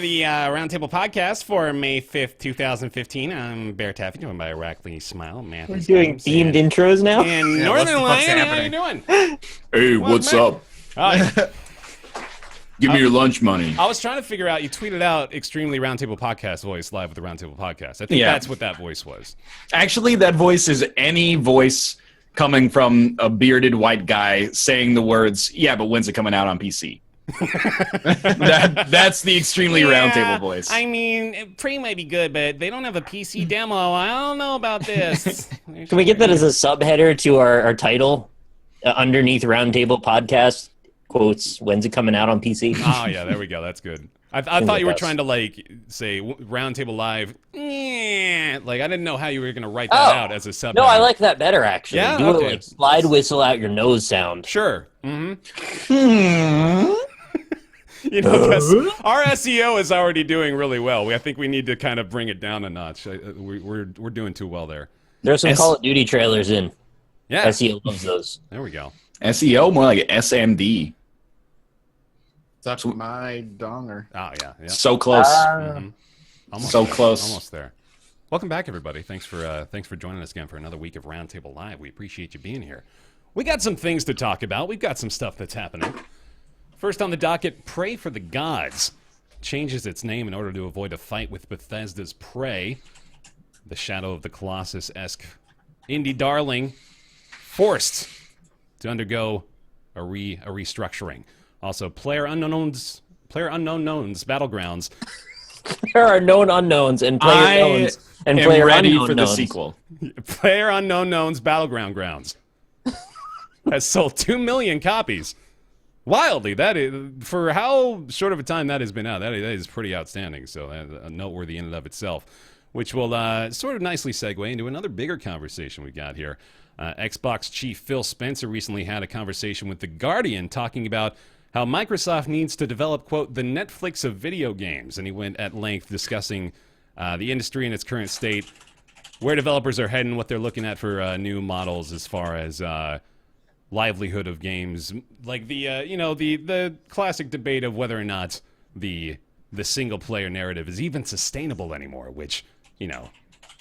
to the Roundtable Podcast for May 5th, 2015. I'm Bear Taffy, joined by Rackley Smile, Matthew. We're doing themed intros now? And Northern Lion, how you doing? Hey, what's up? Give me your lunch money. I was trying to figure out, you tweeted out extremely Roundtable Podcast voice live with the Roundtable Podcast. I think that's what that voice was. Actually, that voice is any voice coming from a bearded white guy saying the words, yeah, but when's it coming out on PC? That's the extremely Roundtable voice. I mean, Praey might be good, but they don't have a PC demo. I don't know about this. Can we get that as a subheader to our title? Underneath Roundtable Podcast, quotes, when's it coming out on PC? Oh, yeah, there we go. That's good. I thought you were trying to, like, say Roundtable Live. Like, I didn't know how you were going to write that out as a subheader. No, I like that better, actually. Yeah? Do it like slide whistle out your nose sound. Sure. You know, because our SEO is already doing really well. I think we need to kind of bring it down a notch. We're doing too well there. There's some Call of Duty trailers in. Yeah. SEO loves those. There we go. SEO, more like SMD. That's my donger. Oh, yeah. So close. Almost so there. close. Almost there. Welcome back, everybody. Thanks for joining us again for another week of Roundtable Live. We appreciate you being here. We got some things to talk about. We've got some stuff that's happening. First on the docket, Praey for the Gods changes its name in order to avoid a fight with Bethesda's Praey, the Shadow of the Colossus-esque indie darling, forced to undergo a restructuring. Also, Player Unknown's Battlegrounds. There are known unknowns and player knowns and player ready unknown for the knowns. sequel. Player Unknown's Battleground Grounds has sold 2 million copies. Wildly, that is, for how short of a time that has been out, that is pretty outstanding. So noteworthy in and of itself, which will sort of nicely segue into another bigger conversation we got here. Xbox chief Phil Spencer recently had a conversation with The Guardian talking about how Microsoft needs to develop, quote, the Netflix of video games. And he went at length discussing the industry in its current state, where developers are heading, what they're looking at for new models as far as livelihood of games, like the classic debate of whether or not the single player narrative is even sustainable anymore, which, you know,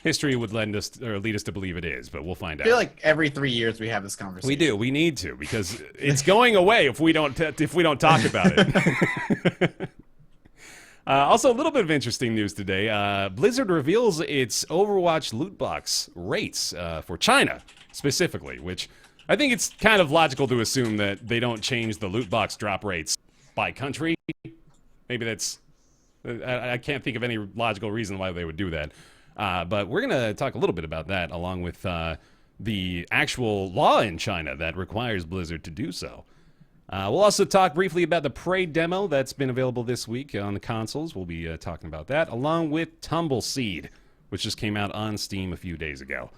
history would lead us to believe it is, but we'll find out. I feel like every 3 years we have this conversation. We do. We need to, because it's going away if we don't talk about it. Also, a little bit of interesting news today. Blizzard reveals its Overwatch loot box rates for China specifically, which I think it's kind of logical to assume that they don't change the loot box drop rates by country. Maybe that's... I can't think of any logical reason why they would do that. But we're going to talk a little bit about that, along with the actual law in China that requires Blizzard to do so. We'll also talk briefly about the Praey demo that's been available this week on the consoles. We'll be talking about that, along with Tumbleseed, which just came out on Steam a few days ago.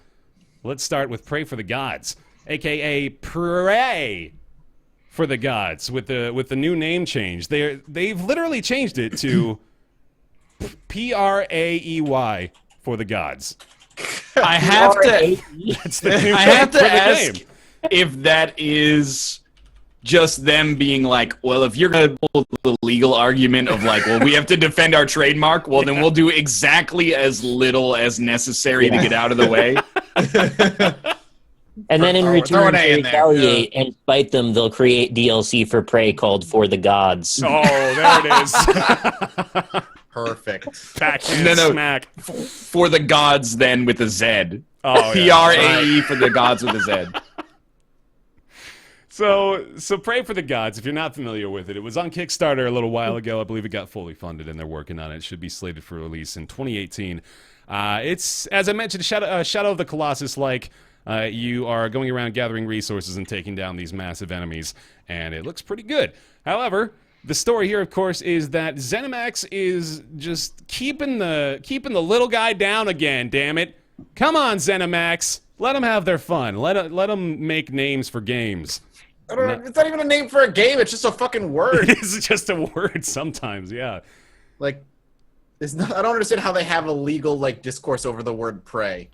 Let's start with Praey for the Gods, a.k.a. Praey for the Gods, with the new name change. They've literally changed it to Praey for the Gods. I have to name. ask if that is just them being like, well, if you're going to pull the legal argument of like, well, we have to defend our trademark, well, then we'll do exactly as little as necessary to get out of the way. And then in return, to retaliate and spite them, they'll create DLC for Praey called For the Gods. Oh, there it is. Perfect. Backhand smack. For the Gods, then, with a Z. Oh, Praey for the Gods with a Z. So Praey for the Gods, if you're not familiar with it, it was on Kickstarter a little while ago. I believe it got fully funded, and they're working on it. It should be slated for release in 2018. It's, as I mentioned, Shadow of the Colossus, like you are going around gathering resources and taking down these massive enemies, and it looks pretty good. However, the story here, of course, is that ZeniMax is just keeping the little guy down again, damn it. Come on, ZeniMax. Let them have their fun. Let them make names for games. It's not even a name for a game. It's just a fucking word. It is just a word sometimes, yeah. Like, I don't understand how they have a legal, like, discourse over the word Praey.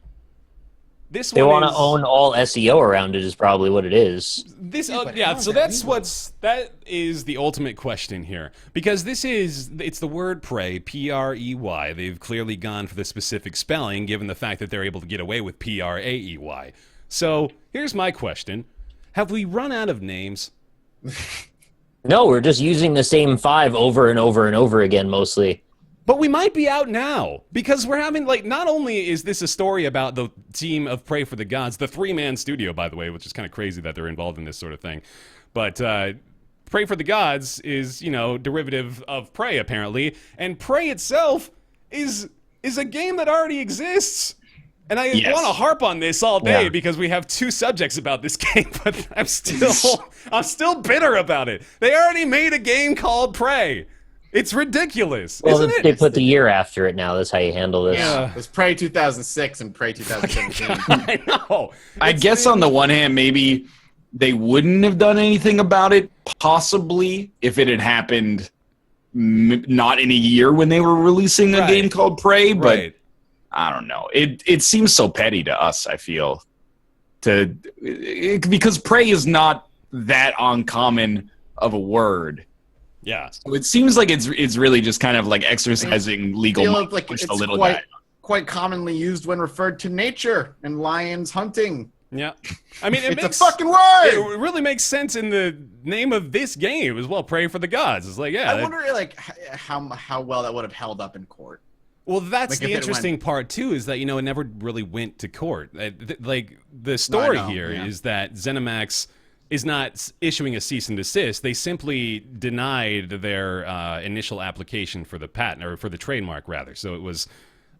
This They one want to own all SEO around it is probably what it is. This Yeah, but yeah, how is so that that's legal? that is the ultimate question here, because it's the word Praey, Prey. They've clearly gone for the specific spelling, given the fact that they're able to get away with Praey. So here's my question: have we run out of names? No, we're just using the same 5 over and over and over again, mostly. But we might be out now, because we're having, like, not only is this a story about the team of Pray for the Gods, the 3-man studio, by the way, which is kind of crazy that they're involved in this sort of thing, but Pray for the Gods is, derivative of Prey, apparently, and Prey itself is a game that already exists. And I Yes. want to harp on this all day Yeah. because we have 2 subjects about this game, but I'm still bitter about it. They already made a game called Prey. It's ridiculous, Well, isn't it? they put the year after it now. That's how you handle this. Yeah. It was Prey 2006 and Prey 2017. I know. I guess on the one hand, maybe they wouldn't have done anything about it, possibly, if it had happened not in a year when they were releasing a Right. game called Prey, but Right. I don't know. It seems so petty to us, I feel, because Prey is not that uncommon of a word. Yeah. So it seems like it's really just kind of like exercising legal feel might, like which it's the little guy. quite commonly used when referred to nature and lions hunting. Yeah. I mean, It's a fucking word. It really makes sense in the name of this game as well. Pray for the gods. It's like, yeah. I wonder, like, how well that would have held up in court. Well, that's Like, the if it interesting went- part too, is that it never really went to court. Like the story know, here yeah. is that ZeniMax is not issuing a cease and desist. They simply denied their initial application for the patent, or for the trademark rather. So it was.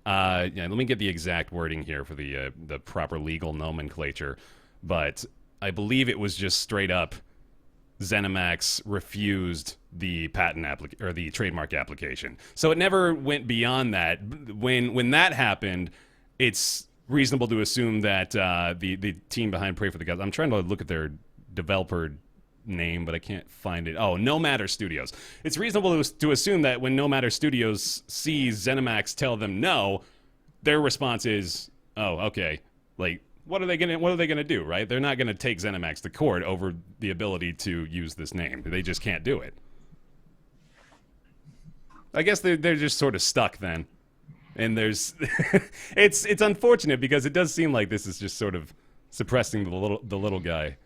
Let me get the exact wording here for the proper legal nomenclature, but I believe it was just straight up ZeniMax refused the patent or the trademark application. So it never went beyond that. When that happened, it's reasonable to assume that the team behind Pray for the Gods. I'm trying to look at their developer name, but I can't find it. Oh, No Matter Studios. It's reasonable to assume that when No Matter Studios sees ZeniMax tell them no, their response is, "Oh, okay." Like, what are they gonna do, right? They're not gonna take ZeniMax to court over the ability to use this name. They just can't do it. I guess they're just sort of stuck then. And there's it's unfortunate because it does seem like this is just sort of suppressing the little guy.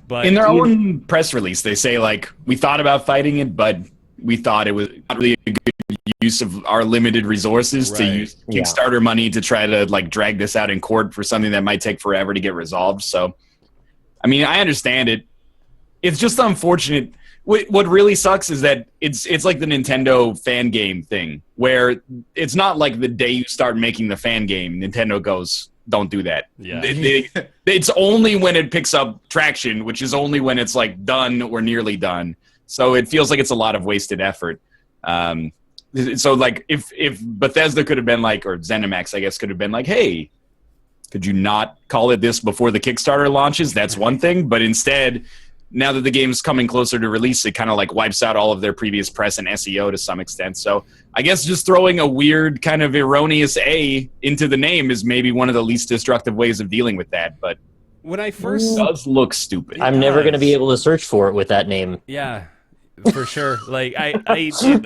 But In their own press release, they say, like, we thought about fighting it, but we thought it was not really a good use of our limited resources to Right. use Yeah. Kickstarter money to try to, like, drag this out in court for something that might take forever to get resolved. So, I mean, I understand it. It's just unfortunate. What really sucks is that it's like the Nintendo fan game thing, where it's not like the day you start making the fan game, Nintendo goes, don't do that. Yeah. It's only when it picks up traction, which is only when it's like done or nearly done. So it feels like it's a lot of wasted effort. So like if Bethesda could have been like, or ZeniMax, I guess, could have been like, hey, could you not call it this before the Kickstarter launches? That's one thing. But instead, now that the game's coming closer to release, it kind of like wipes out all of their previous press and SEO to some extent. So I guess just throwing a weird kind of erroneous A into the name is maybe one of the least destructive ways of dealing with that. But when I it first does look stupid. I'm never going to does. be able to search for it with that name. Yeah, for sure. Like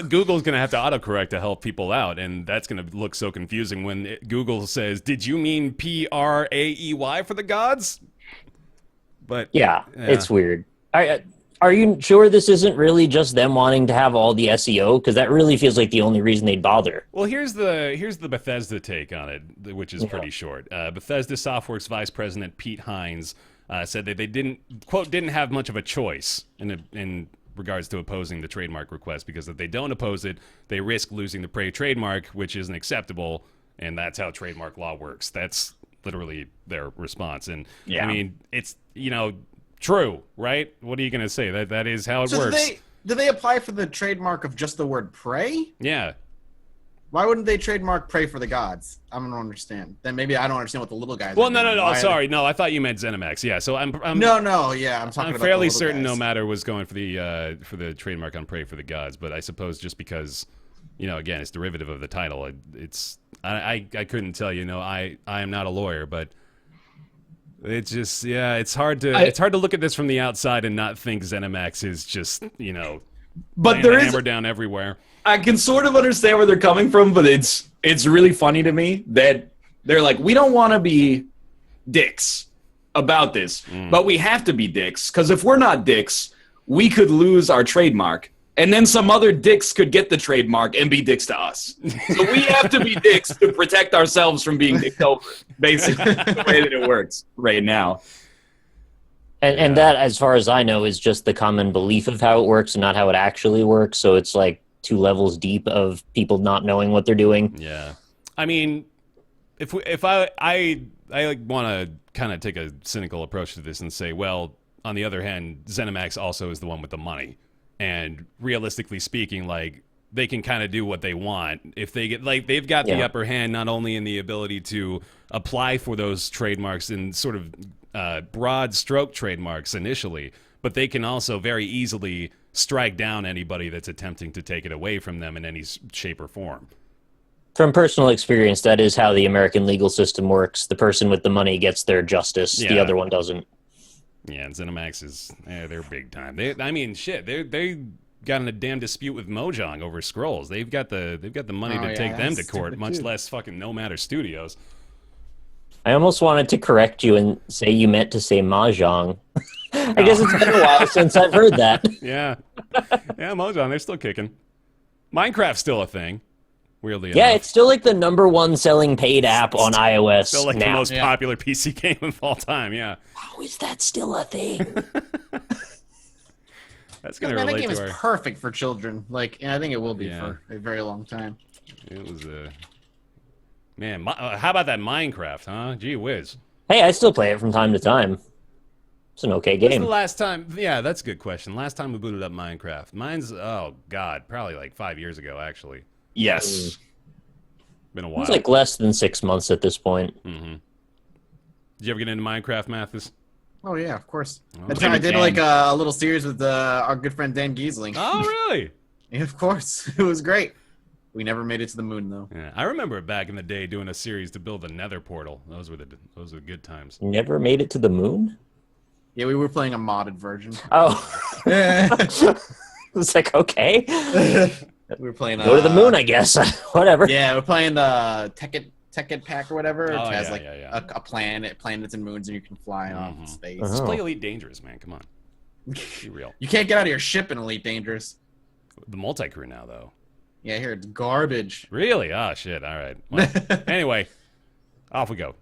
Google's gonna have to autocorrect to help people out, and that's gonna look so confusing when Google says, "Did you mean Praey for the gods?" But Yeah, it's weird. Are you sure this isn't really just them wanting to have all the SEO? Because that really feels like the only reason they'd bother. well, here's the Bethesda take on it, which is pretty short. Bethesda Softworks Vice President Pete Hines said that they didn't have much of a choice in regards to opposing the trademark request, because if they don't oppose it, they risk losing the Prey trademark, which isn't acceptable, and that's how trademark law works. That's literally their response. And Yeah. I mean, it's true, right? What are you going to say? That is how it So works. do they apply for the trademark of just the word "pray"? Yeah. Why wouldn't they trademark "Pray for the Gods"? I don't understand. Then maybe I don't understand what the little guys. Well, are no. doing. Why- Sorry, no. I thought you meant ZeniMax. Yeah. So I'm No, yeah, I'm talking I'm about fairly the little certain guys. No Matter was going for the trademark on Pray for the Gods, but I suppose just because, again, it's derivative of the title. I couldn't tell you. I am not a lawyer, but It's just, yeah, it's hard to look at this from the outside and not think ZeniMax is just, But there is hammer down everywhere. I can sort of understand where they're coming from, but it's really funny to me that they're like, we don't want to be dicks about this, but we have to be dicks because if we're not dicks, we could lose our trademark. And then some other dicks could get the trademark and be dicks to us. So we have to be dicks to protect ourselves from being dicked over. Basically, the way that it works right now. And that, as far as I know, is just the common belief of how it works and not how it actually works. So it's like 2 levels deep of people not knowing what they're doing. Yeah. I mean, if I want to kind of take a cynical approach to this and say, well, on the other hand, ZeniMax also is the one with the money. And realistically speaking, like, they can kind of do what they want. If they get, like, they've got the upper hand not only in the ability to apply for those trademarks and sort of broad stroke trademarks initially, but they can also very easily strike down anybody that's attempting to take it away from them in any shape or form. From personal experience, that is how the American legal system works. The person with the money gets their justice. The other one doesn't. Yeah, and ZeniMax is, they're big time. They got in a damn dispute with Mojang over Scrolls. They've got the money to take them to court, much less fucking No Matter Studios. I almost wanted to correct you and say you meant to say Mahjong. I guess it's been a while since I've heard that. Yeah, Mojang, they're still kicking. Minecraft's still a thing. Weirdly yeah, enough. it's still like the #1 selling paid app on iOS. Still like now. the most popular PC game of all time. Yeah. How is that still a thing? That's gonna that relate game to is our... perfect for children. Like, and I think it will be for a very long time. It was man. How about that Minecraft, huh? Gee whiz. Hey, I still play it from time to time. It's an okay game. When's the last time? Yeah, that's a good question. Last time we booted up Minecraft. Mine's probably like 5 years ago, actually. Yes. Been a while. It's like less than 6 months at this point. Mm-hmm. Did you ever get into Minecraft, Mathis? Oh yeah, of course. Oh. That's how I did like a little series with our good friend Dan Giesling. Oh really? Yeah, of course. It was great. We never made it to the moon though. Yeah, I remember back in the day doing a series to build a Nether portal. Those were the good times. Never made it to the moon? Yeah, we were playing a modded version. Oh. It's like, okay. We were playing. Go to the moon, I guess. Whatever. Yeah, we're playing the Tekkit pack or whatever. It has a planets and moons, and you can fly off in space. Let's play Elite Dangerous, man. Come on, be real. You can't get out of your ship in Elite Dangerous. The multi-crew now, though. Yeah, here it's garbage. Really? Oh shit. All right. Well, anyway, off we go.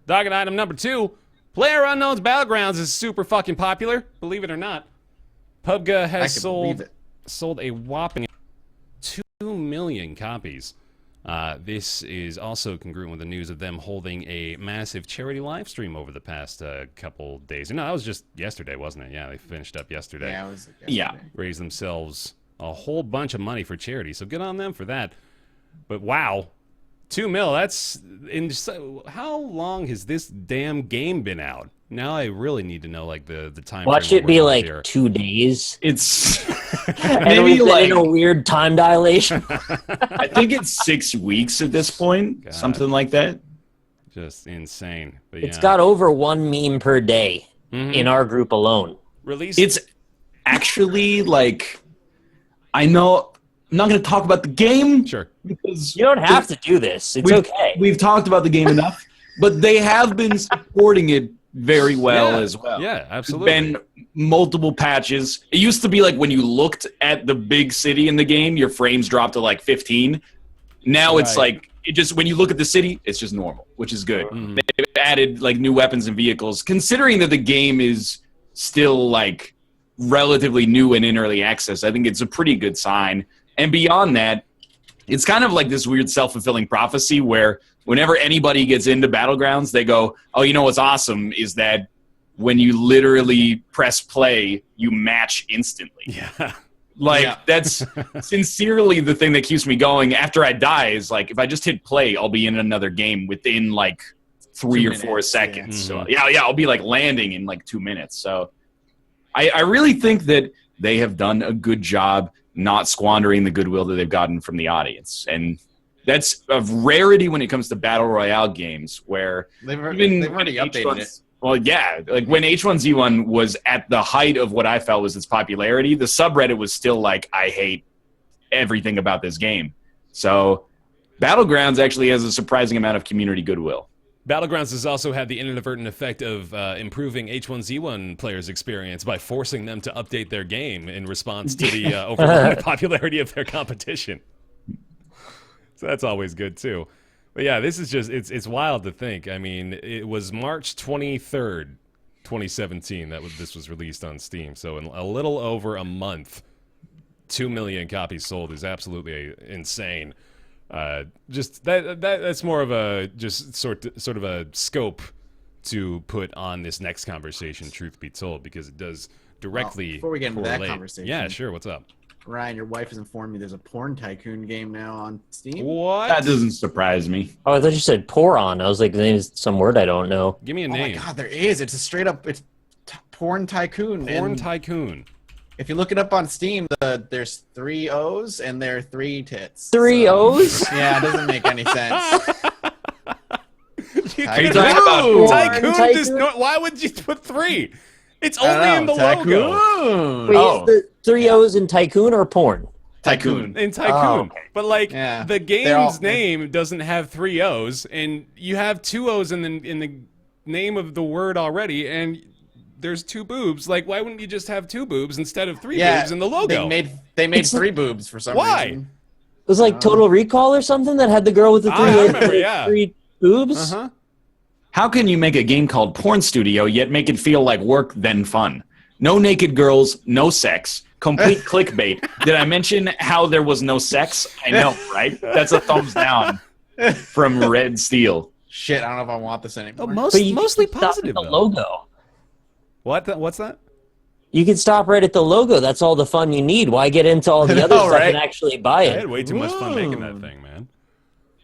Docket item number 2. PlayerUnknown's Battlegrounds is super fucking popular. Believe it or not. PUBG has sold a whopping 2 million copies. This is also congruent with the news of them holding a massive charity live stream over the past couple days. No, that was just yesterday, wasn't it? Yeah, they finished up yesterday. Yeah, it was yesterday. Yeah. Raised themselves a whole bunch of money for charity, so good on them for that. But wow, 2 mil, that's... how long has this damn game been out? Now I really need to know, like, the time. Watch it be like 2 days. It's and maybe like in a weird time dilation. I think it's 6 weeks at this point, God. something like that. Just insane. But It's got over 1 meme per day in our group alone. Release. It's actually like, I know I'm not going to talk about the game. Sure. Because You don't have to do this. It's okay. We've talked about the game enough, but they have been supporting it very well as well. Yeah, absolutely. Been multiple patches. It used to be like when you looked at the big city in the game, your frames dropped to like 15. Now it's like, it just, when you look at the city, it's just normal, which is good. They've added like new weapons and vehicles. Considering that the game is still like relatively new and in early access, I think it's a pretty good sign. And beyond that, it's kind of like this weird self-fulfilling prophecy where whenever anybody gets into Battlegrounds, they go, oh, you know what's awesome is that when you literally press play, you match instantly. Yeah. Like, that's sincerely the thing that keeps me going after I die is, like, if I just hit play, I'll be in another game within, like, 3 or 4 seconds. So, I'll be, like, landing in, like, 2 minutes. So I really think that they have done a good job not squandering the goodwill that they've gotten from the audience. And that's a rarity when it comes to Battle Royale games, where they've already updated it. Well, yeah. Like when H1Z1 was at the height of what I felt was its popularity, the subreddit was still like, I hate everything about this game. So Battlegrounds actually has a surprising amount of community goodwill. Battlegrounds has also had the inadvertent effect of improving H1Z1 players' experience by forcing them to update their game in response to the overwhelming popularity of their competition. So that's always good, too. But yeah, this is just, it's wild to think. I mean, it was March 23rd, 2017 this was released on Steam. So in a little over a month, 2 million copies sold is absolutely insane. Just that's more of a just sort of a scope to put on this next conversation, truth be told, because it does directly before we get into that correlate. conversation. Yeah, sure. What's up? Ryan, your wife has informed me there's a porn tycoon game now on Steam. What? That doesn't surprise me. Oh, I thought you said poron. I was like, the name is some word I don't know. Give me a Oh name. my god, there is. It's a straight up porn tycoon. Porn and tycoon. if you look it up on Steam, there's 3 O's and there are 3 tits. 3 O's? Yeah, it doesn't make any sense. You Are you could- talking about Ooh, Tycoon? tycoon? Just why would you put 3? It's only in the tycoon. logo. Wait, Oh. is the 3 O's in tycoon or porn? Tycoon. In Tycoon. Oh, okay. But like Yeah, the they're all- game's name doesn't have 3 O's, and you have 2 O's in the name of the word already, and there's 2 boobs. Like, why wouldn't you just have 2 boobs instead of 3 boobs in the logo? They made It's 3 boobs for some Why? reason. It was like Total Recall or something that had the girl with the I remember, yeah. 3 boobs? Uh-huh. How can you make a game called Porn Studio yet make it feel like work then fun? No naked girls, no sex, complete clickbait. Did I mention how there was no sex? I know, right? That's a thumbs down from Red Steel. Shit, I don't know if I want this anymore. Oh, But you mostly can stop positive, at the though. logo. What's that? You can stop right at the logo. That's all the fun you need. Why get into all the other know, stuff right? and actually buy I it? had way too much fun making that thing, man.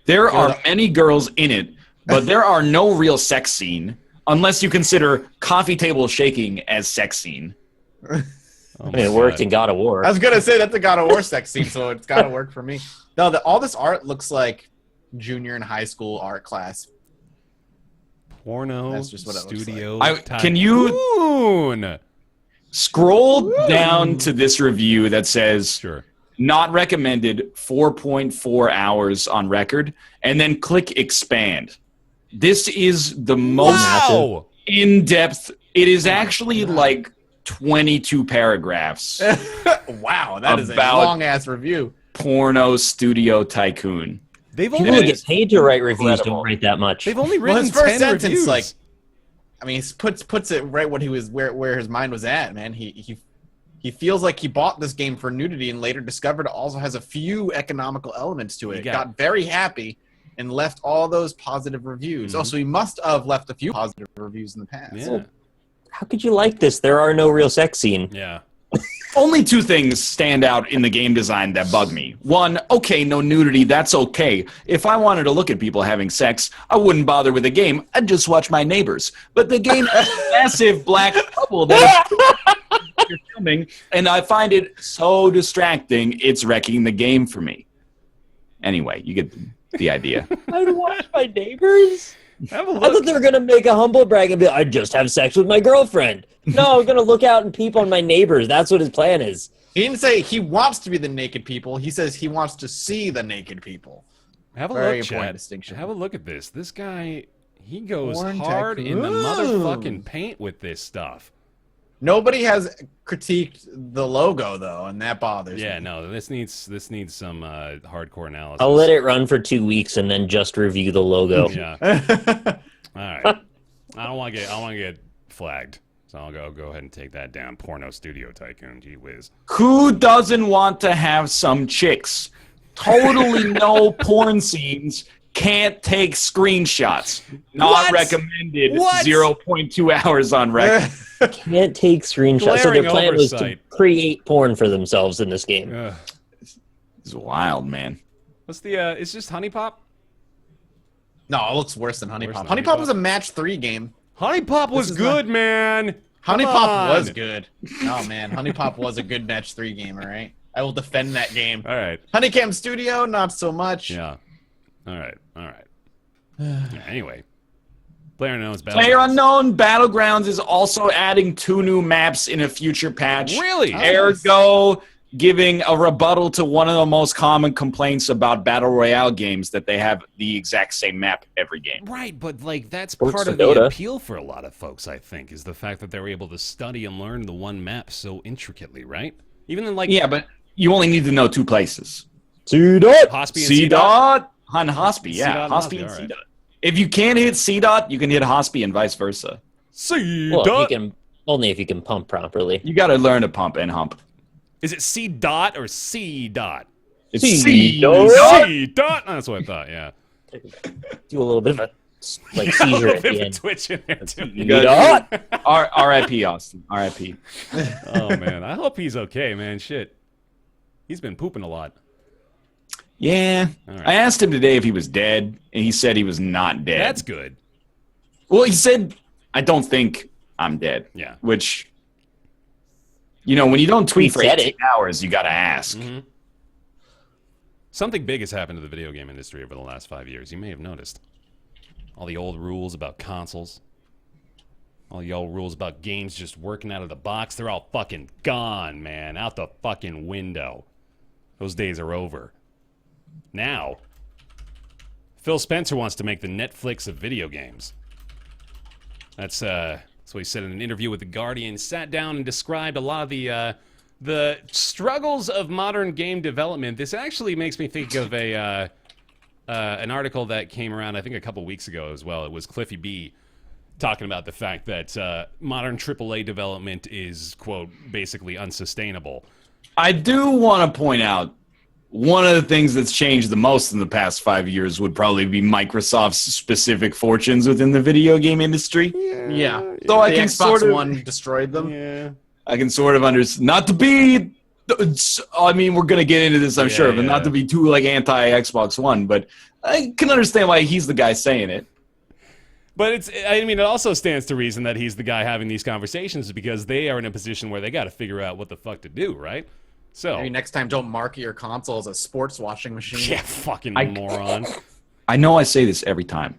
There are many girls in it, but there are no real sex scene unless you consider coffee table shaking as sex scene. Oh I mean, it worked in God of War. I was gonna say that's a God of War sex scene, so it's gotta work for me. No, all this art looks like junior and high school art class. Porno That's just what it looks studio. Can you Tycoon. scroll down to this review that says Sure. not recommended 4.4 hours on record, and then click expand. This is the most Wow. in-depth. It is actually like 22 paragraphs. Wow, that is a About- long ass review. Porno Studio Tycoon. They've People only who get paid to write reviews incredible. don't write that much. they've only Well, written his first 10 sentence, reviews. like, I mean, he puts it right what he was where his mind was at, man. He feels like he bought this game for nudity and later discovered it also has a few economical elements to it. Yeah. Got very happy and left all those positive reviews. Mhm. Also, he must have left a few positive reviews in the past. yeah. How could you like this? There are no real sex scene. Yeah. Only 2 things stand out in the game design that bug me. 1, okay, no nudity, that's okay. If I wanted to look at people having sex, I wouldn't bother with the game. I'd just watch my neighbors. But the game has a massive black bubble that you're filming, and I find it so distracting, it's wrecking the game for me. Anyway, you get the idea. I'd watch my neighbors? Have a I thought look. they were going to make a humble brag and be like, I just have sex with my girlfriend. No, I'm going to look out and peep on my neighbors. That's what his plan is. He didn't say he wants to be the naked people. He says he wants to see the naked people. Have a Very look, important Chad. distinction. Have a look at this. This guy, he goes Porn hard in the tycoon. motherfucking paint with this stuff. Nobody has critiqued the logo though, and that bothers Yeah, me. no, this needs some hardcore analysis. I'll let it run for 2 weeks and then just review the logo. Yeah. All right. I want to get flagged, so I'll go ahead and take that down. Porno Studio Tycoon. Gee whiz. Who doesn't want to have some chicks? Totally no porn scenes. Can't take screenshots. Not What? recommended. What? 0.2 hours on record. Can't take screenshots. So their Glaring plan was to oversight. create porn for themselves in this game. Ugh. It's wild, man. What's the? It's just Honey Pop. No, it looks worse than Honey Worse Pop. than Honey Honey Pop Pop? was a match 3 game. Honey Pop was is good, man. Honey Come Pop on. was good. Oh man, Honey Pop was a good match 3 game. All right, I will defend that game. All right. Honeycam Studio, not so much. Yeah. All right. Yeah, anyway. PlayerUnknown's Battlegrounds. PlayerUnknown Battlegrounds is also adding 2 new maps in a future patch. Really? Ergo, giving a rebuttal to one of the most common complaints about Battle Royale games, that they have the exact same map every game. Right, but like that's Sports part of Dota. the appeal for a lot of folks, I think, is the fact that they're able to study and learn the one map so intricately, right? Even in like Yeah, but you only need to know 2 places. C-Dot! Hospie and C-Dot on Hospie, yeah. C-Dot and Hospie Hospie, and all C-Dot. If you can't hit C-Dot, you can hit Hospie and vice versa. C Well, dot. you can only if you can pump properly. You got to learn to pump and hump. Is it C dot or C dot? It's C-Dot. C dot. Oh, that's what I thought. Yeah. Do a little bit of a like A seizure little at bit the of a end. twitch in there too. C-Dot! R.I.P. Austin. R.I.P. Oh man, I hope he's okay, man. Shit, he's been pooping a lot. Yeah. All right. I asked him today if he was dead, and he said he was not dead. That's good. Well, he said, I don't think I'm dead. Yeah. Which, you know, when you don't tweet He for said 18 it. hours, you got to ask. Mm-hmm. Something big has happened to the video game industry over the last 5 years. You may have noticed. All the old rules about consoles. All the old rules about games just working out of the box. They're all fucking gone, man. Out the fucking window. Those days are over. Now, Phil Spencer wants to make the Netflix of video games. That's what he said in an interview with The Guardian. Sat down and described a lot of the struggles of modern game development. This actually makes me think of an article that came around, I think, a couple weeks ago as well. It was Cliffy B talking about the fact that modern AAA development is, quote, basically unsustainable. I do want to point out, one of the things that's changed the most in the past 5 years would probably be Microsoft's specific fortunes within the video game industry. Yeah. So I The can Xbox sort of, One destroyed them. Yeah. I can sort of understand, not to be, I mean, we're going to get into this, I'm Yeah, sure, but yeah. not to be too like anti-Xbox One, but I can understand why he's the guy saying it. But I mean, it also stands to reason that he's the guy having these conversations because they are in a position where they got to figure out what the fuck to do, right? So, Maybe next time don't market your console as a sports washing machine. yeah, fucking I- moron. I know I say this every time.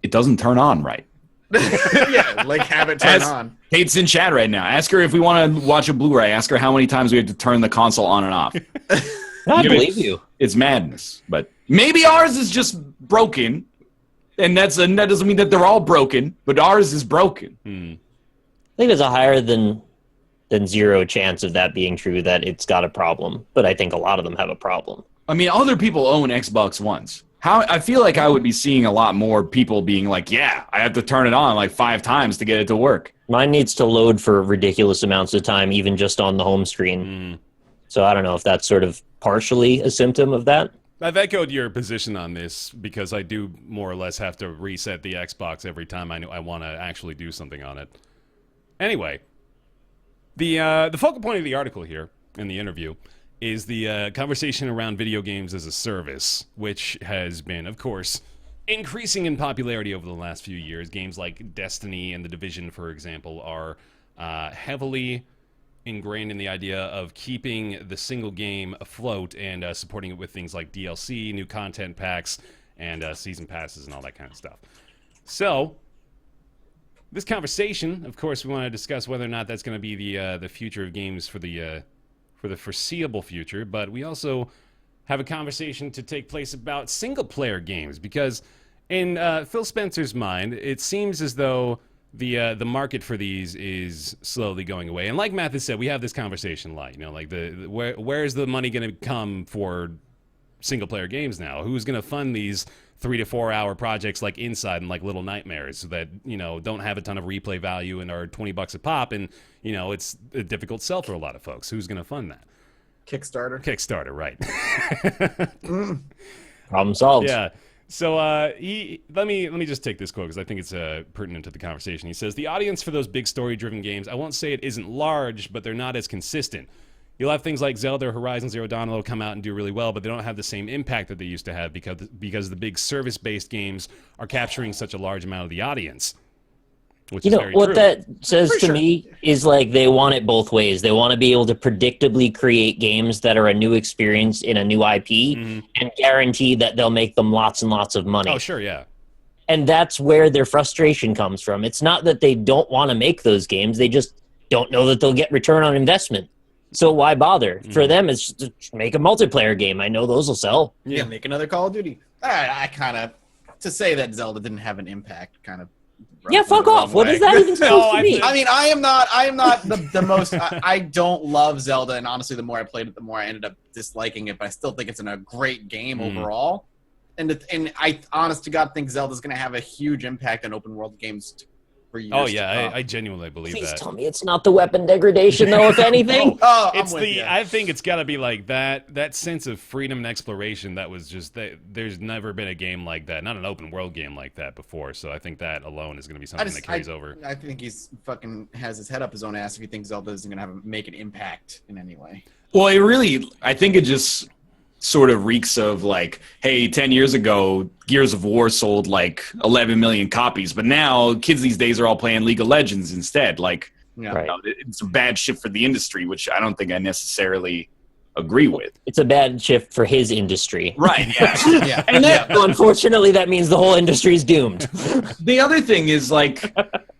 It doesn't turn on right. Yeah, like have it turn As- on. Kate's in chat right now. Ask her if we want to watch a Blu-ray. Ask her how many times we have to turn the console on and off. I Yeah, believe you. It's madness. But maybe ours is just broken, and that doesn't mean that they're all broken. But ours is broken. I think there's a higher than zero chance of that being true, that it's got a problem. But I think a lot of them have a problem. I mean, other people own Xbox Ones. I feel like I would be seeing a lot more people being like, "Yeah, I have to turn it on like 5 times to get it to work." Mine needs to load for ridiculous amounts of time, even just on the home screen. So I don't know if that's sort of partially a symptom of that. I've echoed your position on this because I do more or less have to reset the Xbox every time I want to actually do something on it. Anyway, the focal point of the article here in the interview is the conversation around video games as a service, which has been, of course, increasing in popularity over the last few years. Games like Destiny and The Division, for example, are heavily ingrained in the idea of keeping the single game afloat and supporting it with things like DLC, new content packs, and season passes and all that kind of stuff. So, this conversation, of course, we want to discuss whether or not that's going to be the future of games for the foreseeable future, but we also have a conversation to take place about single-player games, because in Phil Spencer's mind, it seems as though the market for these is slowly going away. And like Mathis said, we have this conversation like, like where's the money going to come for single-player games now? Who's going to fund these 3 to 4 hour projects like Inside and like Little Nightmares that, don't have a ton of replay value and are $20 a pop, and, it's a difficult sell for a lot of folks. Who's going to fund that? Kickstarter, right. Problem solved. Yeah. So let me just take this quote because I think it's pertinent to the conversation. He says, "The audience for those big story-driven games, I won't say it isn't large, but they're not as consistent. You'll have things like Zelda or Horizon Zero Dawn that'll come out and do really well, but they don't have the same impact that they used to have because the big service-based games are capturing such a large amount of the audience." Which is very What true. that says to me is like they want it both ways. They want to be able to predictably create games that are a new experience in a new IP and guarantee that they'll make them lots and lots of money. Oh, sure, yeah. And that's where their frustration comes from. It's not that they don't want to make those games. They just don't know that they'll get return on investment. So why bother? For them, it's just make a multiplayer game. I know those will sell. Yeah, make another Call of Duty. I kind of, to say that Zelda didn't have an impact, kind of. Yeah, fuck off. What is that even supposed to mean? I mean, I am not the most. I don't love Zelda, and honestly, the more I played it, the more I ended up disliking it. But I still think it's a great game overall. And I, honest to God, think Zelda's going to have a huge impact on open world games for years. Oh yeah, I genuinely believe Please that. tell me it's not the weapon degradation, though. If anything, It's I think it's got to be like that sense of freedom and exploration that was just there's never been a game like that, not an open world game like that before. So I think that alone is going to be something that carries over. I think he's fucking has his head up his own ass if he thinks Zelda isn't going to make an impact in any way. Well, I think it just sort of reeks of like, hey, 10 years ago, Gears of War sold like 11 million copies, but now kids these days are all playing League of Legends instead. Like, right. It's a bad shift for the industry, which I don't think I necessarily agree with. It's a bad shift for his industry. Right, yeah. Yeah. And Unfortunately, that means the whole industry is doomed. the other thing is like,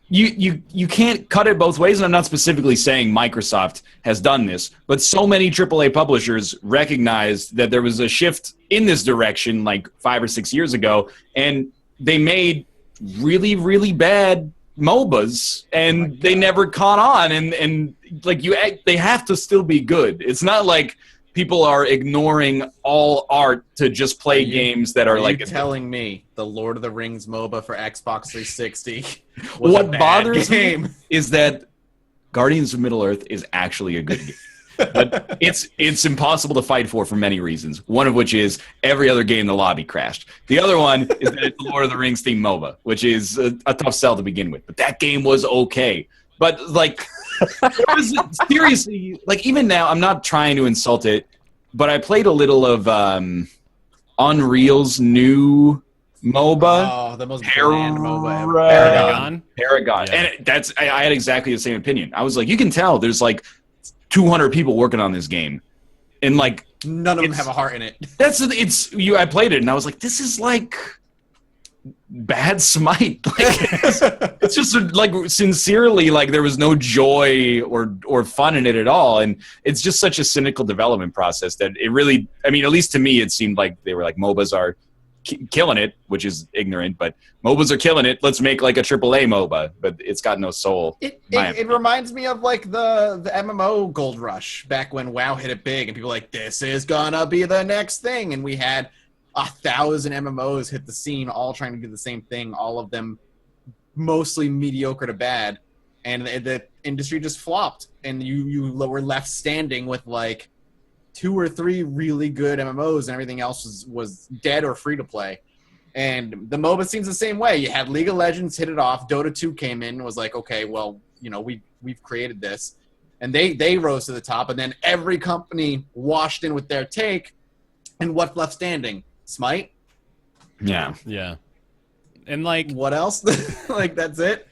you can't cut it both ways, and I'm not specifically saying Microsoft has done this, but so many AAA publishers recognized that there was a shift in this direction like 5 or 6 years ago, and they made really, really bad MOBAs, and they never caught on, and like they have to still be good. It's not like people are ignoring all art to just play games that are like... You're telling me the Lord of the Rings MOBA for Xbox 360 was what a bad bothers game. me is that Guardians of Middle-earth is actually a good game. But it's impossible to fight for many reasons. One of which is every other game in the lobby crashed. The other one is that it's the Lord of the Rings themed MOBA, which is a tough sell to begin with. But that game was okay. But like... It was, seriously, like even now, I'm not trying to insult it, but I played a little of Unreal's new MOBA. Oh, the most bland MOBA ever. Paragon. Yeah. And I had exactly the same opinion. I was like, you can tell there's like 200 people working on this game, and like none of them have a heart in it. I played it and I was like, this is like bad Smite. Like, it's just like sincerely like there was no joy or fun in it at all, and it's just such a cynical development process that it really, I mean, at least to me it seemed like they were like, MOBAs are killing it, which is ignorant, but MOBAs are killing it, let's make like a AAA MOBA, but it's got no soul. It reminds me of like the MMO gold rush back when WoW hit it big and people were like, this is gonna be the next thing, and we had 1,000 MMOs hit the scene, all trying to do the same thing, all of them mostly mediocre to bad, and the industry just flopped, and you were left standing with like 2 or 3 really good MMOs, and everything else was dead or free to play. And the MOBA seems the same way. You had League of Legends hit it off, Dota 2 came in and was like, okay, well, you know, we've created this, and they rose to the top, and then every company washed in with their take, and what's left standing? Smite? Yeah. And like, what else? Like, that's it?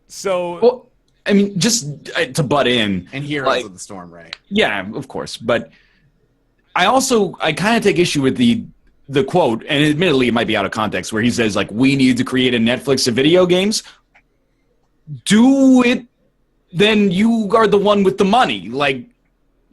So, well, I mean, just to butt in. And Heroes of the Storm, right? Yeah, of course. But I kind of take issue with the quote, and admittedly it might be out of context, where he says, like, we need to create a Netflix of video games. Do it, then you are the one with the money. Like,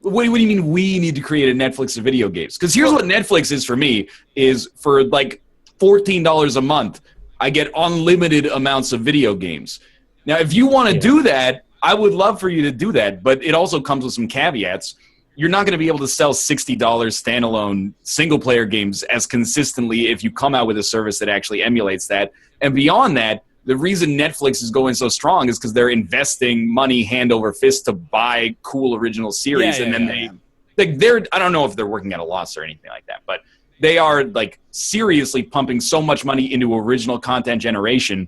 what do you mean we need to create a Netflix of video games? Because here's what Netflix is for me, is for like $14 a month, I get unlimited amounts of video games. Now, if you want to do that, I would love for you to do that, but it also comes with some caveats. You're not going to be able to sell $60 standalone single-player games as consistently if you come out with a service that actually emulates that. And beyond that, the reason Netflix is going so strong is because they're investing money hand over fist to buy cool original series, and then they're I don't know if they're working at a loss or anything like that, but they are like seriously pumping so much money into original content generation.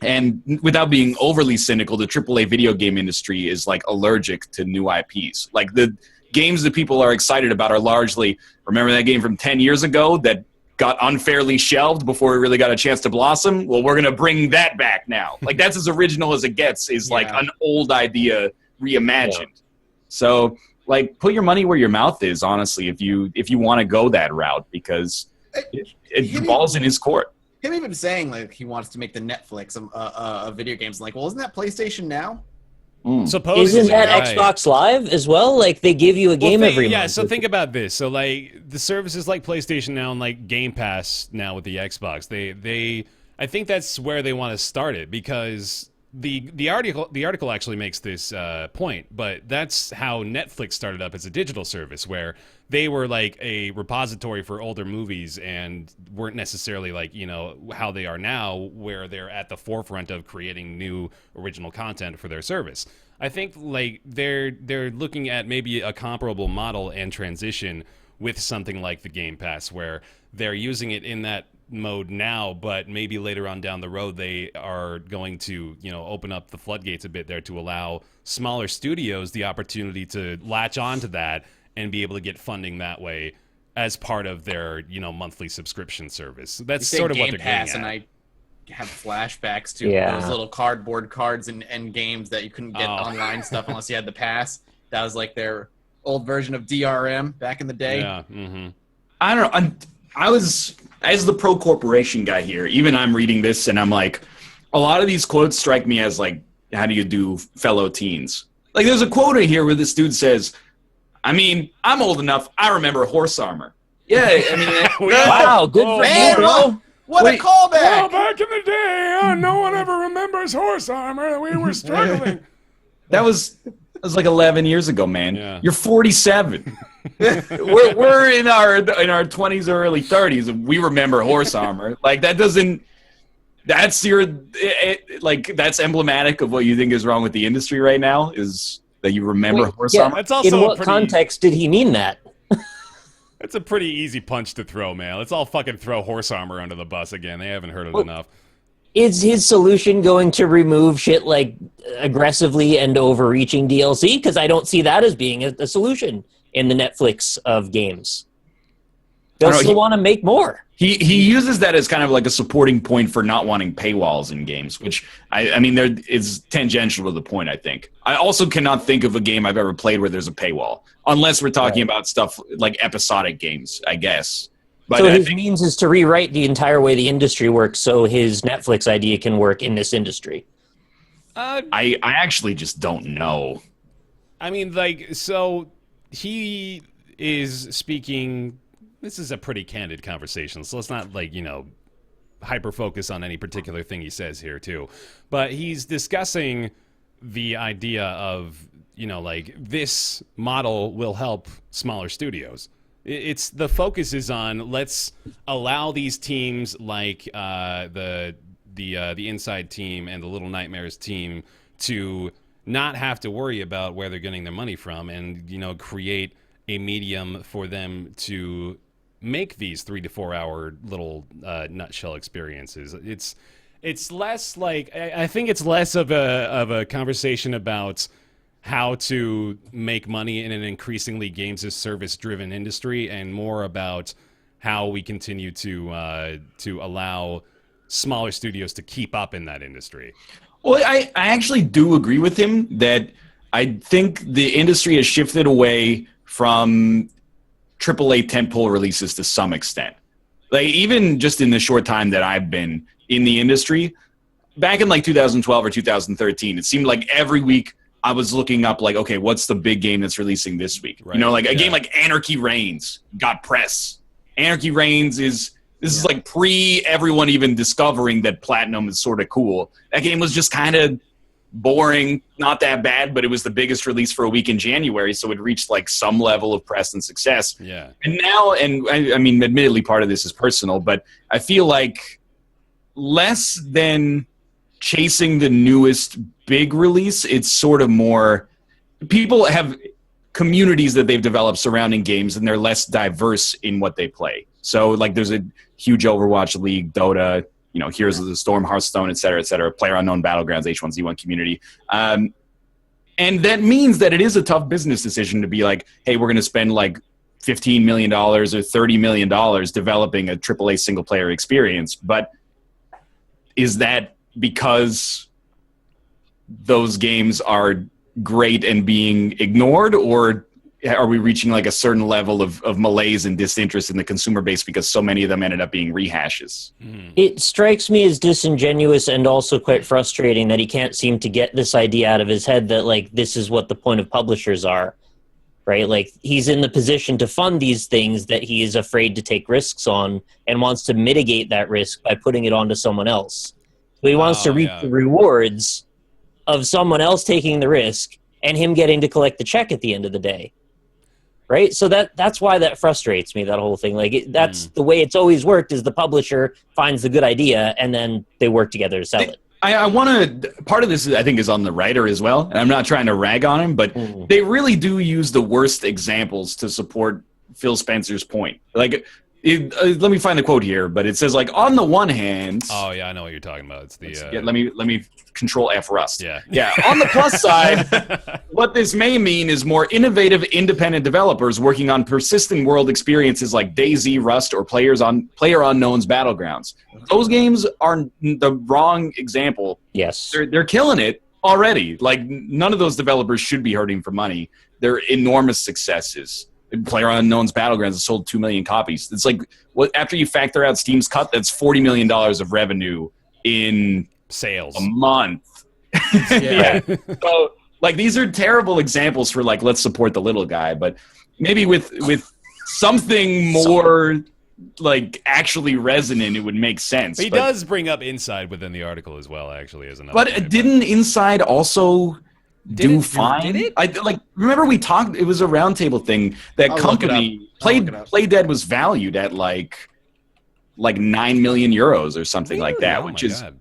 And without being overly cynical, the AAA video game industry is like allergic to new IPs. Like the games that people are excited about are largely, remember that game from 10 years ago that got unfairly shelved before it really got a chance to blossom? Well, we're going to bring that back now. Like, that's as original as it gets, is like an old idea reimagined. Yeah. So, like, put your money where your mouth is, honestly, if you want to go that route, because it ball's in his court. him even saying like he wants to make the Netflix of video games. Like, well, isn't that PlayStation Now? Supposedly, Isn't that right. Xbox Live as well? Like they give you a game every month. So think about this. So like the services like PlayStation Now and like Game Pass now with the Xbox, they I think that's where they want to start it, because the article actually makes this point, but that's how Netflix started up as a digital service, where they were like a repository for older movies and weren't necessarily like, you know, how they are now, where they're at the forefront of creating new original content for their service. I think like they're looking at maybe a comparable model and transition with something like the Game Pass, where they're using it in that mode now, but maybe later on down the road they are going to, you know, open up the floodgates a bit there to allow smaller studios the opportunity to latch onto that and be able to get funding that way as part of their, you know, monthly subscription service. That's sort of what they're Pass, getting at. and I have flashbacks to those little cardboard cards and games that you couldn't get online stuff unless you had the pass. That was like their old version of DRM back in the day. Yeah. Mm-hmm. I don't know. I was, as the pro corporation guy here, even I'm reading this and I'm like, a lot of these quotes strike me as like, how do you do fellow teens? Like there's a quote in here where this dude says, I mean, I'm old enough, I remember horse armor. Yeah, I mean, wow, good for you, bro. What a callback! Well, back in the day, no one ever remembers horse armor. We were struggling. That was like 11 years ago, man. Yeah. You're 47. we're in our 20s or early 30s, and we remember horse armor. Like that doesn't. That's that's emblematic of what you think is wrong with the industry right now. Is that you remember horse armor? That's also in what context did he mean that? It's a pretty easy punch to throw, man. Let's all fucking throw horse armor under the bus again. They haven't heard it enough. Is his solution going to remove shit like aggressively and overreaching DLC? Because I don't see that as being a solution in the Netflix of games. They'll still want to make more. He uses that as kind of like a supporting point for not wanting paywalls in games, which I mean there is tangential to the point. I think I also cannot think of a game I've ever played where there's a paywall, unless we're talking about stuff like episodic games, I guess. But so his means is to rewrite the entire way the industry works, so his Netflix idea can work in this industry. I actually just don't know. I mean, like, so he is speaking. This is a pretty candid conversation, so let's not, like, you know, hyper-focus on any particular thing he says here, too. But he's discussing the idea of, you know, like, this model will help smaller studios. It's the focus is on let's allow these teams like the Inside team and the Little Nightmares team to not have to worry about where they're getting their money from, and, you know, create a medium for them to make these 3 to 4 hour little nutshell experiences. It's less like, I think it's less of a conversation about how to make money in an increasingly games as service driven industry, and more about how we continue to allow smaller studios to keep up in that industry. Well, I actually do agree with him that I think the industry has shifted away from AAA tentpole releases to some extent. Like, even just in the short time that I've been in the industry, back in like 2012 or 2013, it seemed like every week I was looking up like, okay, what's the big game that's releasing this week? Right. You know, like a game like Anarchy Reigns got press. Anarchy Reigns is like pre everyone even discovering that Platinum is sort of cool. That game was just kind of boring, not that bad, but it was the biggest release for a week in January, so it reached like some level of press and success. Yeah. And now, and I mean, admittedly, part of this is personal, but I feel like less than chasing the newest big release, it's sort of more people have communities that they've developed surrounding games, and they're less diverse in what they play. So like there's a huge Overwatch League, Dota, you know, Heroes of the Storm, Hearthstone, et cetera, PlayerUnknown Battlegrounds, H1Z1 community. And that means that it is a tough business decision to be like, hey, we're going to spend like $15 million or $30 million developing a AAA single-player experience. But is that because those games are great and being ignored, or are we reaching like a certain level of malaise and disinterest in the consumer base because so many of them ended up being rehashes? It strikes me as disingenuous and also quite frustrating that he can't seem to get this idea out of his head that, like, this is what the point of publishers are, right? Like, he's in the position to fund these things that he is afraid to take risks on and wants to mitigate that risk by putting it onto someone else. So he wants to reap the rewards of someone else taking the risk and him getting to collect the check at the end of the day. Right? So that's why that frustrates me, that whole thing. Like, that's the way it's always worked, is the publisher finds the good idea and then they work together to sell it. I want to, part of this, I think, is on the writer as well, and I'm not trying to rag on him, but they really do use the worst examples to support Phil Spencer's point. Like, let me find the quote here, but it says, like, on the one hand... Oh, yeah, I know what you're talking about. It's the... let me control F Rust. Yeah. On the plus side, what this may mean is more innovative, independent developers working on persistent world experiences like DayZ, Rust, or PlayerUnknown's Battlegrounds. Those games are the wrong example. Yes. They're killing it already. Like, none of those developers should be hurting for money. They're enormous successes. PlayerUnknown's Battlegrounds has sold 2 million copies. It's like, after you factor out Steam's cut, that's $40 million of revenue in sales a month. Yeah. So, like, these are terrible examples for, like, let's support the little guy, but maybe with something more like actually resonant, it would make sense. But he does bring up Inside within the article as well, actually, as another. But didn't Inside also do fine? Did it? Remember we talked, it was a roundtable thing, that company Playdead was valued at like 9 million euros or something like that, which is God.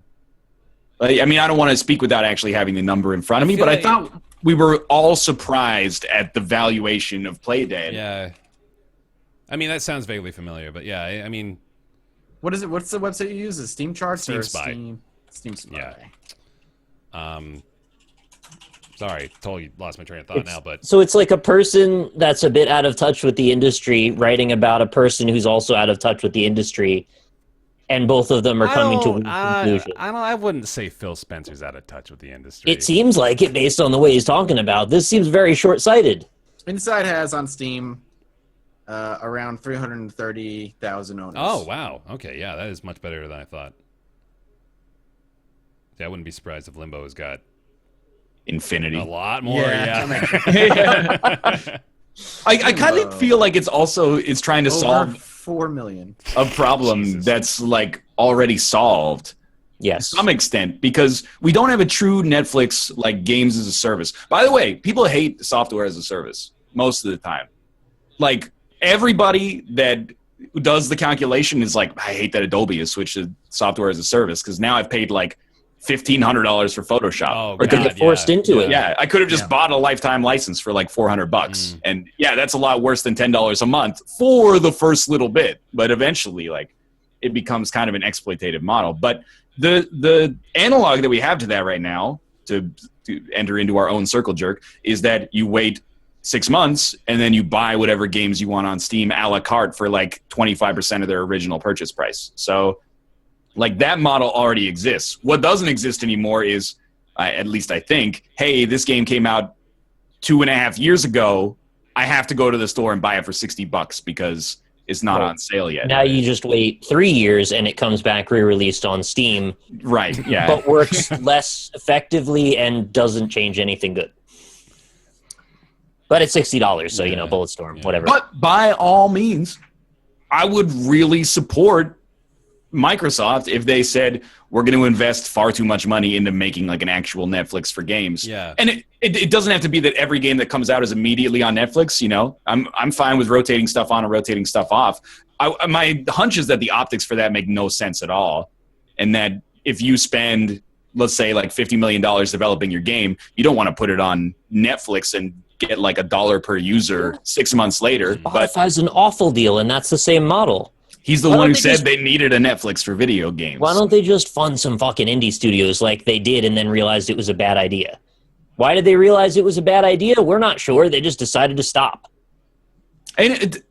I mean, I don't want to speak without actually having the number in front of me, but I thought we were all surprised at the valuation of Playdead. Yeah. I mean, that sounds vaguely familiar, but yeah, I mean... What is it? What's the website you use? Is Steam Charts Steam or Spy. Steam Spy? Yeah. Sorry, totally lost my train of thought now, but... So it's like a person that's a bit out of touch with the industry writing about a person who's also out of touch with the industry, and both of them are coming to a conclusion. I wouldn't say Phil Spencer's out of touch with the industry. It seems like it based on the way he's talking about. This seems very short-sighted. Inside has on Steam around 330,000 owners. Oh, wow. Okay, yeah, that is much better than I thought. Yeah, I wouldn't be surprised if Limbo has got... Infinity. A lot more, yeah. I kind of feel like it's trying to solve 4 million a problem that's like already solved. Yes. To some extent, because we don't have a true Netflix like games as a service. By the way, people hate software as a service most of the time. Like, everybody that does the calculation is like, I hate that Adobe has switched to software as a service because now I've paid like $1,500 for Photoshop. Oh, or get forced into it. Yeah, I could have just bought a lifetime license for like $400, and yeah, that's a lot worse than $10 a month for the first little bit. But eventually, like, it becomes kind of an exploitative model. But the analog that we have to that right now, to enter into our own circle jerk, is that you wait 6 months and then you buy whatever games you want on Steam a la carte for like 25% of their original purchase price. So, like, that model already exists. What doesn't exist anymore is, at least I think, hey, this game came out 2.5 years ago. I have to go to the store and buy it for $60 because it's not on sale yet. Now you just wait 3 years and it comes back re-released on Steam. Right, yeah. But works less effectively and doesn't change anything good. But it's $60, so, Bulletstorm, whatever. But by all means, I would really support Microsoft if they said, we're going to invest far too much money into making like an actual Netflix for games. Yeah. And it doesn't have to be that every game that comes out is immediately on Netflix. I'm fine with rotating stuff on and rotating stuff off. My hunch is that the optics for that make no sense at all. And that if you spend, let's say, like $50 million developing your game, you don't want to put it on Netflix and get like $1 per user 6 months later. Spotify's an awful deal, and that's the same model. He's the one who said they needed a Netflix for video games. Why don't they just fund some fucking indie studios like they did and then realized it was a bad idea? Why did they realize it was a bad idea? We're not sure. They just decided to stop. And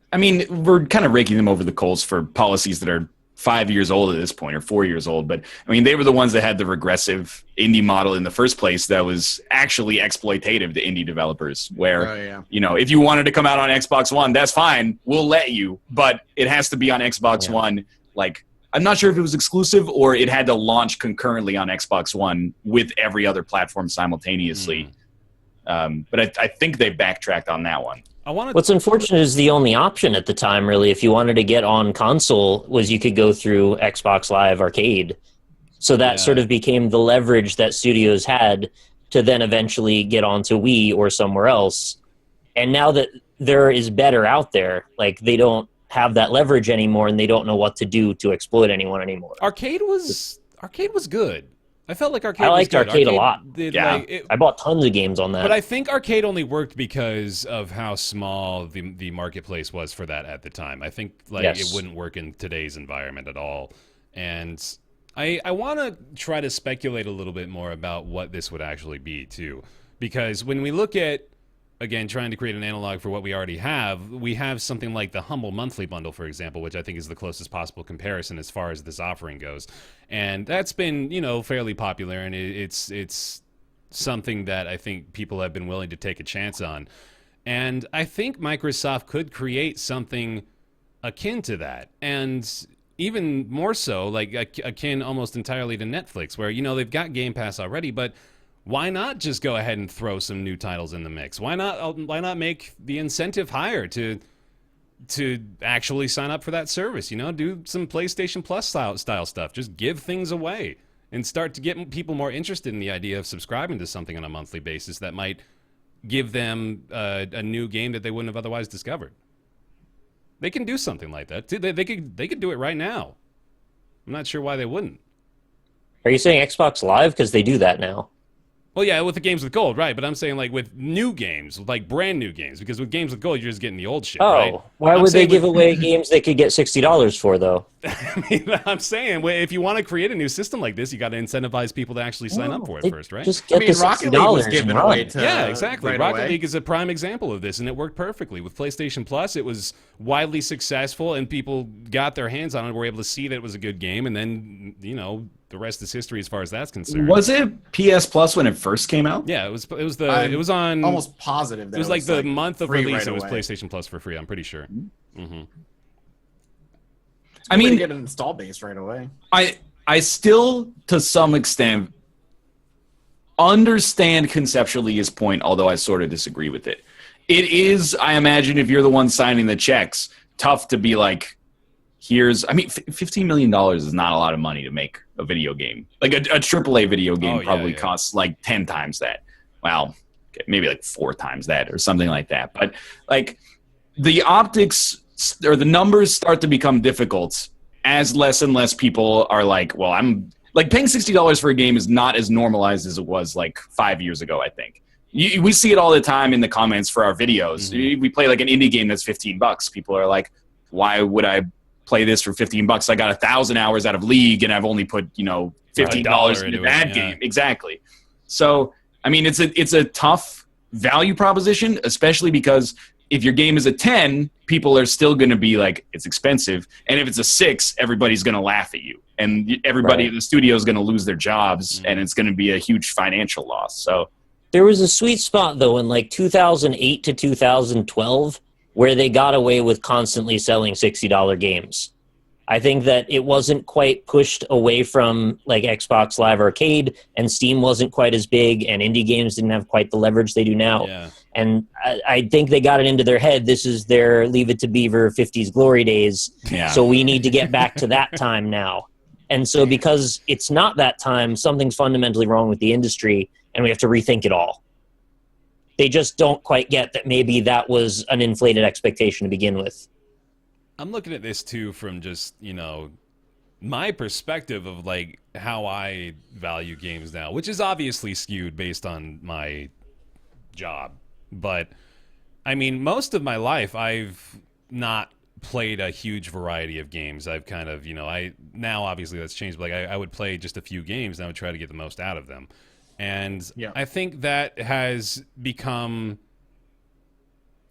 we're kind of raking them over the coals for policies that are 5 years old at this point, or 4 years old. But I mean, they were the ones that had the regressive indie model in the first place that was actually exploitative to indie developers, where, you know, if you wanted to come out on Xbox One, that's fine. We'll let you, but it has to be on Xbox One. Like, I'm not sure if it was exclusive or it had to launch concurrently on Xbox One with every other platform simultaneously. But I think they backtracked on that one. What's unfortunate is the only option at the time, really, if you wanted to get on console, was you could go through Xbox Live Arcade. So that sort of became the leverage that studios had to then eventually get onto Wii or somewhere else. And now that there is better out there, like, they don't have that leverage anymore, and they don't know what to do to exploit anyone anymore. Arcade was good. I felt like Arcade I liked was good. Arcade a lot. Like, I bought tons of games on that. But I think Arcade only worked because of how small the marketplace was for that at the time. I think it wouldn't work in today's environment at all. And I want to try to speculate a little bit more about what this would actually be, too. Because when we look at, again, trying to create an analog for what we already have, we have something like the Humble Monthly Bundle, for example, which I think is the closest possible comparison as far as this offering goes. And that's been, you know, fairly popular, and it's something that I think people have been willing to take a chance on. And I think Microsoft could create something akin to that, and even more so, like akin almost entirely to Netflix, where, you know, they've got Game Pass already, but why not just go ahead and throw some new titles in the mix? Why not make the incentive higher to actually sign up for that service? You know, do some PlayStation Plus style stuff. Just give things away and start to get people more interested in the idea of subscribing to something on a monthly basis that might give them a new game that they wouldn't have otherwise discovered. They can do something like that. They could do it right now. I'm not sure why they wouldn't. Are you saying Xbox Live? Because they do that now. Well, yeah, with the games with gold, right? But I'm saying, like, with new games, like brand new games, because with games with gold, you're just getting the old shit, right? Why would they give away games they could get $60 for, though? I mean, I'm saying, if you want to create a new system like this, you got to incentivize people to actually sign up for it first, right? Just get the Rocket League was $60 given and away run. to Yeah, exactly. right Rocket away. League is a prime example of this, and it worked perfectly. With PlayStation Plus, it was widely successful, and people got their hands on it, were able to see that it was a good game, and then, you know, the rest is history as far as that's concerned. Was it PS Plus when it first came out? Yeah, it was on Almost positive that it was like the month of free release. right It was away. PlayStation Plus for free. I'm pretty sure. I mean, get an install base right away. I still, to some extent, understand conceptually his point, although I sort of disagree with it. It is, I imagine, if you're the one signing the checks, tough to be like, $15 million is not a lot of money to make a video game. Like a AAA video game costs like 10 times that. Well, okay, maybe like 4 times that or something like that. But like the optics or the numbers start to become difficult as less and less people are like, well, I'm like paying $60 for a game is not as normalized as it was like 5 years ago, I think. We see it all the time in the comments for our videos. We play like an indie game that's $15. People are like, why would I play this for $15? I got 1,000 hours out of League, and I've only put, you know, $15 into that game. Exactly. So, I mean, it's a tough value proposition, especially because if your game is a 10, people are still going to be like, it's expensive. And if it's a 6, everybody's going to laugh at you. And everybody in the studio is going to lose their jobs, and it's going to be a huge financial loss. So There was a sweet spot, though, in like 2008 to 2012, where they got away with constantly selling $60 games. I think that it wasn't quite pushed away from like Xbox Live Arcade, and Steam wasn't quite as big, and indie games didn't have quite the leverage they do now. Yeah. And I think they got it into their head, this is their Leave It to Beaver 50s glory days, so we need to get back to that time now. And so because it's not that time, something's fundamentally wrong with the industry, and we have to rethink it all. They just don't quite get that maybe that was an inflated expectation to begin with. I'm looking at this too from just, you know, my perspective of like how I value games now, which is obviously skewed based on my job. But I mean, most of my life I've not played a huge variety of games. I've kind of, you know, now obviously that's changed, but like I would play just a few games and I would try to get the most out of them. And I think that has become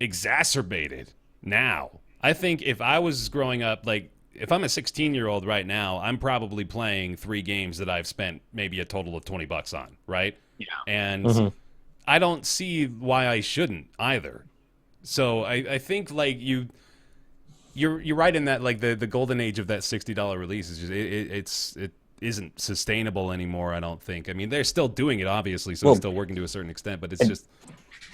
exacerbated now. I think if I was growing up, like, if I'm a 16-year-old right now, I'm probably playing 3 games that I've spent maybe a total of $20 on, right? Yeah. And I don't see why I shouldn't either. So I think like you're right in that like the golden age of that $60 release is just it isn't sustainable anymore. I don't think. I mean, they're still doing it obviously, so it's still working to a certain extent, but it's just.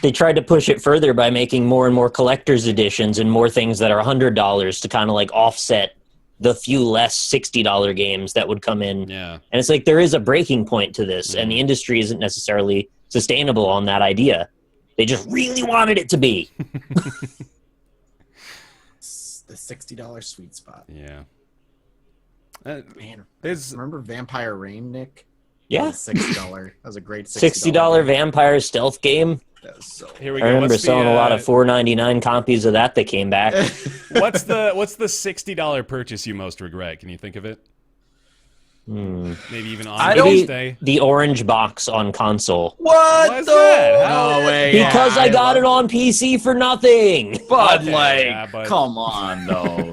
They tried to push it further by making more and more collector's editions and more things that are $100 to kind of like offset the few less $60 games that would come in. Yeah. And it's like there is a breaking point to this, and the industry isn't necessarily sustainable on that idea. They just really wanted it to be. It's the $60 sweet spot. Yeah. Man, There's remember Vampire Rain, Nick? Yeah. That was $60. That was a great $60 vampire stealth game. That was so. here we I go. remember What's selling the, a lot of $4.99 copies of that came back. what's the $60 purchase you most regret? Can you think of it? Maybe even on release day. The orange box on console. What What's that? No way. Because yeah, I got it love on PC for nothing. But Okay, like, yeah, but- come on though.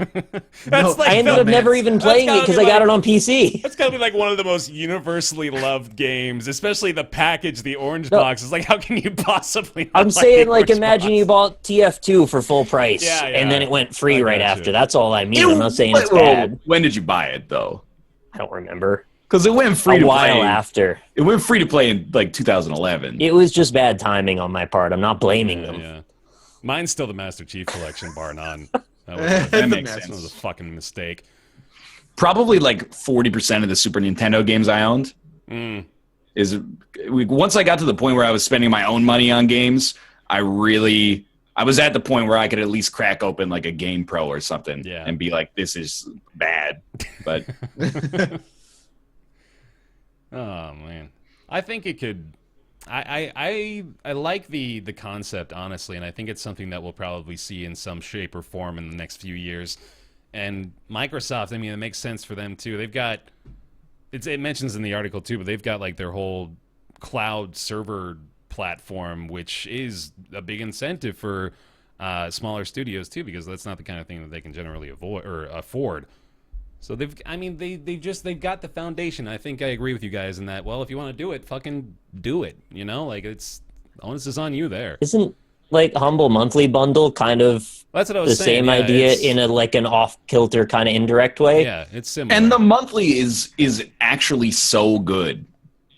That's like I ended the- up never even playing it gotta because be I got like- it on PC. That's gotta be like one of the most universally loved games, especially the package, the orange No. box. It's like, how can you possibly? Not I'm like saying, the like, orange imagine box? you bought TF2 for full price, Yeah, and then it went free I right got after. you. That's all I mean. I'm not saying it's Whoa, bad. when did you buy it though? I don't remember. Because it went free A to while play. after. It went free to play in like 2011. It was just bad timing on my part. I'm not blaming them. Yeah. Mine's still the Master Chief Collection, bar none. That That makes that sense. was a fucking mistake. Probably like 40% of the Super Nintendo games I owned is once I got to the point where I was spending my own money on games, I was at the point where I could at least crack open like a Game Pro or something and be like, this is bad. But Oh man, I think it could. I like the concept honestly, and I think it's something that we'll probably see in some shape or form in the next few years. And Microsoft, I mean, it makes sense for them too. They've got it mentions in the article too, but they've got like their whole cloud server platform, which is a big incentive for smaller studios too, because that's not the kind of thing that they can generally avoid or afford. So they've got the foundation. I think I agree with you guys in that. Well, if you want to do it, fucking do it. You know, like it's onus is on you there. Isn't like Humble Monthly Bundle kind of That's what I was the saying. same Yeah, idea it's- in a like an off kilter kind of indirect way? Yeah, it's similar. and the monthly is actually so good.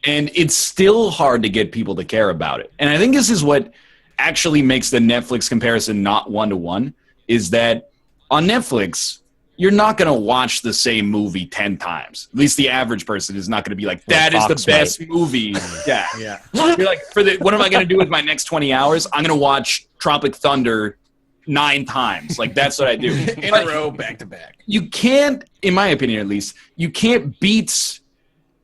And it's still hard to get people to care about it. And I think this is what actually makes the Netflix comparison not one-to-one, is that on Netflix, you're not going to watch the same movie 10 times. At least the average person is not going to be like, that is the Fox best movie. Yeah. Yeah. You're like, what am I going to do with my next 20 hours? I'm going to watch Tropic Thunder 9 times. Like, that's what I do. In a row, back to back. You can't, in my opinion at least, you can't beat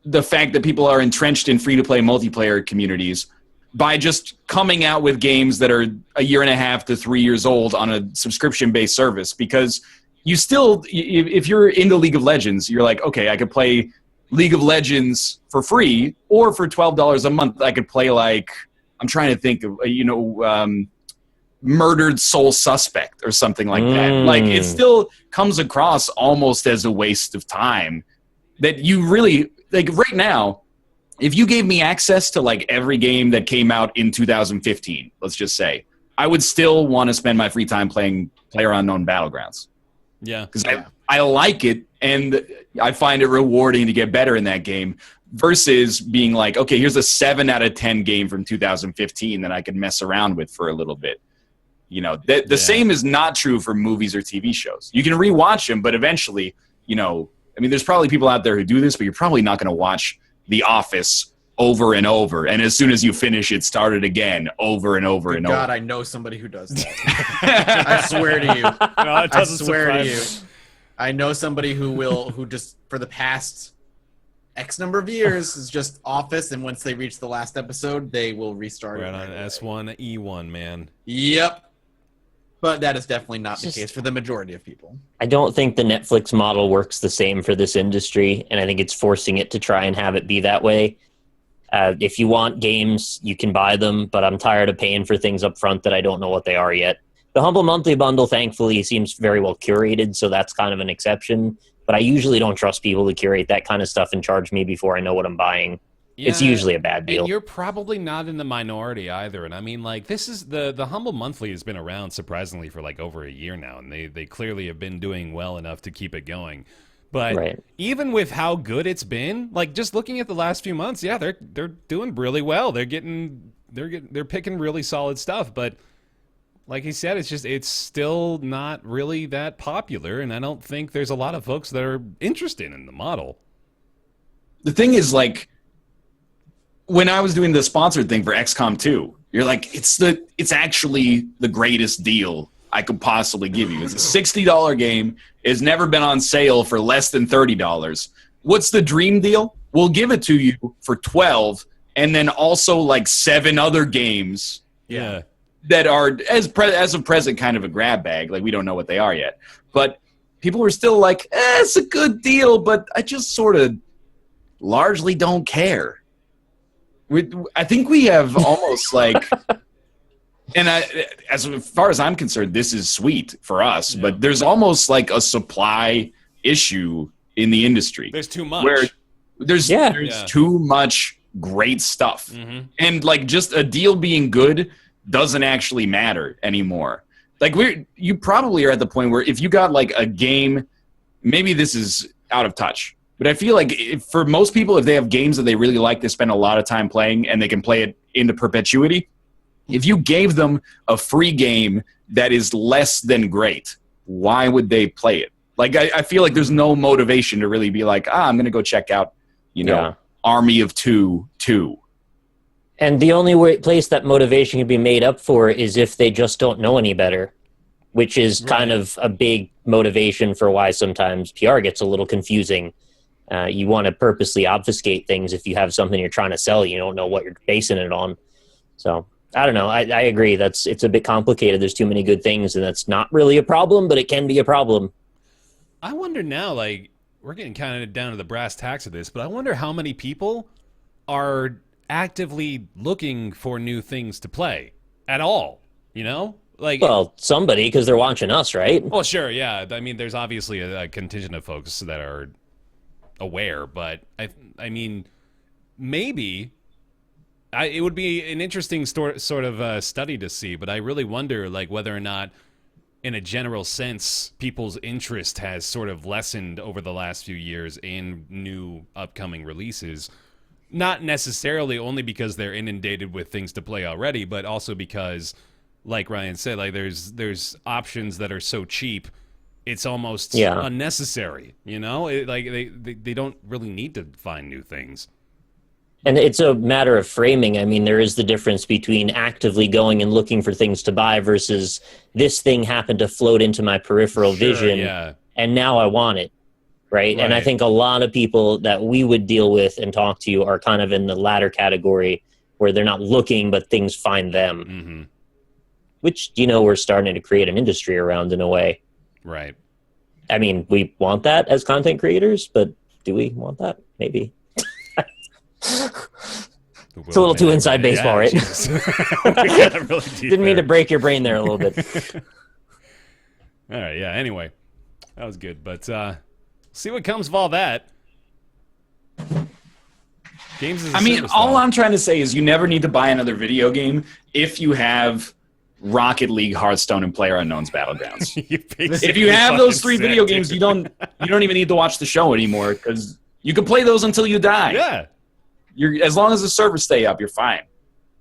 the fact that people are entrenched in free-to-play multiplayer communities by just coming out with games that are a year and a half to 3 years old on a subscription-based service, because you still, if you're into League of Legends, you're like, okay, I could play League of Legends for free, or for $12 a month, I could play like, I'm trying to think of, Murdered Soul Suspect or something like that. Like, it still comes across almost as a waste of time that you really, like right now, if you gave me access to like every game that came out in 2015, let's just say, I would still want to spend my free time playing PlayerUnknown Battlegrounds. yeah, Because I like it, and I find it rewarding to get better in that game, versus being like, okay, here's a 7 out of 10 game from 2015 that I could mess around with for a little bit. You know, the same is not true for movies or TV shows. You can rewatch them, but eventually, I mean, there's probably people out there who do this, but you're probably not going to watch The Office over and over, and as soon as you finish it, start it again over and over and God, over. I know somebody who does that. I swear to you. no, it I doesn't swear to surprise you. me. I know somebody who just for the past X number of years is just Office, and once they reach the last episode, they will restart We're it. on right away. S1 E1, man. Yep. But that is definitely not the Just- case for the majority of people. I don't think the Netflix model works the same for this industry, and I think it's forcing it to try and have it be that way. If you want games, you can buy them, but I'm tired of paying for things up front that I don't know what they are yet. The Humble Monthly Bundle, thankfully, seems very well curated, so that's kind of an exception. But I usually don't trust people to curate that kind of stuff and charge me before I know what I'm buying. Yeah, it's usually a bad deal. And you're probably not in the minority either. And I mean, like, this is the Humble Monthly has been around surprisingly for like over a year now, and they clearly have been doing well enough to keep it going. But even with how good it's been, like just looking at the last few months, yeah, they're doing really well. They're picking really solid stuff, but like he said, it's still not really that popular, and I don't think there's a lot of folks that are interested in the model. The thing is, like, when I was doing the sponsored thing for XCOM 2, you're like, it's actually the greatest deal I could possibly give you. It's a $60 game. It's never been on sale for less than $30. What's the dream deal? We'll give it to you for $12, and then also like 7 other games. Yeah. That are, as of present, kind of a grab bag. Like, we don't know what they are yet. But people were still like, it's a good deal, but I just sort of largely don't care. I think we have almost like, and as far as I'm concerned, this is sweet for us, but there's almost like a supply issue in the industry. There's too much. Where there's too much great stuff. Mm-hmm. And like just a deal being good doesn't actually matter anymore. Like you probably are at the point where if you got like a game, maybe this is out of touch, but I feel like for most people, if they have games that they really like, they spend a lot of time playing and they can play it into perpetuity. If you gave them a free game that is less than great, why would they play it? Like, I feel like there's no motivation to really be like, I'm going to go check out, Army of Two. And the only place that motivation can be made up for is if they just don't know any better, which is kind of a big motivation for why sometimes PR gets a little confusing. You want to purposely obfuscate things if you have something you're trying to sell. You don't know what you're basing it on. So, I don't know. I agree. It's a bit complicated. There's too many good things, and that's not really a problem, but it can be a problem. I wonder now, like, we're getting kind of down to the brass tacks of this, but I wonder how many people are actively looking for new things to play at all, Like, well, somebody, because they're watching us, right? Well, sure, yeah. I mean, there's obviously a contingent of folks that are aware, but I mean, maybe it would be an interesting sort of study to see, but I really wonder, like, whether or not, in a general sense, people's interest has sort of lessened over the last few years in new upcoming releases. Not necessarily only because they're inundated with things to play already, but also because, like Ryan said, like there's options that are so cheap, it's almost unnecessary. Like they don't really need to find new things. And it's a matter of framing. I mean, there is the difference between actively going and looking for things to buy versus this thing happened to float into my peripheral vision, and now I want it, right? And I think a lot of people that we would deal with and talk to are kind of in the latter category where they're not looking, but things find them, mm-hmm. which, we're starting to create an industry around in a way. Right. I mean, we want that as content creators, but do we want that? Maybe. It's a little too inside baseball, right? Really Didn't mean to break your brain there a little bit. All right, yeah. Anyway, that was good, but see what comes of all that. Games is all I'm trying to say is you never need to buy another video game if you have Rocket League, Hearthstone, and PlayerUnknown's Battlegrounds. If you have those 3 video games, you don't even need to watch the show anymore because you can play those until you die. Yeah. As long as the servers stay up, you're fine.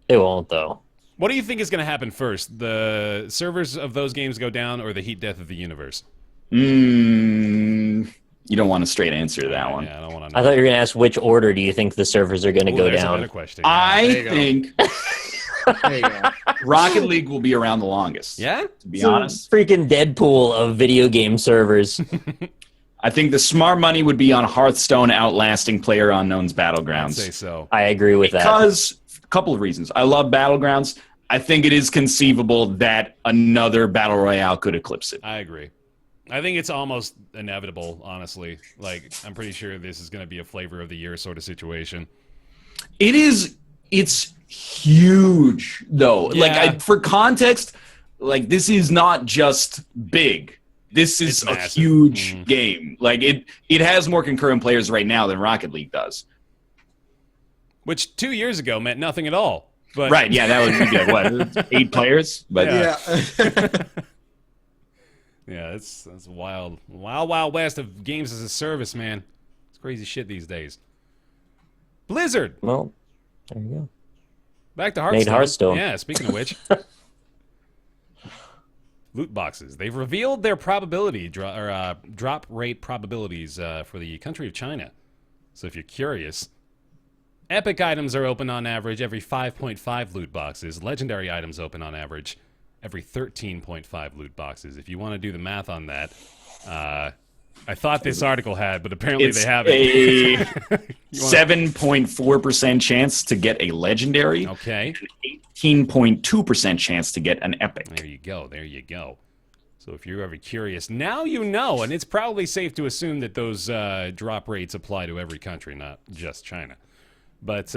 It won't, though. What do you think is going to happen first? The servers of those games go down or the heat death of the universe? You don't want a straight answer to that one. Yeah, I don't want to know. I thought you were going to ask which order do you think the servers are going to go down. A better question. I think There you go. Rocket League will be around the longest. Yeah? To be honest. Freaking Deadpool of video game servers. I think the smart money would be on Hearthstone outlasting PlayerUnknown's Battlegrounds. I'd say so. I agree with that. Because a couple of reasons. I love Battlegrounds. I think it is conceivable that another Battle Royale could eclipse it. I agree. I think it's almost inevitable, honestly. Like, I'm pretty sure this is going to be a flavor of the year sort of situation. It is. It's huge, though. Yeah. Like, for context, like this is not just big. This is It's a massive. huge game. Like it has more concurrent players right now than Rocket League does. Which 2 years ago meant nothing at all. But Right? Yeah, that would be like, what 8 players? But Yeah. Yeah, that's wild. Wild west of games as a service, man. It's crazy shit these days. Blizzard. Well, there you go. Back to Hearthstone. Made Hearthstone. Yeah, speaking of which. Loot boxes. They've revealed their probability drop rate probabilities for the country of China. So if you're curious, epic items are open on average every 5.5 loot boxes. Legendary items open on average every 13.5 loot boxes. If you want to do the math on that, I thought this article had, but apparently it's they haven't. a 7.4% chance to get a legendary. Okay. 18.2% chance to get an epic. There you go. There you go. So if you're ever curious, now you know, and it's probably safe to assume that those drop rates apply to every country, not just China. But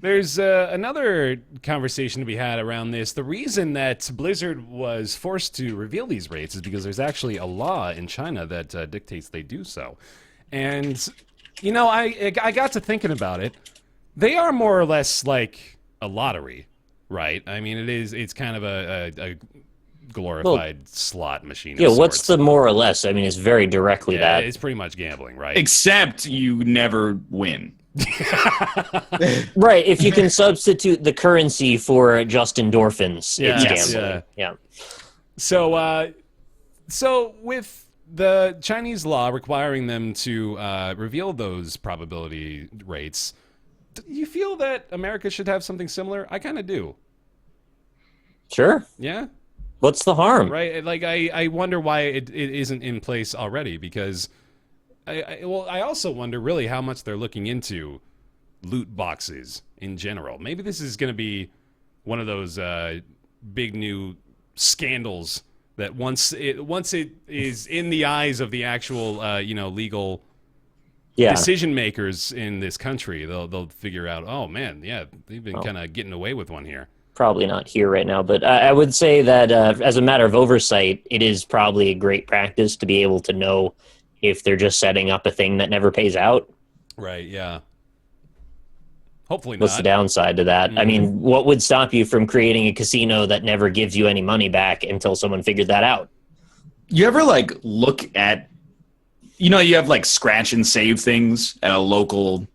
there's another conversation to be had around this. The reason that Blizzard was forced to reveal these rates is because there's actually a law in China that dictates they do so. And, you know, I got to thinking about it. They are more or less like a lottery, right? I mean, it's kind of a glorified slot machine. Yeah, of what's sorts. the more or less? I mean, it's very directly Yeah, that. it's pretty much gambling, right? Except you never win. Right, if you can substitute the currency for just endorphins, Yeah, it's yes, gambling. Yeah. So with the Chinese law requiring them to reveal those probability rates, do you feel that America should have something similar? I kind of do. Sure. Yeah? What's the harm? Right? Like, I wonder why it isn't in place already, because I also wonder really how much they're looking into loot boxes in general. Maybe this is going to be one of those big new scandals that once it is in the eyes of the actual legal Yeah. decision makers in this country, they'll figure out, oh man, yeah, they've been kind of getting away with one here. Probably not here right now, but I would say that as a matter of oversight, it is probably a great practice to be able to know if they're just setting up a thing that never pays out. Right, yeah. Hopefully What's not. the downside to that? I mean, what would stop you from creating a casino that never gives you any money back until someone figured that out? You ever like look at, you have like scratch and save things at a local,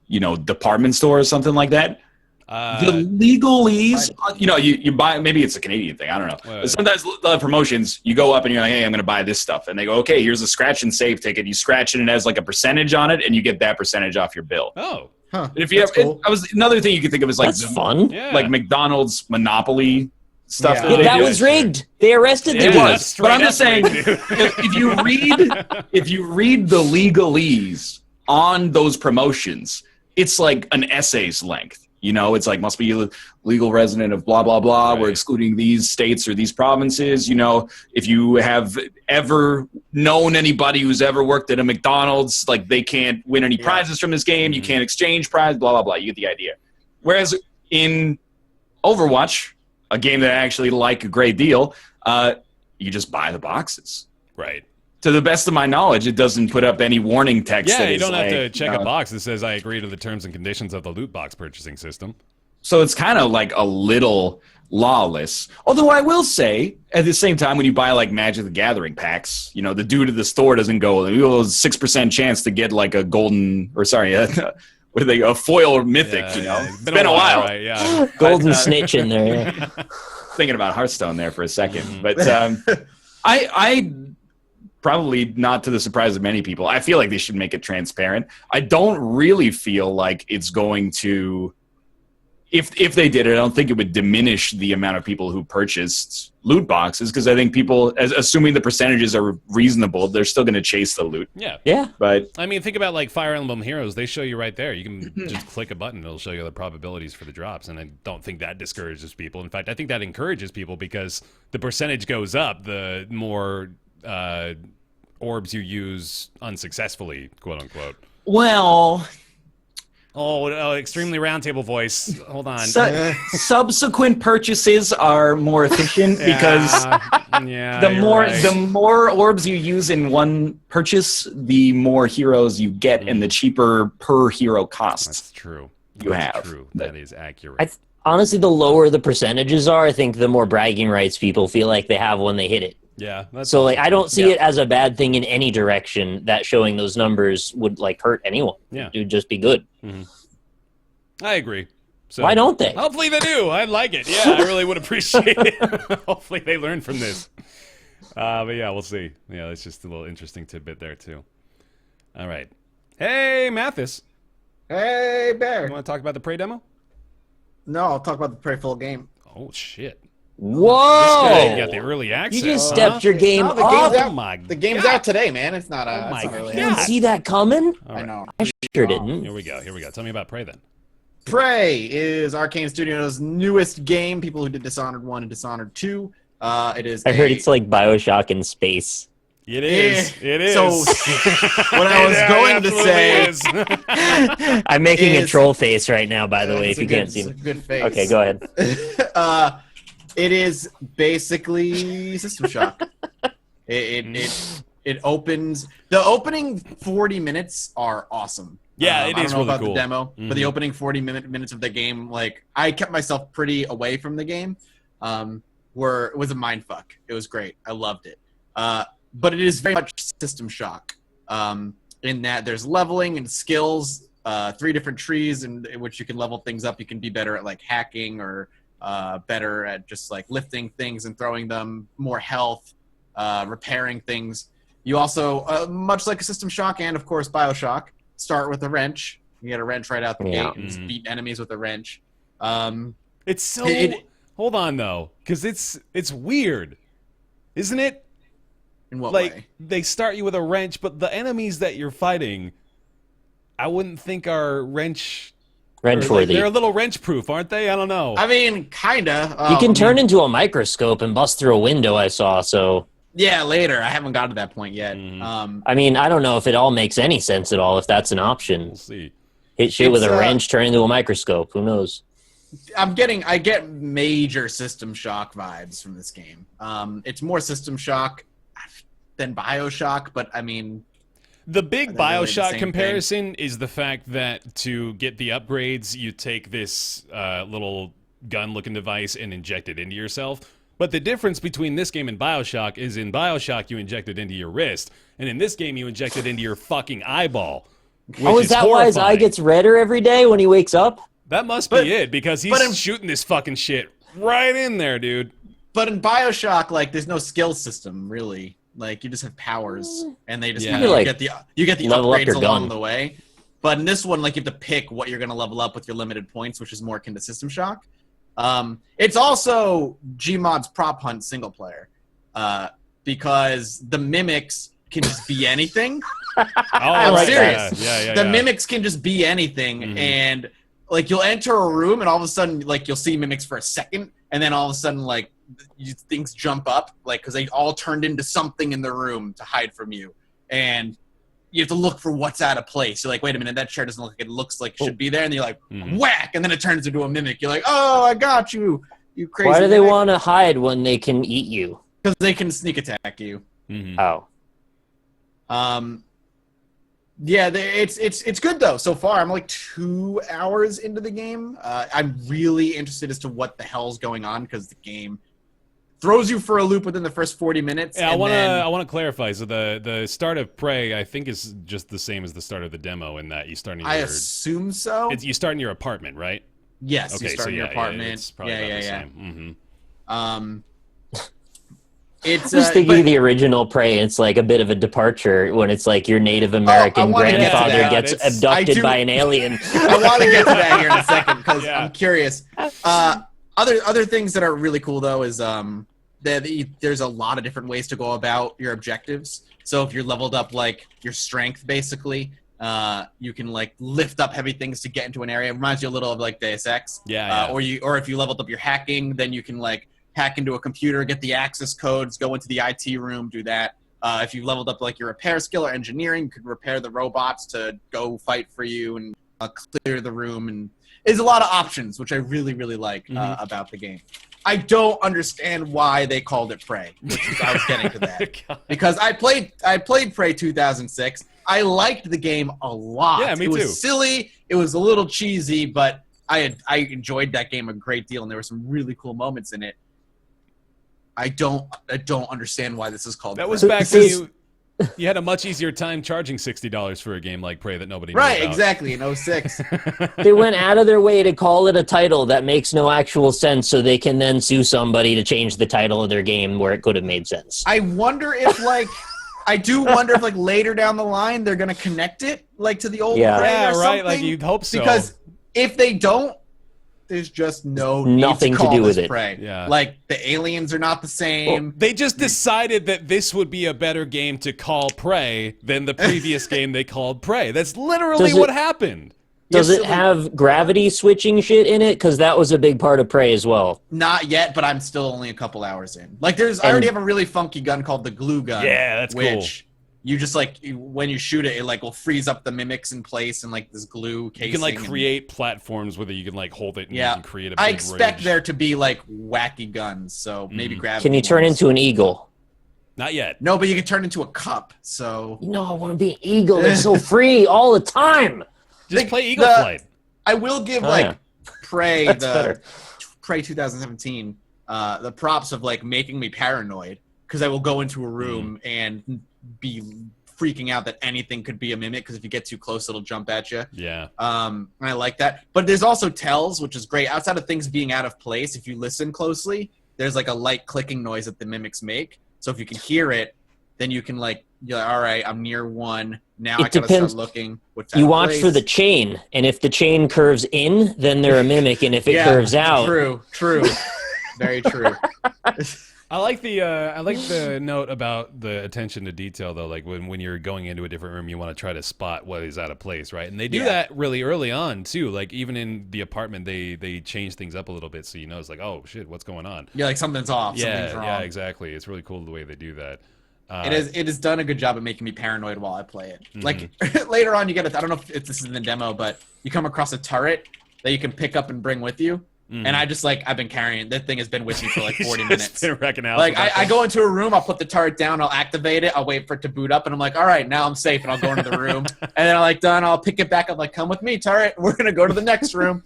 department store or something like that? The legalese, you buy, maybe it's a Canadian thing, I don't know. But sometimes the promotions, you go up and you're like, hey, I'm going to buy this stuff. And they go, okay, here's a scratch and save ticket. You scratch it and it has like a percentage on it and you get that percentage off your bill. Oh, Huh, And if you have, that's cool. another thing you could think of is like, That's fun. yeah. like McDonald's Monopoly stuff. Yeah. That Yeah, they that do. was rigged. They arrested Yeah, the It dude. was, but I'm just saying, straight up if you read the legalese on those promotions, it's like an essay's length. It's like must be a legal resident of blah blah blah. Right. We're excluding these states or these provinces. If you have ever known anybody who's ever worked at a McDonald's, like they can't win any prizes from this game. You can't exchange prizes. Blah blah blah. You get the idea. Whereas in Overwatch, a game that I actually like a great deal, you just buy the boxes. right. To the best of my knowledge, it doesn't put up any warning text. Yeah, that you is don't have to like, check a box that says I agree to the terms and conditions of the loot box purchasing system. So it's kind of like a little lawless. Although I will say, at the same time, when you buy like Magic the Gathering packs, the dude at the store doesn't go, a 6% chance to get like a golden, or sorry, a foil mythic, It's been a while. Right, yeah. Golden snitch in there. Yeah. Thinking about Hearthstone there for a second. But I probably not to the surprise of many people, I feel like they should make it transparent. I don't really feel like it's going to, if they did it, I don't think it would diminish the amount of people who purchased loot boxes, because I think people, assuming the percentages are reasonable, they're still going to chase the loot. Yeah. Yeah. But I mean, think about like Fire Emblem Heroes. They show you right there. You can just click a button. It'll show you the probabilities for the drops. And I don't think that discourages people. In fact, I think that encourages people, because the percentage goes up the more orbs you use unsuccessfully, quote unquote. well, Extremely Roundtable voice. Hold on. Subsequent purchases are more efficient because Yeah, the you're more right. the more orbs you use in one purchase, the more heroes you get, and the cheaper per hero costs. That's true. You That's have. true. That is accurate. Honestly, the lower the percentages are, I think the more bragging rights people feel like they have when they hit it. Yeah. That's So, like, also I don't see Yeah. it as a bad thing in any direction that showing those numbers would, like, hurt anyone. Yeah. It would just be good. I agree. So Why don't they? Hopefully they do. I like it. Yeah, I really would appreciate it. Hopefully they learn from this. But yeah, we'll see. Yeah, it's just a little interesting tidbit there too. All right. Hey, Mathis. Hey, You Bear. want to talk about the Praey demo? No, I'll talk about the Praey full game. Oh shit. Whoa! You got the early access. You just huh? stepped your game No, the up. game's Oh out. my The game's God. out today, man. It's not. Oh my it's not early God. I didn't access. see that coming. All I right. know. I sure didn't. Here we go. Here we go. Tell me about Praey then. Praey is Arcane Studios' newest game. People who did Dishonored 1 and Dishonored 2. It is. I heard it's like Bioshock in space. It is. It is. So what I was It going to say absolutely is. I'm making a Is- troll face right now, by the way, if it's a you good- can't see it's a me. good face. Okay, go ahead. It is basically System Shock. It opens. The opening 40 minutes are awesome. Yeah, it I don't is know really about cool. the demo, but the Mhm. opening 40 minutes of the game, like I kept myself pretty away from the game. It was a mind fuck. It was great. I loved it. But it is very much System Shock. In that there's leveling and skills, 3 different trees in which you can level things up. You can be better at like hacking or better at just like lifting things and throwing them, more health, repairing things. You also, much like a System Shock and of course Bioshock, start with a wrench. You get a wrench right out the Yeah. gate and just beat enemies with a wrench. It's so. Hold on though, because it's weird, isn't it? In what Like way? they start you with a wrench, but the enemies that you're fighting, I wouldn't think are wrench. Wrench or, like, worthy. they're a little wrench proof, aren't they? I don't know. I mean, kinda. You can turn into a microscope and bust through a window, I saw, so... Yeah, later. I haven't got to that point yet. Mhm. I mean, I don't know if it all makes any sense at all, if that's an option. We'll see. Hit shit with It's, a wrench, turn into a microscope. Who knows? I get major System Shock vibes from this game. It's more System Shock than Bioshock, but I mean, The big Are they really the Bioshock same comparison is the fact that to get the upgrades, you take this little gun-looking device and inject it into yourself. But the difference between this game and Bioshock is in Bioshock, you inject it into your wrist, and in this game, you inject it into your fucking eyeball. Oh, is that why his eye horrifying. gets redder every day when he wakes up? That must But- be it, because he's but in- shooting this fucking shit right in there, dude. but in Bioshock, like, there's no skill system really. Like, you just have powers, and they just Yeah. kind You, of like, you get the level up upgrades your along gun. the way. But in this one, like, you have to pick what you're gonna level up with your limited points, which is more akin to System Shock. It's also Gmod's prop hunt single player, because the mimics can just be anything. Oh, I like yeah, that. yeah, The yeah. mimics can just be anything, Mhm. and like you'll enter a room, and all of a sudden, like you'll see mimics for a second, and then all of a sudden, like things jump up, like because they all turned into something in the room to hide from you, and you have to look for what's out of place. You're like, wait a minute, that chair doesn't look like it looks like it should be there, and you're like, Mhm. whack, and then it turns into a mimic. You're like, oh, I got you, you crazy. Why do they want to hide when they can eat you? Because they can sneak attack you. Mhm. Oh. Yeah, it's good though. So far, I'm like 2 hours into the game. I'm really interested as to what the hell's going on because the game throws you for a loop within the first 40 minutes. Yeah, and then, I want to clarify. So the start of Praey, I think, is just the same as the start of the demo in that you start in I your assume so. you start in your apartment, right? Yes, Okay, you start so in your yeah, apartment. it's probably yeah, about yeah, the yeah. same. Mhm. It's I was thinking but- of the original Prey. It's like a bit of a departure when it's like your Native American wanna get to grandfather that. gets It's- abducted I do- by an alien. I want to get to that here in a second because Yeah. I'm curious. Other things that are really cool though is that there's a lot of different ways to go about your objectives. So if you're leveled up like your strength, basically, you can like lift up heavy things to get into an area. It reminds you a little of like Deus Ex. Yeah, yeah. Or if you leveled up your hacking, then you can like hack into a computer, get the access codes, go into the IT room, do that. If you leveled up like your repair skill or engineering, you could repair the robots to go fight for you and clear the room, and there's a lot of options, which I really, really like about the game. I don't understand why they called it Praey, which is, I was getting to that. Because I played Praey 2006. I liked the game a lot. Yeah, me it was too. silly. It was a little cheesy, but I enjoyed that game a great deal, and there were some really cool moments in it. I don't understand why this is called That Praey. was back when you had a much easier time charging $60 for a game like Praey that nobody knew Right, about. exactly, in 06. They went out of their way to call it a title that makes no actual sense, so they can then sue somebody to change the title of their game where it could have made sense. I wonder if, like, later down the line they're going to connect it, like, to the old Yeah. Praey Yeah, or right. something. Like you'd hope so. Because if they don't, there's just Nothing need to call do this with it. Praey. Yeah. Like, the aliens are not the same. They just decided that this would be a better game to call Praey than the previous game they called Praey. That's literally what happened. Does Yes, it have gravity switching shit in it? Because that was a big part of Praey as well. Not yet, but I'm still only a couple hours in. Like, I already have a really funky gun called the glue gun. Yeah, that's cool. Which you just, like, when you shoot it, like, will freeze up the mimics in place in, like, this glue casing. You can like create platforms where you can like hold it and you can create a big I expect ridge. there to be, like, wacky guns, so maybe grab. Can you turn into an eagle? Not yet. No, but you can turn into a cup. So No, I want to be an eagle. It's so free all the time. Just play Eagle Flight. I will give Praey That's better. Praey 2017 the props of like making me paranoid, because I will go into a room and be freaking out that anything could be a mimic, because if you get too close it'll jump at you. Yeah. And I like that. But there's also tells, which is great. Outside of things being out of place, if you listen closely, there's like a light clicking noise that the mimics make. So if you can hear it, then you can like, you're like, all right, I'm near one. Now I gotta depends. start looking. What's You out of watch place. for the chain, and if the chain curves in, then they're a mimic, and if it curves out, True. Very true. I like the note about the attention to detail though. Like when you're going into a different room, you want to try to spot what is out of place, right? And they do that really early on too. Like even in the apartment, they change things up a little bit, so you know it's like, oh shit, what's going on? Yeah, like something's off. Something's wrong. Yeah, exactly. It's really cool the way they do that. It has done a good job of making me paranoid while I play it. Like later on, you get I don't know if this is in the demo, but you come across a turret that you can pick up and bring with you. And I just I've been carrying it. That thing has been with me for like 40 minutes. Been wrecking out. Like I go into a room, I'll put the turret down, I'll activate it, I'll wait for it to boot up, and I'm like, all right, now I'm safe, and I'll go into the room. And then I'm like, done, I'll pick it back up, like, come with me, turret. We're gonna go to the next room.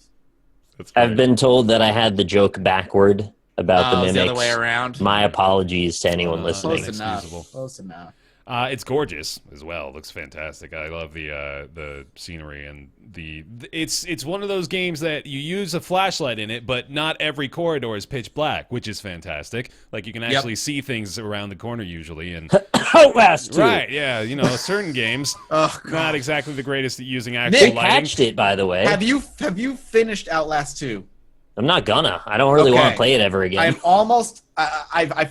That's great. I've been told that I had the joke backward about the It's mimics. the other way around. My apologies to anyone listening. Close enough. Inexcusable. Close enough. It's gorgeous as well. It looks fantastic. I love the scenery and it's one of those games that you use a flashlight in it, but not every corridor is pitch black, which is fantastic. Like you can actually see things around the corner usually, and Outlast 2. right, yeah, certain games Oh, God. not exactly the greatest at using actual They lighting. patched it, by the way. Have you finished Outlast 2? I'm not gonna. I don't really want Okay. to play it ever again. I'm almost. I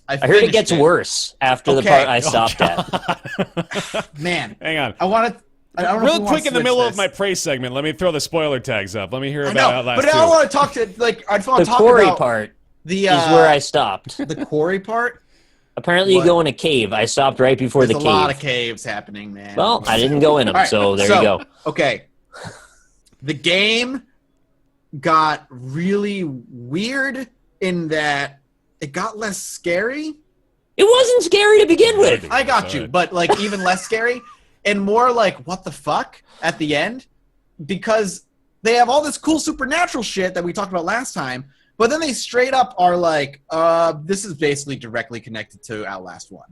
I heard it finished gets worse after the Okay. part I stopped at. Man, Hang on. I want to. I don't know if we Real wanna quick in the switch middle this. of my praise segment, let me throw the spoiler tags up. Let me hear I about know, Outlast but 2. I want to talk to I just want The to talk quarry about part the is where I stopped. the quarry part. Apparently, you What? go in a cave. I stopped right before There's the a cave. lot of caves happening, man. Well, I didn't go in them, All right, so there you go. Okay, the game got really weird in that it got less scary. It wasn't scary to begin with. I got you, but like even less scary and more like what the fuck at the end, because they have all this cool supernatural shit that we talked about last time, but then they straight up are like, this is basically directly connected to Outlast 1.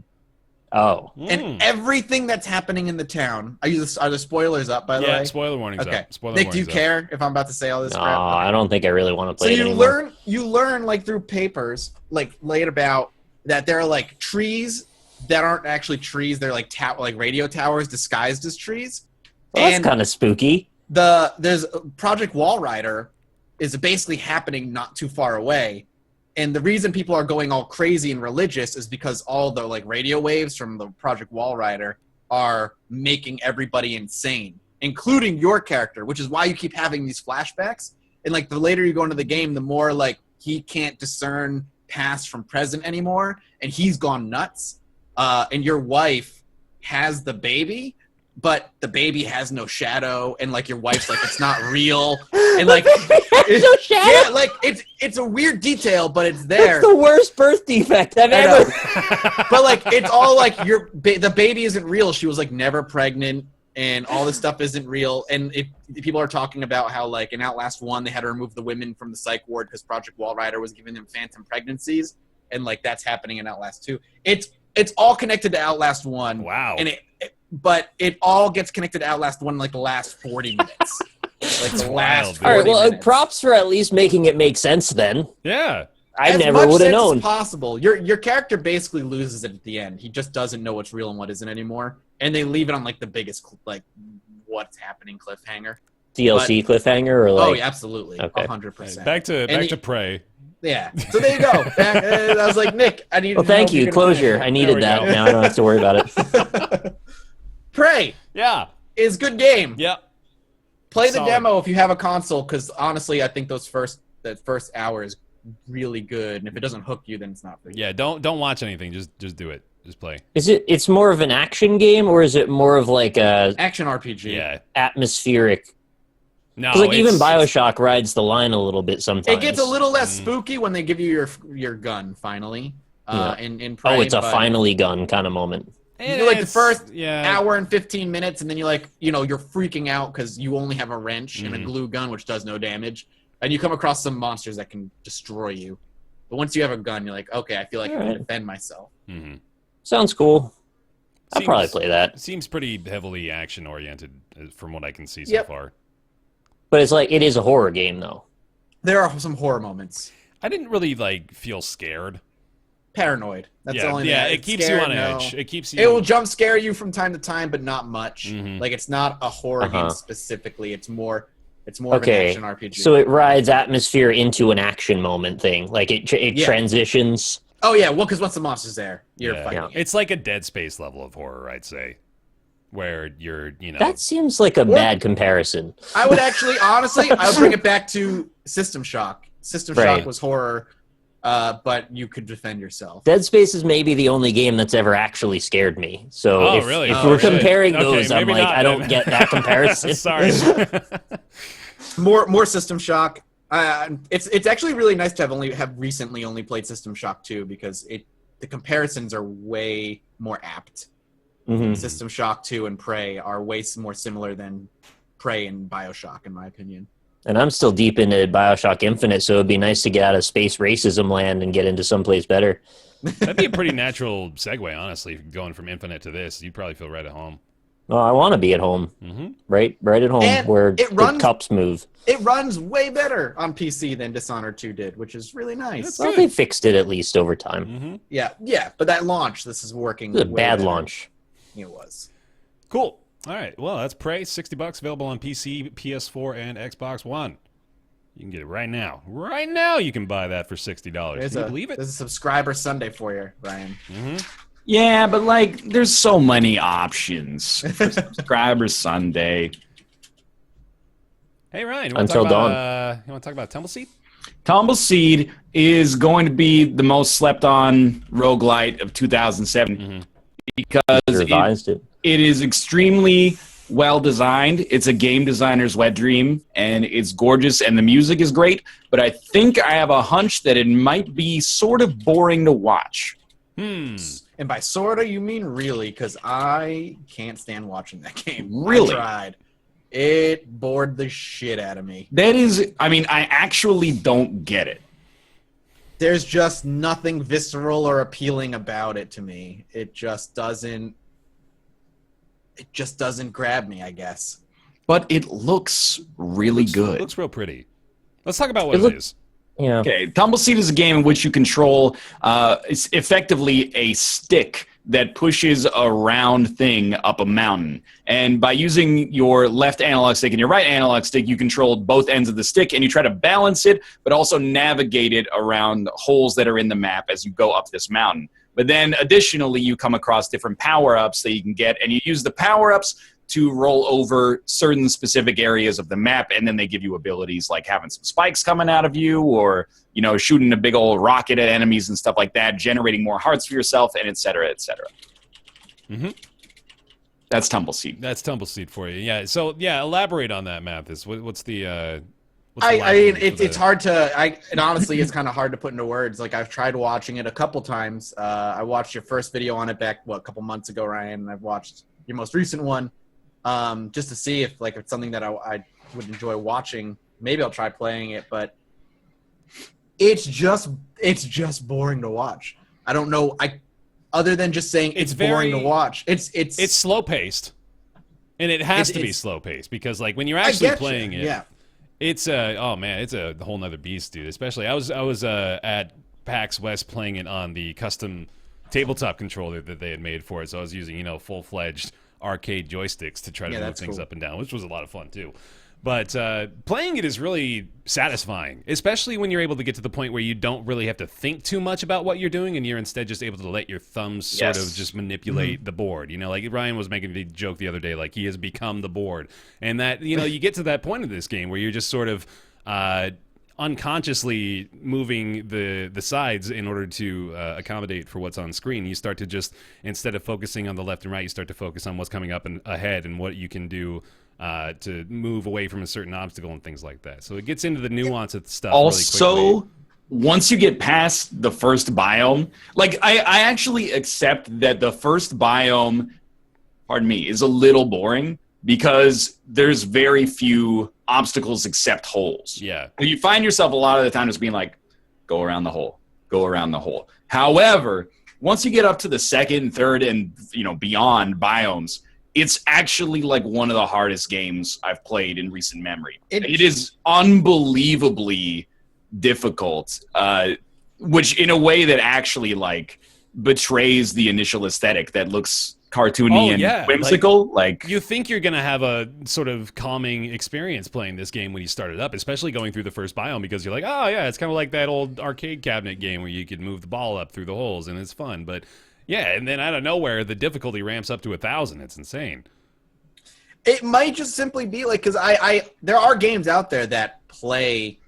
Oh. And everything that's happening in the town, are the spoilers up, by the Yeah, way? spoiler warnings Okay. up. Spoiler Nick, do you warnings up. care if I'm about to say all this No, crap? I don't think I really want to So play it you anymore. learn like through papers, like laid about that there are like trees that aren't actually trees. They're like like radio towers disguised as trees. Well, that's kind of spooky. There's Project Wall Rider is basically happening not too far away. And the reason people are going all crazy and religious is because all the like radio waves from the Project Wall Rider are making everybody insane, including your character, which is why you keep having these flashbacks. And like the later you go into the game, the more like he can't discern past from present anymore, and he's gone nuts. And your wife has the baby, but the baby has no shadow, and like your wife's like it's not real, and like no shadow. Yeah, like it's a weird detail, but it's there. That's the worst birth defect I've ever. But like it's all like the baby isn't real. She was like never pregnant, and all this stuff isn't real. And people are talking about how like in Outlast 1 they had to remove the women from the psych ward because Project Wallrider was giving them phantom pregnancies, and like that's happening in Outlast 2. It's all connected to Outlast 1. Wow. And but it all gets connected to Outlast 1 in like the last 40 minutes. Like the last 40 All right, well, minutes. props for at least making it make sense then. Yeah. I As never would have known. As much sense as possible. Your character basically loses it at the end. He just doesn't know what's real and what isn't anymore. And they leave it on like the biggest like what's happening cliffhanger. DLC cliffhanger or like? Oh, yeah, absolutely. Okay. 100%. Back to Praey. Yeah. So there you go. I was like, Nick, I need. Well, thank you. Closure. I needed that. go. Now I don't have to worry about it. Praey Yeah. is good game. Yep. Play the Solid. demo if you have a console, because honestly, I think that first hour is really good. And if it doesn't hook you, then it's not for you. Yeah. Don't watch anything. Just do it. Just play. It's more of an action game, or is it more of like a Action RPG. Yeah. atmospheric? No. Because like even BioShock rides the line a little bit sometimes. It gets a little less spooky when they give you your gun finally. In Praey, Oh, it's a but finally gun kind of moment. You do like the first yeah. hour and 15 minutes, and then you're like, you're freaking out because you only have a wrench and a glue gun, which does no damage, and you come across some monsters that can destroy you. But once you have a gun, you're like, okay, I feel like I can defend myself. Mm-hmm. Sounds cool. I'll probably play that. Seems pretty heavily action oriented from what I can see so far. But it's like it is a horror game though. There are some horror moments. I didn't really feel scared. Paranoid. That's the only thing. Yeah, it keeps you on edge. It keeps you. It will jump scare you from time to time, but not much. Mhm. Like it's not a horror game specifically. It's more of an action RPG. So it rides atmosphere into an action moment thing. Like it transitions. Oh yeah, well, because once the monster's there, you're fighting. Yeah. it. It's like a Dead Space level of horror, I'd say, where you're That seems like a bad comparison. I would actually, honestly, I would bring it back to System Shock. System Shock was horror, but you could defend yourself. Dead Space is maybe the only game that's ever actually scared me. So if really? we're comparing those, Okay, I'm maybe like, not, I don't then. get that comparison. Sorry. More System Shock. It's actually really nice to have recently only played System Shock 2 because the comparisons are way more apt. Mhm. System Shock 2 and Praey are way more similar than Praey and BioShock, in my opinion. And I'm still deep into BioShock Infinite, so it'd be nice to get out of space racism land and get into someplace better. That'd be a pretty natural segue, honestly, going from Infinite to this. You'd probably feel right at home. Well, I want to be at home, right at home, And where the cups move. It runs way better on PC than Dishonored 2 did, which is really nice. Well, they fixed it at least over time. Mm-hmm. Yeah, but that launch, this is working. It was a way bad better. launch. It was. Cool. All right. Well, that's Praey, $60, available on PC, PS4, and Xbox One. You can get it right now. Right now, you can buy that for $60. Can you believe it? There's a subscriber Sunday for you, Ryan. Mm-hmm. Yeah, but there's so many options for Subscriber Sunday. Hey, Ryan. You Until dawn. You want to talk about Tumbleseed? Tumbleseed is going to be the most slept-on roguelite of 2007 because Revised it. it is extremely well-designed. It's a game designer's wet dream, and it's gorgeous, and the music is great, but I think I have a hunch that it might be sort of boring to watch. And by sorta, you mean really, because I can't stand watching that game. Really? I tried. It bored the shit out of me. I actually don't get it. There's just nothing visceral or appealing about it to me. It just doesn't grab me, I guess. But it looks really good. It looks real pretty. Let's talk about what it is. Yeah. Okay, Tumbleseed is a game in which you control it's effectively a stick that pushes a round thing up a mountain. And by using your left analog stick and your right analog stick, you control both ends of the stick, and you try to balance it, but also navigate it around holes that are in the map as you go up this mountain. But then additionally, you come across different power-ups that you can get, and you use the power-ups to roll over certain specific areas of the map, and then they give you abilities like having some spikes coming out of you, or shooting a big old rocket at enemies and stuff like that, generating more hearts for yourself, and et cetera, et cetera. That's Tumbleseed. That's Tumbleseed for you. Yeah. So yeah, elaborate on that, Mathis. What's the? I mean, it's hard to. And honestly, it's kind of hard to put into words. Like I've tried watching it a couple times. I watched your first video on it back a couple months ago, Ryan, and I've watched your most recent one, just to see if it's something that I would enjoy watching. Maybe I'll try playing it, but it's just boring to watch. I don't know. Other than just saying it's boring to watch. It's slow paced, and it has to be slow paced because when you're actually playing it. Yeah. It's it's a whole nother beast, dude. Especially I was at PAX West playing it on the custom tabletop controller that they had made for it. So I was using full-fledged arcade joysticks to try to move things up and down, which was a lot of fun too. But playing it is really satisfying, especially when you're able to get to the point where you don't really have to think too much about what you're doing, and you're instead just able to let your thumbs sort of just manipulate the board. Like Ryan was making the joke the other day, like he has become the board. And that, you get to that point of this game where you're just sort of unconsciously moving the sides in order to accommodate for what's on screen. You start to just, instead of focusing on the left and right, you start to focus on what's coming up and ahead and what you can do to move away from a certain obstacle and things like that. So it gets into the nuance of stuff also, really quickly. Once you get past the first biome, I actually accept that the first biome, is a little boring because there's very few obstacles except holes. Yeah. You find yourself a lot of the time just being like, go around the hole, go around the hole. However, once you get up to the second, third, and beyond biomes, it's actually one of the hardest games I've played in recent memory. It is unbelievably difficult, which in a way that actually betrays the initial aesthetic that looks cartoony and whimsical. You think you're going to have a sort of calming experience playing this game when you start it up, especially going through the first biome, because you're like, oh yeah, it's kind of like that old arcade cabinet game where you could move the ball up through the holes and it's fun. But yeah, and then out of nowhere, the difficulty ramps up to 1,000. It's insane. It might just simply be because there are games out there that play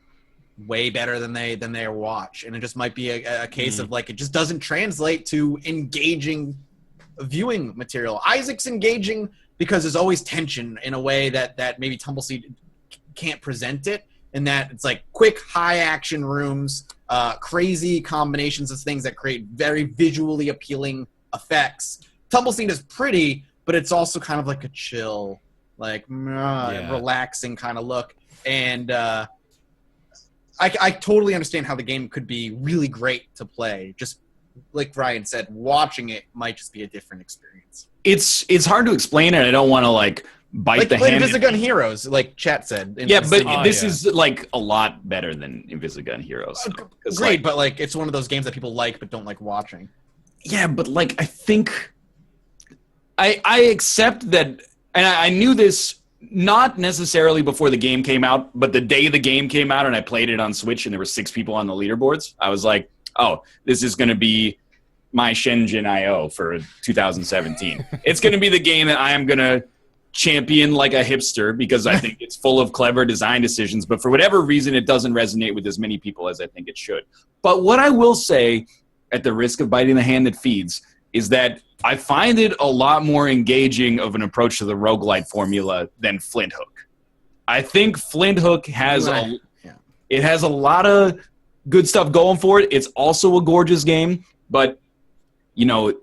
way better than they watch, and it just might be a case of it just doesn't translate to engaging viewing material. Isaac's engaging because there's always tension in a way that maybe Tumbleseed can't present it, and that it's quick, high action rooms. Crazy combinations of things that create very visually appealing effects. Tumbleseed is pretty, but it's also kind of a chill, relaxing kind of look. And I totally understand how the game could be really great to play. Just like Ryan said, watching it might just be a different experience. It's hard to explain, and I don't want to bite the hand. Invisigun Heroes, like Chat said. Yeah, but this is a lot better than Invisigun Heroes. Great, but it's one of those games that people like but don't like watching. Yeah, but I think I accept that, and I knew this not necessarily before the game came out, but the day the game came out and I played it on Switch and there were 6 people on the leaderboards, I was like, oh, this is going to be my Shenzhen IO for 2017. It's going to be the game that I am going to champion like a hipster because I think it's full of clever design decisions, but for whatever reason, it doesn't resonate with as many people as I think it should. But what I will say, at the risk of biting the hand that feeds, is that I find it a lot more engaging of an approach to the roguelite formula than Flint Hook. I think Flint Hook has it has a lot of good stuff going for it. It's also a gorgeous game, but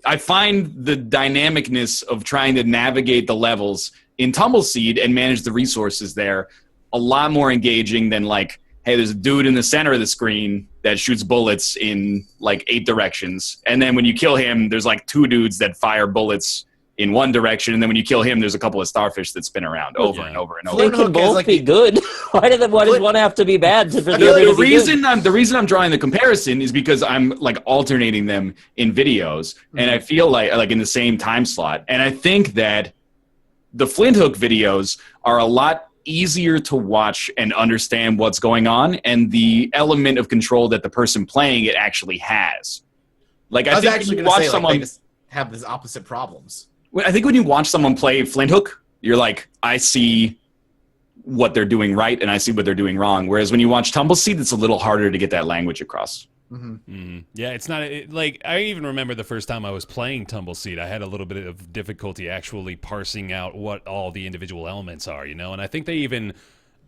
I find the dynamicness of trying to navigate the levels in Tumbleseed and manage the resources there a lot more engaging than hey, there's a dude in the center of the screen that shoots bullets in 8 directions. And then when you kill him, there's 2 dudes that fire bullets in one direction. And then when you kill him, there's a couple of starfish that spin around over and over and over. They can both be good. Why does one have to be bad? The reason I'm drawing the comparison is because I'm alternating them in videos. And I feel like in the same time slot. And I think that the Flint Hook videos are a lot easier to watch and understand what's going on and the element of control that the person playing it actually has. I was actually going to say they just have these opposite problems. I think when you watch someone play Flint Hook, you're I see what they're doing right and I see what they're doing wrong. Whereas when you watch Tumbleseed, it's a little harder to get that language across. Yeah, it's not like I even remember the first time I was playing Tumbleseed, I had a little bit of difficulty actually parsing out what all the individual elements are, and I think they even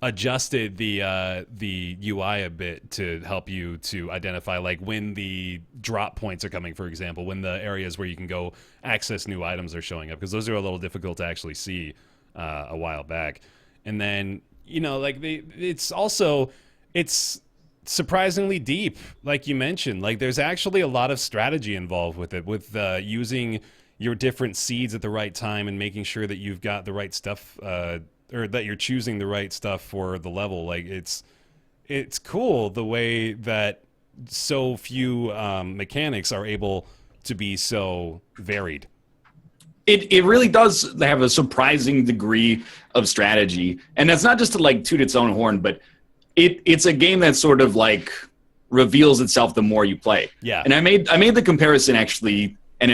adjusted the UI a bit to help you to identify like when the drop points are coming, for example, when the areas where you can go access new items are showing up, because those are a little difficult to actually see a while back. And then like it's surprisingly deep, like you mentioned. Like there's actually a lot of strategy involved with it, with using your different seeds at the right time and making sure that you've got the right stuff, or that you're choosing the right stuff for the level. Like it's cool the way that so few mechanics are able to be so varied. It really does have a surprising degree of strategy, and that's not just to like toot its own horn, but it's a game that sort of like reveals itself the more you play. Yeah. And I made the comparison actually, and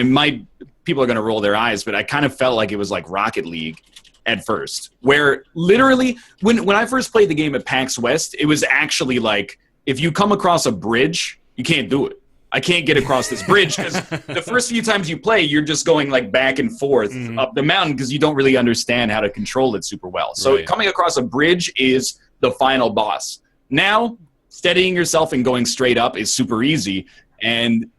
people are going to roll their eyes, but I kind of felt like it was like Rocket League at first, where literally when I first played the game at PAX West, it was actually like, if you come across a bridge, you can't do it. I can't get across this bridge, because the first few times you play, you're just going like back and forth up the mountain because you don't really understand how to control it super well. So coming across a bridge is the final boss. Now, steadying yourself and going straight up is super easy. And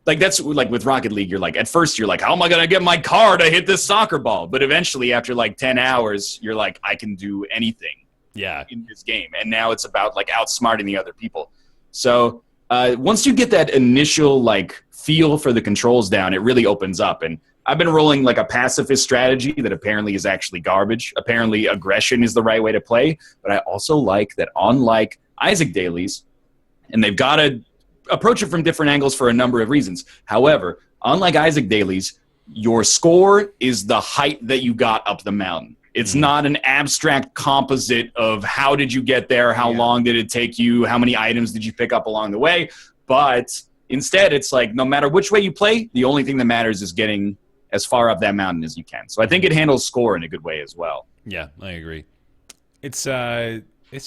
like that's like with Rocket League, you're like, at first you're like, how am I going to get my car to hit this soccer ball? But eventually after like 10 hours, you're like, I can do anything in this game. And now it's about like outsmarting the other people. So once you get that initial like feel for the controls down, it really opens up. And I've been rolling like a pacifist strategy that apparently is actually garbage. Apparently aggression is the right way to play. But I also like that, unlike Isaac Dailies, and they've got to approach it from different angles for a number of reasons. However, unlike Isaac Dailies, your score is the height that you got up the mountain. It's not an abstract composite of how did you get there, how long did it take you, how many items did you pick up along the way. But instead, it's like no matter which way you play, the only thing that matters is getting as far up that mountain as you can. So I think it handles score in a good way as well. Yeah, I agree. It's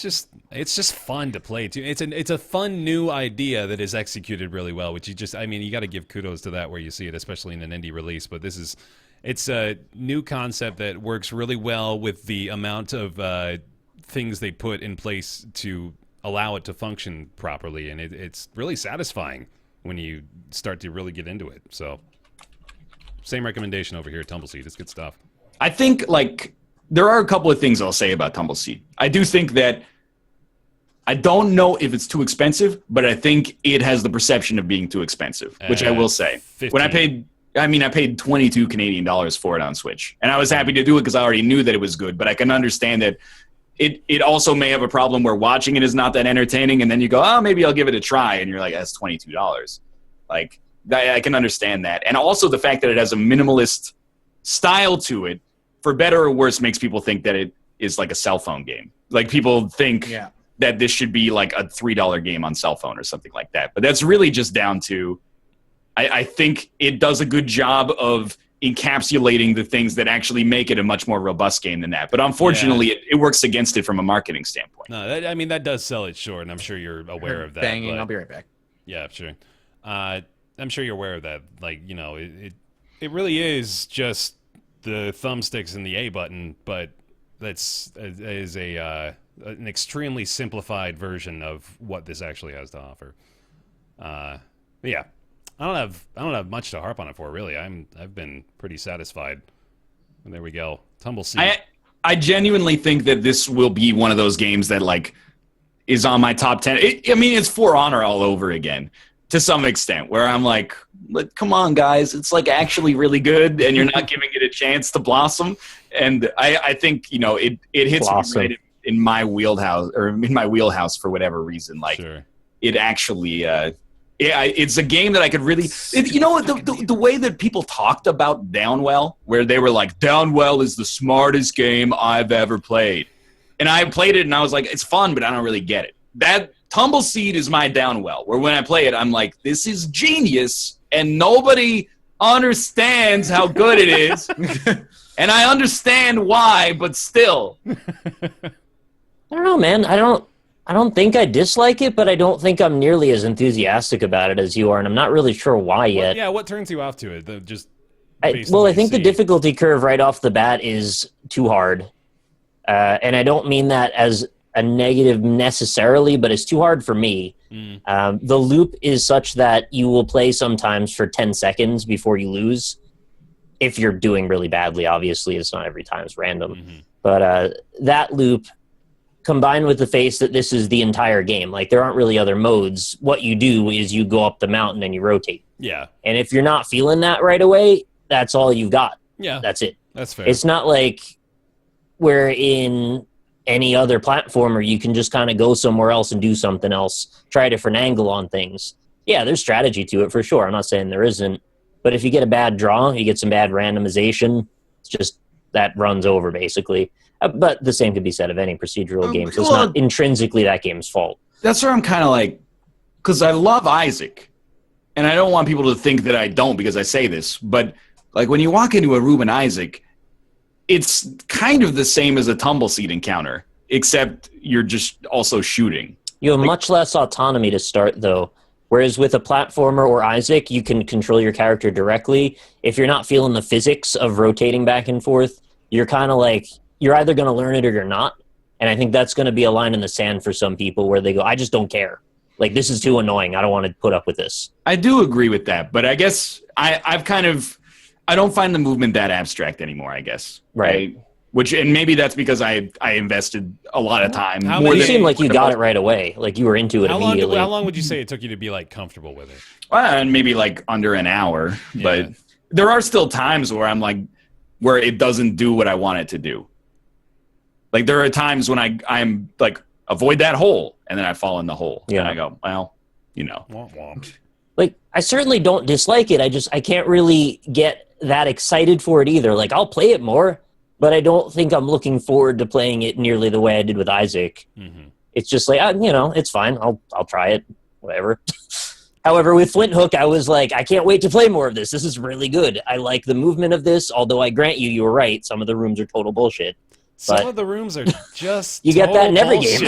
just fun to play too. It's a fun new idea that is executed really well, which you got to give kudos to that where you see it, especially in an indie release. But it's a new concept that works really well with the amount of things they put in place to allow it to function properly, and it's really satisfying when you start to really get into it. So, same recommendation over here at Tumbleseed. It's good stuff. I think like there are a couple of things I'll say about Tumbleseed. I do think that I don't know if it's too expensive, but I think it has the perception of being too expensive, which I will say. 15. When I paid 22 Canadian dollars for it on Switch, and I was happy to do it because I already knew that it was good, but I can understand that it also may have a problem where watching it is not that entertaining, and then you go, oh, maybe I'll give it a try, and you're like, that's $22. Like, I can understand that. And also the fact that it has a minimalist style to it, for better or worse, makes people think that it is like a cell phone game. Like, people think that this should be like a $3 game on cell phone or something like that. But that's really just down to, I think it does a good job of encapsulating the things that actually make it a much more robust game than that. But unfortunately, it works against it from a marketing standpoint. No, that does sell it short, and I'm sure you're aware of that. Banging, I'll be right back. Yeah, sure. I'm sure you're aware of that. Like, it really is just the thumbsticks and the A button, but is an extremely simplified version of what this actually has to offer. Yeah. I don't have much to harp on it for, really. I've been pretty satisfied. And there we go. Tumbleseed. I genuinely think that this will be one of those games that like is on my top 10. It's For Honor all over again to some extent, where I'm like, come on, guys, it's like actually really good, and you're not giving it a chance to blossom. And I think it hits me right in my wheelhouse for whatever reason. Like, it actually. It's a game that I could really... the way that people talked about Downwell, where they were like, Downwell is the smartest game I've ever played. And I played it, and I was like, it's fun, but I don't really get it. That Tumbleseed is my Downwell, where when I play it, I'm like, this is genius, and nobody understands how good it is. And I understand why, but still. I don't know, man. I don't think I dislike it, but I don't think I'm nearly as enthusiastic about it as you are, and I'm not really sure why yet. What turns you off to it? I think the difficulty curve right off the bat is too hard. And I don't mean that as a negative necessarily, but it's too hard for me. The loop is such that you will play sometimes for 10 seconds before you lose. If you're doing really badly, obviously, it's not every time, it's random. Mm-hmm. But that loop, combined with the face that this is the entire game, like there aren't really other modes. What you do is you go up the mountain and you rotate. Yeah. And if you're not feeling that right away, that's all you've got. Yeah. That's it. That's fair. It's not like where in any other platformer you can just kind of go somewhere else and do something else, try a different angle on things. Yeah, there's strategy to it for sure. I'm not saying there isn't. But if you get a bad draw, you get some bad randomization, it's just that runs over basically. But the same could be said of any procedural game. So it's not intrinsically that game's fault. That's where I'm kind of like, because I love Isaac, and I don't want people to think that I don't because I say this, but like when you walk into a room in Isaac, it's kind of the same as a Tumbleseed encounter, except you're just also shooting. You have much less autonomy to start, though. Whereas with a platformer or Isaac, you can control your character directly. If you're not feeling the physics of rotating back and forth, you're kind of like, you're either going to learn it or you're not. And I think that's going to be a line in the sand for some people where they go, I just don't care. Like, this is too annoying. I don't want to put up with this. I do agree with that, but I guess I don't find the movement that abstract anymore, I guess. Right. And maybe that's because I invested a lot of time. You seem like you got it right away. Like you were into it immediately. How long would you say it took you to be like comfortable with it? Well, maybe like under an hour. Yeah. But there are still times where I'm like, where it doesn't do what I want it to do. Like there are times when I'm like, avoid that hole, and then I fall in the hole. Yeah. And I go, well, Womp womp. Like, I certainly don't dislike it. I can't really get that excited for it either. Like, I'll play it more, but I don't think I'm looking forward to playing it nearly the way I did with Isaac. Mm-hmm. It's just like, it's fine. I'll try it, whatever. However, with Flint Hook, I was like, I can't wait to play more of this. This is really good. I like the movement of this, although I grant you were right. Some of the rooms are total bullshit. Some of the rooms are just you get that in every game.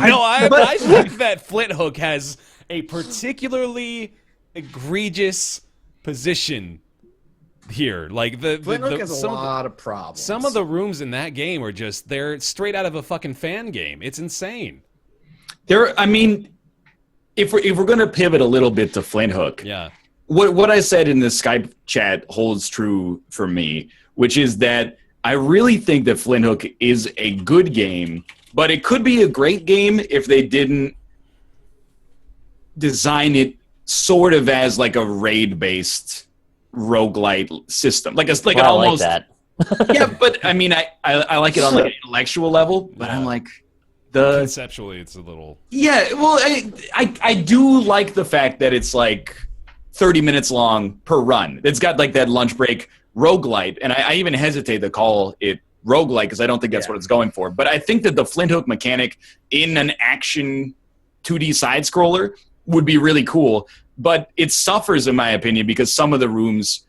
No, I think that Flint Hook has a particularly egregious position here. Like Flint Hook has a lot of problems. Some of the rooms in that game are they're straight out of a fucking fan game. It's insane. If we're going to pivot a little bit to Flint Hook, yeah. What I said in the Skype chat holds true for me, which is that I really think that Flint Hook is a good game, but it could be a great game if they didn't design it sort of as like a raid-based roguelite system. Like it's like well, an almost I like that. yeah, but I mean I like it on like an intellectual level, but I'm like conceptually it's a little well I do like the fact that it's like 30 minutes long per run. It's got like that lunch break roguelite, and I even hesitate to call it roguelite because I don't think that's what it's going for. But I think that the Flint Hook mechanic in an action 2D side scroller would be really cool, but it suffers in my opinion because some of the rooms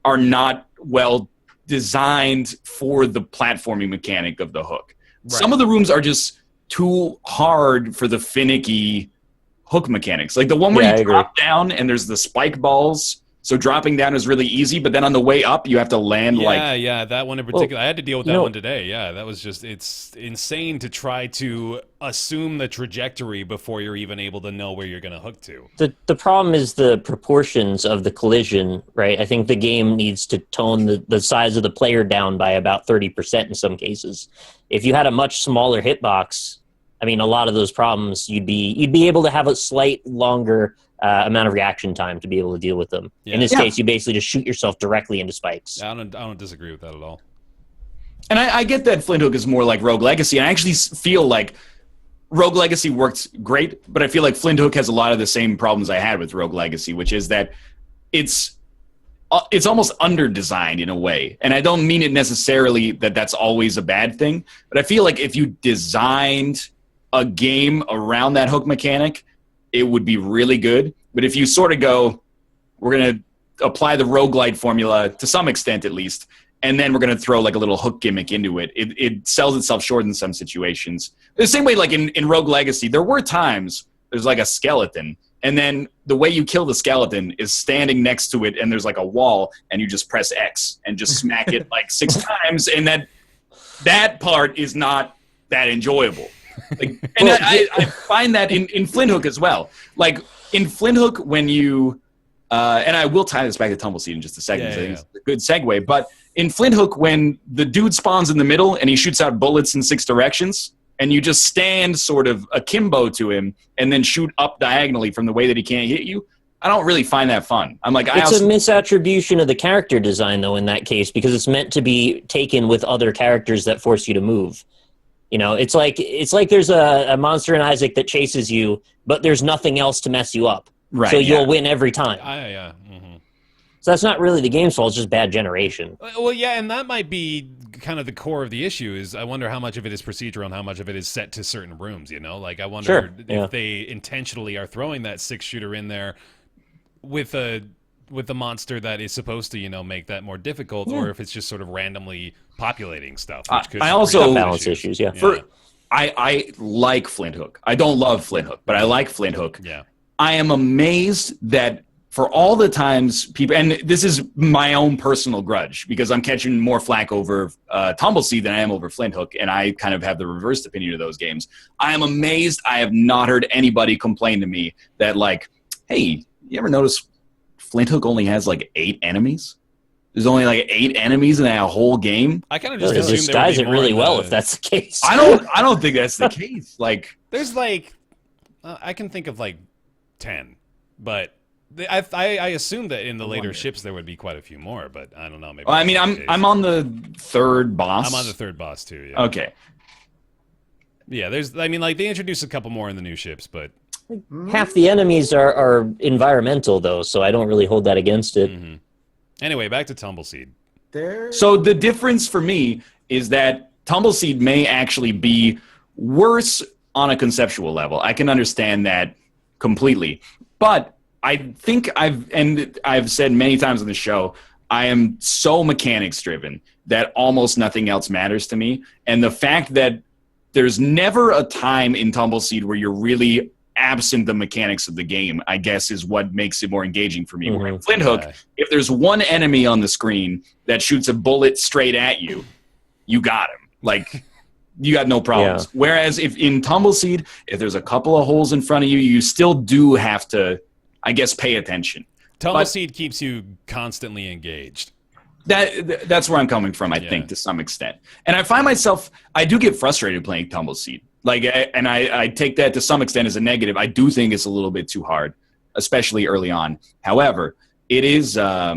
are not well designed for the platforming mechanic of the hook. Right. Some of the rooms are just too hard for the finicky hook mechanics. Like the one where you drop down and there's the spike balls. So dropping down is really easy, but then on the way up, you have to land Yeah, that one in particular. I had to deal with that one today. Yeah, that was it's insane to try to assume the trajectory before you're even able to know where you're going to hook to. The problem is the proportions of the collision, right? I think the game needs to tone the size of the player down by about 30% in some cases. If you had a much smaller hitbox, I mean, a lot of those problems, you'd be able to have a slight longer amount of reaction time to be able to deal with them. Yeah. In this case, you basically just shoot yourself directly into spikes. I don't disagree with that at all. And I get that Flint Hook is more like Rogue Legacy, and I actually feel like Rogue Legacy worked great, but I feel like Flint Hook has a lot of the same problems I had with Rogue Legacy, which is that it's almost under-designed in a way. And I don't mean it necessarily that that's always a bad thing, but I feel like if you designed a game around that hook mechanic, it would be really good. But if you sort of go, we're going to apply the roguelite formula to some extent at least, and then we're going to throw like a little hook gimmick into it. It sells itself short in some situations. The same way, like in Rogue Legacy, there were times there's like a skeleton, and then the way you kill the skeleton is standing next to it, and there's like a wall, and you just press X and just smack it like 6 times, and that part is not that enjoyable. Like, and I find that in Flint Hook as well. Like in Flint Hook, when you and I will tie this back to Tumbleseed in just a second. I think it's a good segue. But in Flint Hook, when the dude spawns in the middle and he shoots out bullets in 6 directions, and you just stand sort of akimbo to him and then shoot up diagonally from the way that he can't hit you, I don't really find that fun. I'm like, it's a misattribution of the character design, though, in that case, because it's meant to be taken with other characters that force you to move. You know, it's like there's a monster in Isaac that chases you, but there's nothing else to mess you up. Right, so you'll win every time. Yeah. Mm-hmm. So that's not really the game's fault, it's just bad generation. Well, yeah, and that might be kind of the core of the issue is I wonder how much of it is procedural and how much of it is set to certain rooms, you know? Like, I wonder if they intentionally are throwing that 6-shooter in there with the monster that is supposed to, you know, make that more difficult, or if it's just sort of randomly populating stuff. Which could I also balance issues. I like Flint Hook. I don't love Flint Hook, but I like Flint Hook. Yeah. I am amazed that for all the times people, and this is my own personal grudge because I'm catching more flack over Tumbleseed than I am over Flint Hook, and I kind of have the reversed opinion of those games. I am amazed I have not heard anybody complain to me that, like, hey, you ever notice Flint Hook only has like 8 enemies? There's only like 8 enemies in that whole game. I kind of just It assume disguise it really well if that's the case. I don't think that's the case. Like, there's like I can think of like 10, but I assume that in the later ships there would be quite a few more, but I don't know. Maybe. Well, I mean, I'm on the 3rd boss. I'm on the 3rd boss too. Yeah. Okay. Yeah, like they introduced a couple more in the new ships, but half the enemies are environmental though, so I don't really hold that against it. Mm-hmm. Anyway, back to Tumbleseed. So the difference for me is that Tumbleseed may actually be worse on a conceptual level. I can understand that completely. But I think I've said many times on the show, I am so mechanics driven that almost nothing else matters to me. And the fact that there's never a time in Tumbleseed where you're really absent the mechanics of the game, I guess, is what makes it more engaging for me. Mm-hmm. Where in Flint Hook, if there's one enemy on the screen that shoots a bullet straight at you, you got him. Like, you got no problems. Yeah. Whereas if in Tumbleseed, if there's a couple of holes in front of you, you still do have to, I guess, pay attention. Tumbleseed keeps you constantly engaged. That's where I'm coming from, I think, to some extent. And I find myself, I do get frustrated playing Tumbleseed. Like, and I take that to some extent as a negative. I do think it's a little bit too hard, especially early on. However, it is, I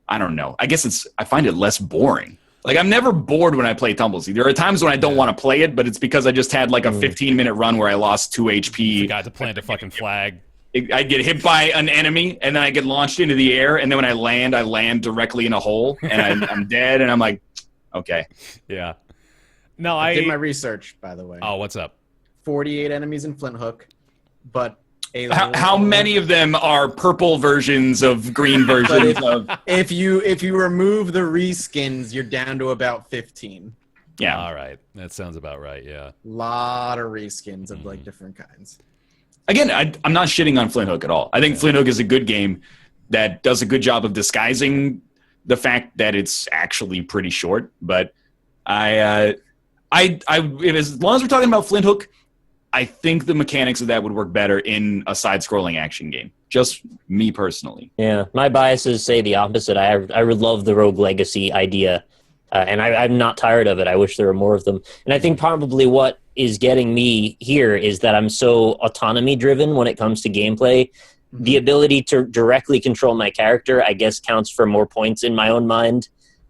don't know. I guess I find it less boring. Like, I'm never bored when I play Tumbleseed. There are times when I don't want to play it, but it's because I just had like a 15-minute run where I lost 2 HP. Forgot to plant a fucking flag. I get hit by an enemy, and then I get launched into the air, and then when I land directly in a hole, and I'm dead, and I'm like, okay. Yeah. No, I did my research, by the way. Oh, what's up? 48 enemies in Flint Hook, but how many of them are purple versions of green versions of? If you remove the reskins, you're down to about 15. Yeah. All right. That sounds about right. Yeah. Lot of reskins of like different kinds. Again, I'm not shitting on Flint Hook at all. I think Flint Hook is a good game that does a good job of disguising the fact that it's actually pretty short. But as long as we're talking about Flint Hook, I think the mechanics of that would work better in a side-scrolling action game. Just me personally. Yeah, my biases say the opposite. I would love the Rogue Legacy idea, and I'm not tired of it. I wish there were more of them. And I think probably what is getting me here is that I'm so autonomy-driven when it comes to gameplay. Mm-hmm. The ability to directly control my character, I guess, counts for more points in my own mind.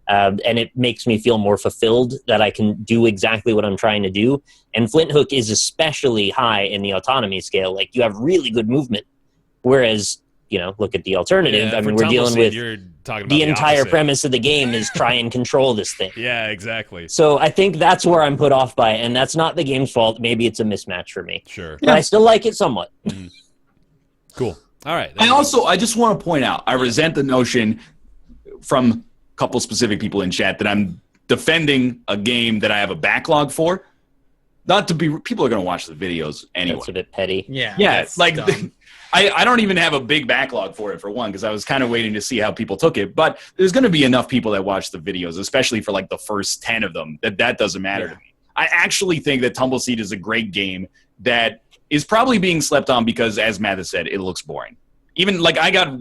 And it makes me feel more fulfilled that I can do exactly what I'm trying to do. And Flint Hook is especially high in the autonomy scale. Like, you have really good movement. Whereas, look at the alternative. Yeah, I mean, we're dealing with the entire opposite. Premise of the game is try and control this thing. Yeah, exactly. So I think that's where I'm put off by it. And that's not the game's fault. Maybe it's a mismatch for me. Sure. But I still like it somewhat. Mm-hmm. Cool. All right. I just want to point out, I resent the notion from couple specific people in chat that I'm defending a game that I have a backlog for. Not to be, people are going to watch the videos anyway. That's a bit petty. Yeah, that's like dumb. I don't even have a big backlog for it, for one, because I was kind of waiting to see how people took it. But there's going to be enough people that watch the videos, especially for like the first 10 of them, that doesn't matter to me. I actually think that Tumbleseed is a great game that is probably being slept on because, as Matt has said, it looks boring. Even like I got,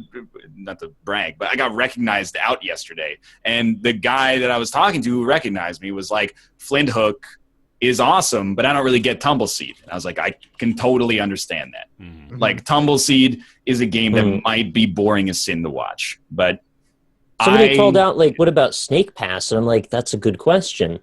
not to brag, but I got recognized out yesterday. And the guy that I was talking to who recognized me was like, Flint Hook is awesome, but I don't really get Tumbleseed. And I was like, I can totally understand that. Mm-hmm. Like, Tumbleseed is a game that might be boring as sin to watch. But somebody called out, like, what about Snake Pass? And I'm like, that's a good question.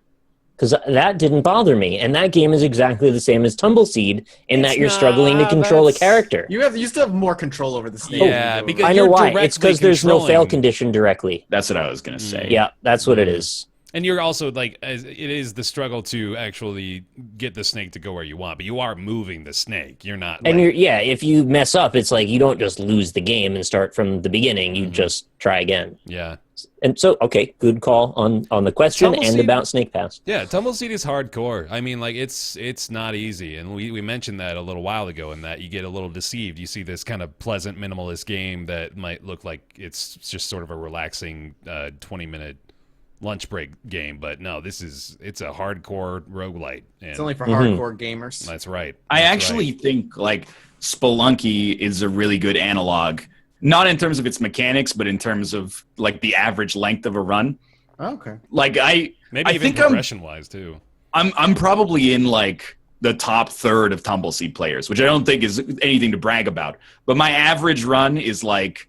Because that didn't bother me. And that game is exactly the same as Tumbleseed in that you're struggling to control a character. You still have more control over the snake. Yeah, because I know you're why. It's because there's no fail controlling- condition directly. That's what I was going to say. Yeah, that's what it is. And you're also like, it is the struggle to actually get the snake to go where you want, but you are moving the snake. You're not. And like, if you mess up, it's like you don't just lose the game and start from the beginning. You just try again. yeah. And so, okay, good call on the question and Tumbleseed- about Snake Pass. Yeah, Tumbleseed is hardcore. I mean, like, it's not easy. And we mentioned that a little while ago in that you get a little deceived. You see this kind of pleasant, minimalist game that might look like it's just sort of a relaxing 20-minute lunch break game. But no, it's a hardcore roguelite. And It's only for hardcore gamers. that's right. I That's actually right. think, like, Spelunky is a really good analog. Not in terms of its mechanics, but in terms of, like, the average length of a run. Okay. Like, Maybe I even think progression-wise, too. I'm probably in, like, the top third of Tumbleseed players, which I don't think is anything to brag about. But my average run is, like,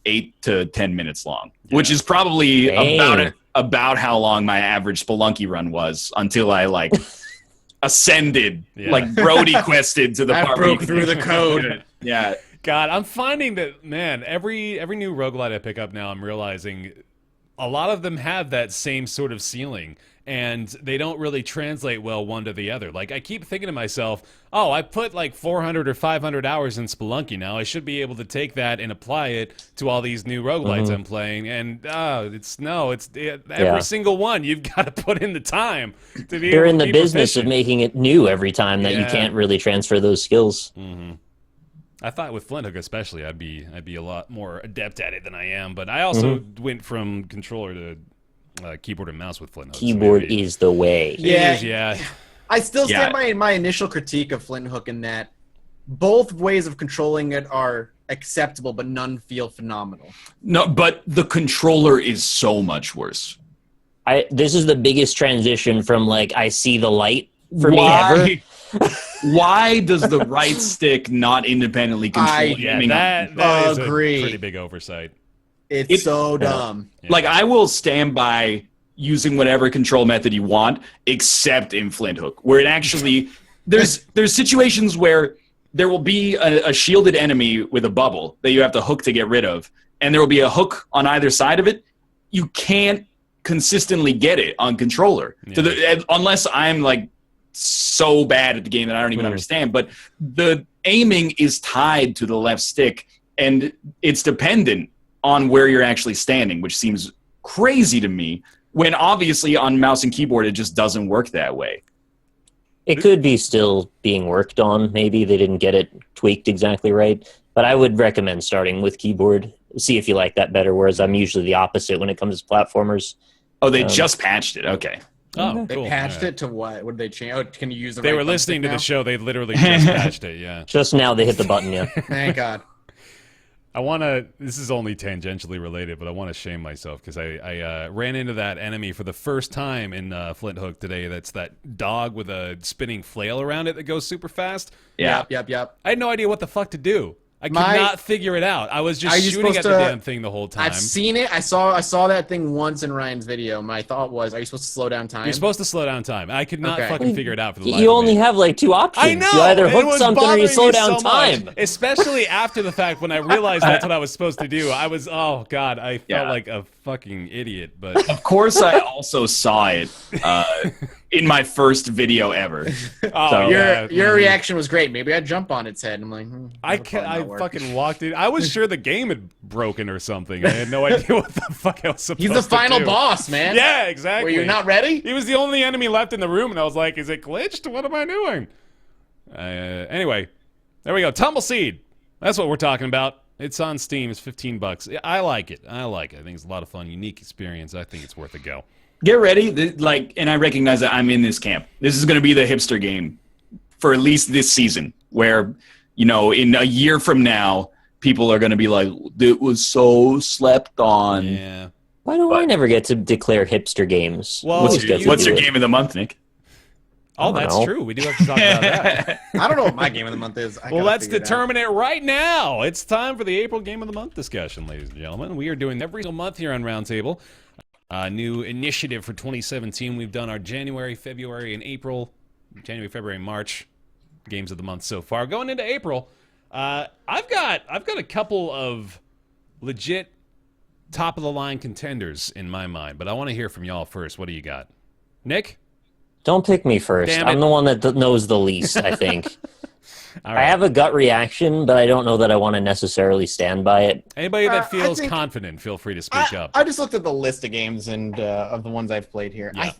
8 to 10 minutes long, which is probably about how long my average Spelunky run was until I, like, ascended, like, Brody quested to the I part where you broke can through the code. Yeah. God, I'm finding that, man, every new roguelite I pick up now, I'm realizing a lot of them have that same sort of ceiling, and they don't really translate well one to the other. Like, I keep thinking to myself, oh, I put like 400 or 500 hours in Spelunky now. I should be able to take that and apply it to all these new roguelites I'm playing. And every single one, you've got to put in the time to be They're able in to the be business of proficient. making it new every time that you can't really transfer those skills. I thought with Flint Hook especially, I'd be a lot more adept at it than I am. But I also went from controller to keyboard and mouse with Flint Hook. Keyboard is the way. Yeah. I still stand by my initial critique of Flint Hook in that both ways of controlling it are acceptable, but none feel phenomenal. No, but the controller is so much worse. This is the biggest transition from, like, I see the light for me ever. Why does the right stick not independently control aiming? That is a pretty big oversight. It's so dumb. Yeah. Like, I will stand by using whatever control method you want, except in Flint Hook, where it actually there's situations where there will be a shielded enemy with a bubble that you have to hook to get rid of, and there will be a hook on either side of it. You can't consistently get it on controller unless I'm like so bad at the game that I don't even understand. But the aiming is tied to the left stick, and it's dependent on where you're actually standing, which seems crazy to me, when obviously on mouse and keyboard it just doesn't work that way. It could be still being worked on. Maybe they didn't get it tweaked exactly right. But I would recommend starting with keyboard. See if you like that better, whereas I'm usually the opposite when it comes to platformers. Oh, they just patched it. Okay. Oh, They cool. patched Yeah. it to what? What did they change? Oh, can you use the They right were listening to thumbstick the show. They literally just patched it. Yeah. Just now they hit the button, yeah. now? Thank God. I want to, this is only tangentially related, but I want to shame myself because I ran into that enemy for the first time in Flint Hook today. That's that dog with a spinning flail around it that goes super fast. Yeah. Yep. I had no idea what the fuck to do. I could not figure it out. I was Are just you shooting at supposed the to- damn thing the whole time. I've seen it. I saw that thing once in Ryan's video. My thought was, are you supposed to slow down time? You're supposed to slow down time. I could not Okay. fucking figure it out for the life You of only me. have like two options. I know. You either It hook was something or you bothering slow me down so much. time. Especially after the fact when I realized that's what I was supposed to do. I was, oh God, I felt like a fucking idiot, but Of course, I also saw it in my first video ever. oh, Your reaction was great. Maybe I'd jump on its head. I'm like, I fucking walked in. I was sure the game had broken or something. I had no idea what the fuck I was supposed to do. He's the final boss, man. Yeah, exactly. Were you not ready? He was the only enemy left in the room, and I was like, is it glitched? What am I doing? Anyway, there we go. Tumbleseed. That's what we're talking about. It's on Steam. It's $15. I like it. I think it's a lot of fun. Unique experience. I think it's worth a go. Get ready, and I recognize that I'm in this camp. This is going to be the hipster game for at least this season, where, in a year from now, people are going to be like, it was so slept on. Yeah. Why don't I never get to declare hipster games? Well, What's your game of the month, Nick? Oh, that's true. We do have to talk about that. I don't know what my game of the month is. Well, let's determine it right now. It's time for the April Game of the Month discussion, ladies and gentlemen. We are doing every single month here on Roundtable. New initiative for 2017. We've done our January, February, and March games of the month so far. Going into April, I've got a couple of legit top of the line contenders in my mind, but I want to hear from y'all first. What do you got, Nick? Don't pick me first. Damn it. I'm the one that knows the least, I think. All right. I have a gut reaction, but I don't know that I want to necessarily stand by it. Anybody that feels think- confident, feel free to speak up. I just looked at the list of games and of the ones I've played here. Yeah.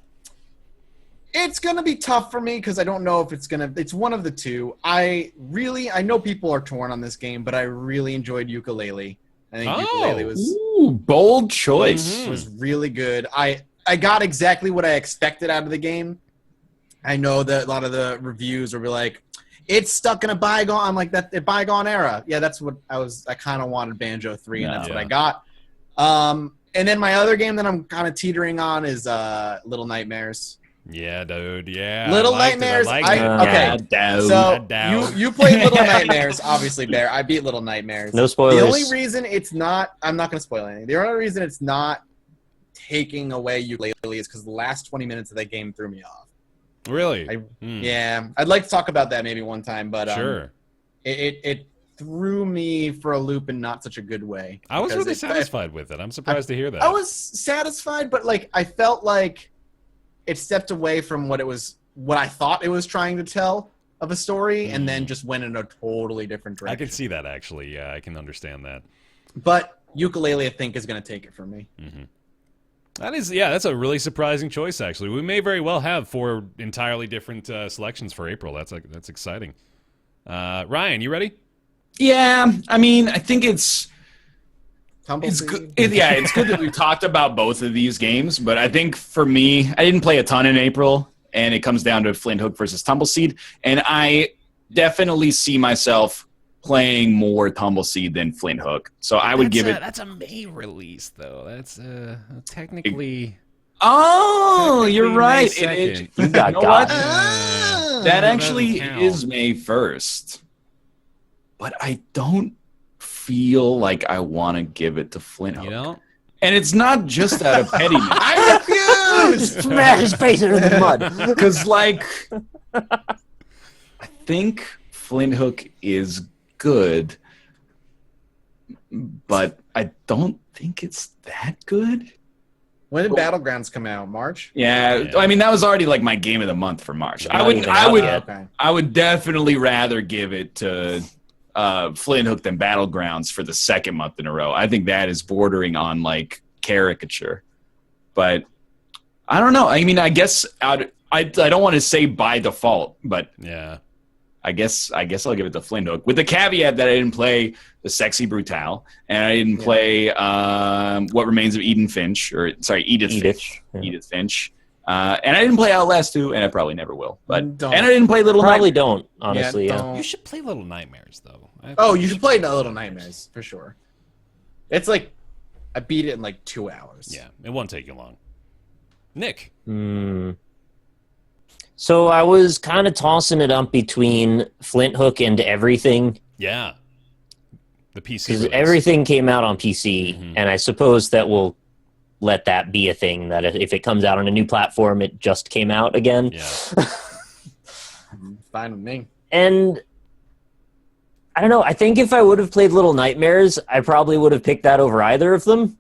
It's gonna be tough for me because I don't know if it's one of the two. I know people are torn on this game, but I really enjoyed Ukulele. I think Ukulele Ooh, bold choice. was really good. I got exactly what I expected out of the game. I know that a lot of the reviews will be like, it's stuck in a bygone. I'm like, that a bygone era. Yeah, that's what I kind of wanted Banjo 3, and that's what I got. And then my other game that I'm kind of teetering on is Little Nightmares. Yeah, dude. Yeah. Little Nightmares. You played Little Nightmares, obviously, Bear. I beat Little Nightmares. No spoilers. The only reason it's not, I'm not going to spoil anything. The only reason it's not taking away Ukulele is because the last 20 minutes of that game threw me off. Really? Yeah, I'd like to talk about that maybe one time, but sure. It threw me for a loop in not such a good way. I was really satisfied with it. I'm surprised to hear that. I was satisfied, but I felt like it stepped away from what I thought it was trying to tell of a story, and then just went in a totally different direction. I can see that, actually. Yeah, I can understand that. But Ukulele, I think, is going to take it from me. Mm-hmm. That's a really surprising choice, actually. We may very well have 4 entirely different selections for April. That's exciting. Ryan, you ready? Yeah, I mean, I think it's Tumbleseed. good. It's good that we talked about both of these games, but I think for me, I didn't play a ton in April, and it comes down to Flint Hook versus Tumbleseed, and I definitely see myself playing more Tumbleseed than Flint Hook. So I would give it... That's a May release, though. That's technically... Oh, you're May right. 2nd. You got know got. what? That actually is May 1st. But I don't feel like I want to give it to Flint Hook. You know? And it's not just out of pettiness. I refuse! Smash his face into the mud. Because, I think Flint Hook is good, but I don't think it's that good. When did Battlegrounds come out? March? Yeah, I mean, that was already my game of the month for March. I would definitely rather give it to Flint Hook than Battlegrounds for the second month in a row. I think that is bordering on caricature. But I don't know. I mean, I guess I don't want to say by default, but yeah. I guess I'll give it to Flint Hook with the caveat that I didn't play the Sexy Brutale and I didn't play What Remains of Edith Finch. Edith Finch. And I didn't play Outlast 2, and I probably never will. And I didn't play Little Probably Nightmares. don't, honestly. Yeah. You should play Little Nightmares, though. You should play Little Nightmares, for sure. It's I beat it in 2 hours. Yeah, it won't take you long. Nick. So I was kind of tossing it up between Flint Hook and Everything. Yeah. The PC Because release. Everything came out on PC, and I suppose that we'll let that be a thing, that if it comes out on a new platform, it just came out again. Yeah. Fine with me. And I don't know, I think if I would have played Little Nightmares, I probably would have picked that over either of them.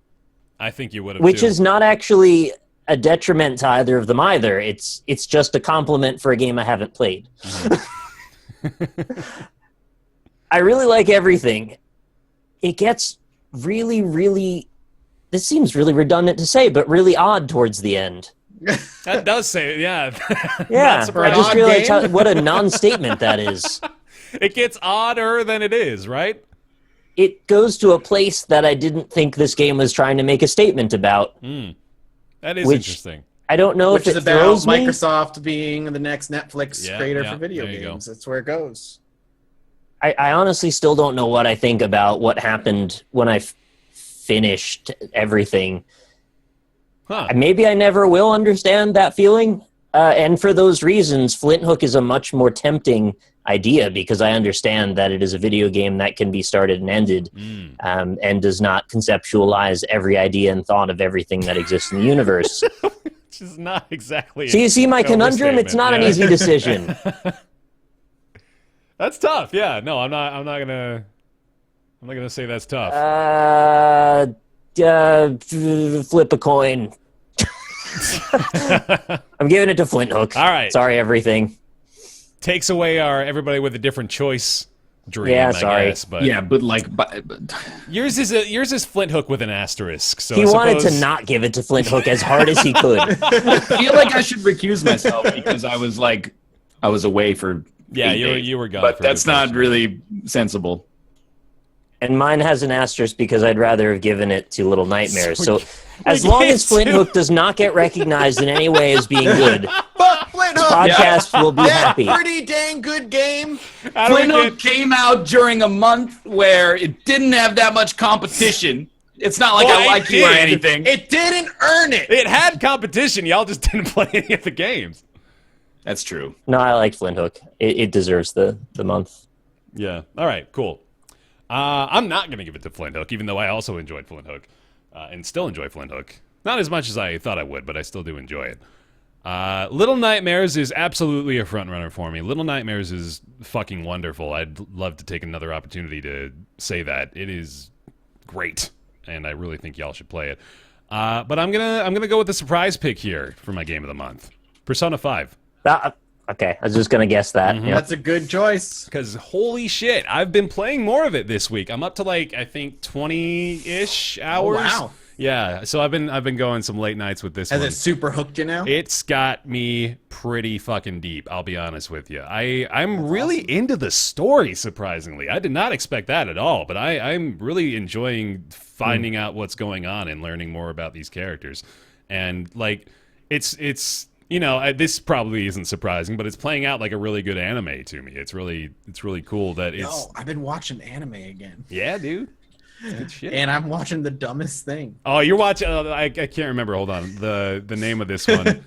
I think you would have. Which too. is not actually a detriment to either of them either. It's just a compliment for a game I haven't played. I really like everything. It gets really, really, this seems really redundant to say, but really odd towards the end. That does say, yeah. Yeah, Not I just odd realized game? what a non-statement that is. It gets odder than it is, right? It goes to a place that I didn't think this game was trying to make a statement about. That is Which- interesting. I don't know Which if is it about throws me. Microsoft being the next Netflix Yeah, creator yeah, for video there you go. games. That's where it goes. I honestly still don't know what I think about what happened when I finished everything. Huh. Maybe I never will understand that feeling. And for those reasons, Flint Hook is a much more tempting idea because I understand that it is a video game that can be started and ended and does not conceptualize every idea and thought of everything that exists in the universe. Which is not exactly. So you see my conundrum? It's not an easy decision. That's tough. Yeah. No, I'm not gonna say that's tough. Flip a coin. I'm giving it to Flint Hook. All right. Sorry, everything. Takes away our everybody with a different choice dream. Yeah, I sorry. guess, but Yeah, but like, yours is Flint Hook with an asterisk. So He I wanted to suppose- not give it to Flint Hook as hard as he could. I feel like I should recuse myself because I was away for. Yeah, 8 days. you were gone. But for a that's good not portion. really sensible. And mine has an asterisk because I'd rather have given it to Little Nightmares. So So, as long can't as Flint do- Hook does not get recognized in any way as being good, But Flint Hook, podcast will be that happy. pretty dang good game. How do we Flint Hook get- came out during a month where it didn't have that much competition. It's not like Well, I it like you or did. anything. It didn't earn it. It had competition. Y'all just didn't play any of the games. That's true. No, I like Flint Hook. It deserves the month. Yeah. All right. Cool. I'm not going to give it to Flint Hook, even though I also enjoyed Flint Hook and still enjoy Flint Hook. Not as much as I thought I would, but I still do enjoy it. Little Nightmares is absolutely a front runner for me. Little Nightmares is fucking wonderful. I'd love to take another opportunity to say that. It is great, and I really think y'all should play it. But I'm gonna go with the surprise pick here for my game of the month, Persona 5. Okay, I was just going to guess that. Yeah. That's a good choice. Because holy shit, I've been playing more of it this week. I'm up to like I think 20-ish hours. wow. Yeah, so I've been going some late nights with this Has one. it super hooked you now? It's got me pretty fucking deep, I'll be honest with you. I'm really into the story, surprisingly. I did not expect that at all, but I'm really enjoying finding out what's going on and learning more about these characters. And like it's you know, this probably isn't surprising, but it's playing out like a really good anime to me. It's really cool that it's No, I've been watching anime again, yeah, dude. It's good shit. and I'm watching the dumbest thing. Oh, you're watching. I can't remember. Hold on. The name of this one.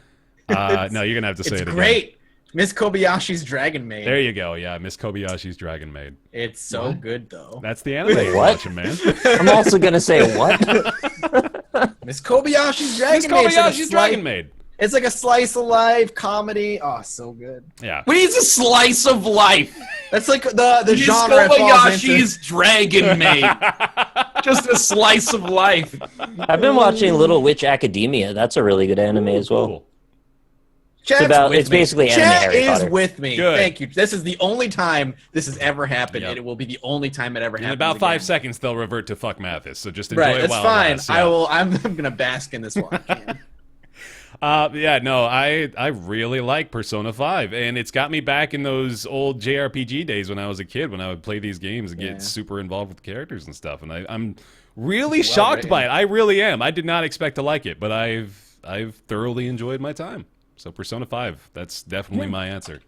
No, you're gonna have to say It's it again. great. Miss Kobayashi's Dragon Maid. There you go. Yeah, Miss Kobayashi's Dragon Maid. It's so good though. That's the anime you're What? watching, man. I'm also going to say what? Miss Kobayashi's Miss Dragon Maid. Kobayashi's Dragon Maid. It's like a slice of life comedy. Oh, so good. Yeah. What is a slice of life? That's like the Miss genre it falls into. Kobayashi's Dragon Maid. Just a slice of life. I've been watching Little Witch Academia. That's a really good anime as well. Cool. Chat's about- with it's me. basically anime Chat Harry is Potter. with me. Good. Thank you. This is the only time this has ever happened, Yep. and it will be the only time it ever In happens. about 5 again. seconds, they'll revert to fuck Mathis. So just enjoy Right, it that's while it fine. lasts. Yeah. I'm gonna bask in this while I can. Yeah, no, I really like Persona 5, and it's got me back in those old JRPG days when I was a kid, when I would play these games and Yeah. get super involved with characters and stuff. And I'm really shocked written. by it. I really am. I did not expect to like it, but I've thoroughly enjoyed my time. So Persona 5, that's definitely my answer.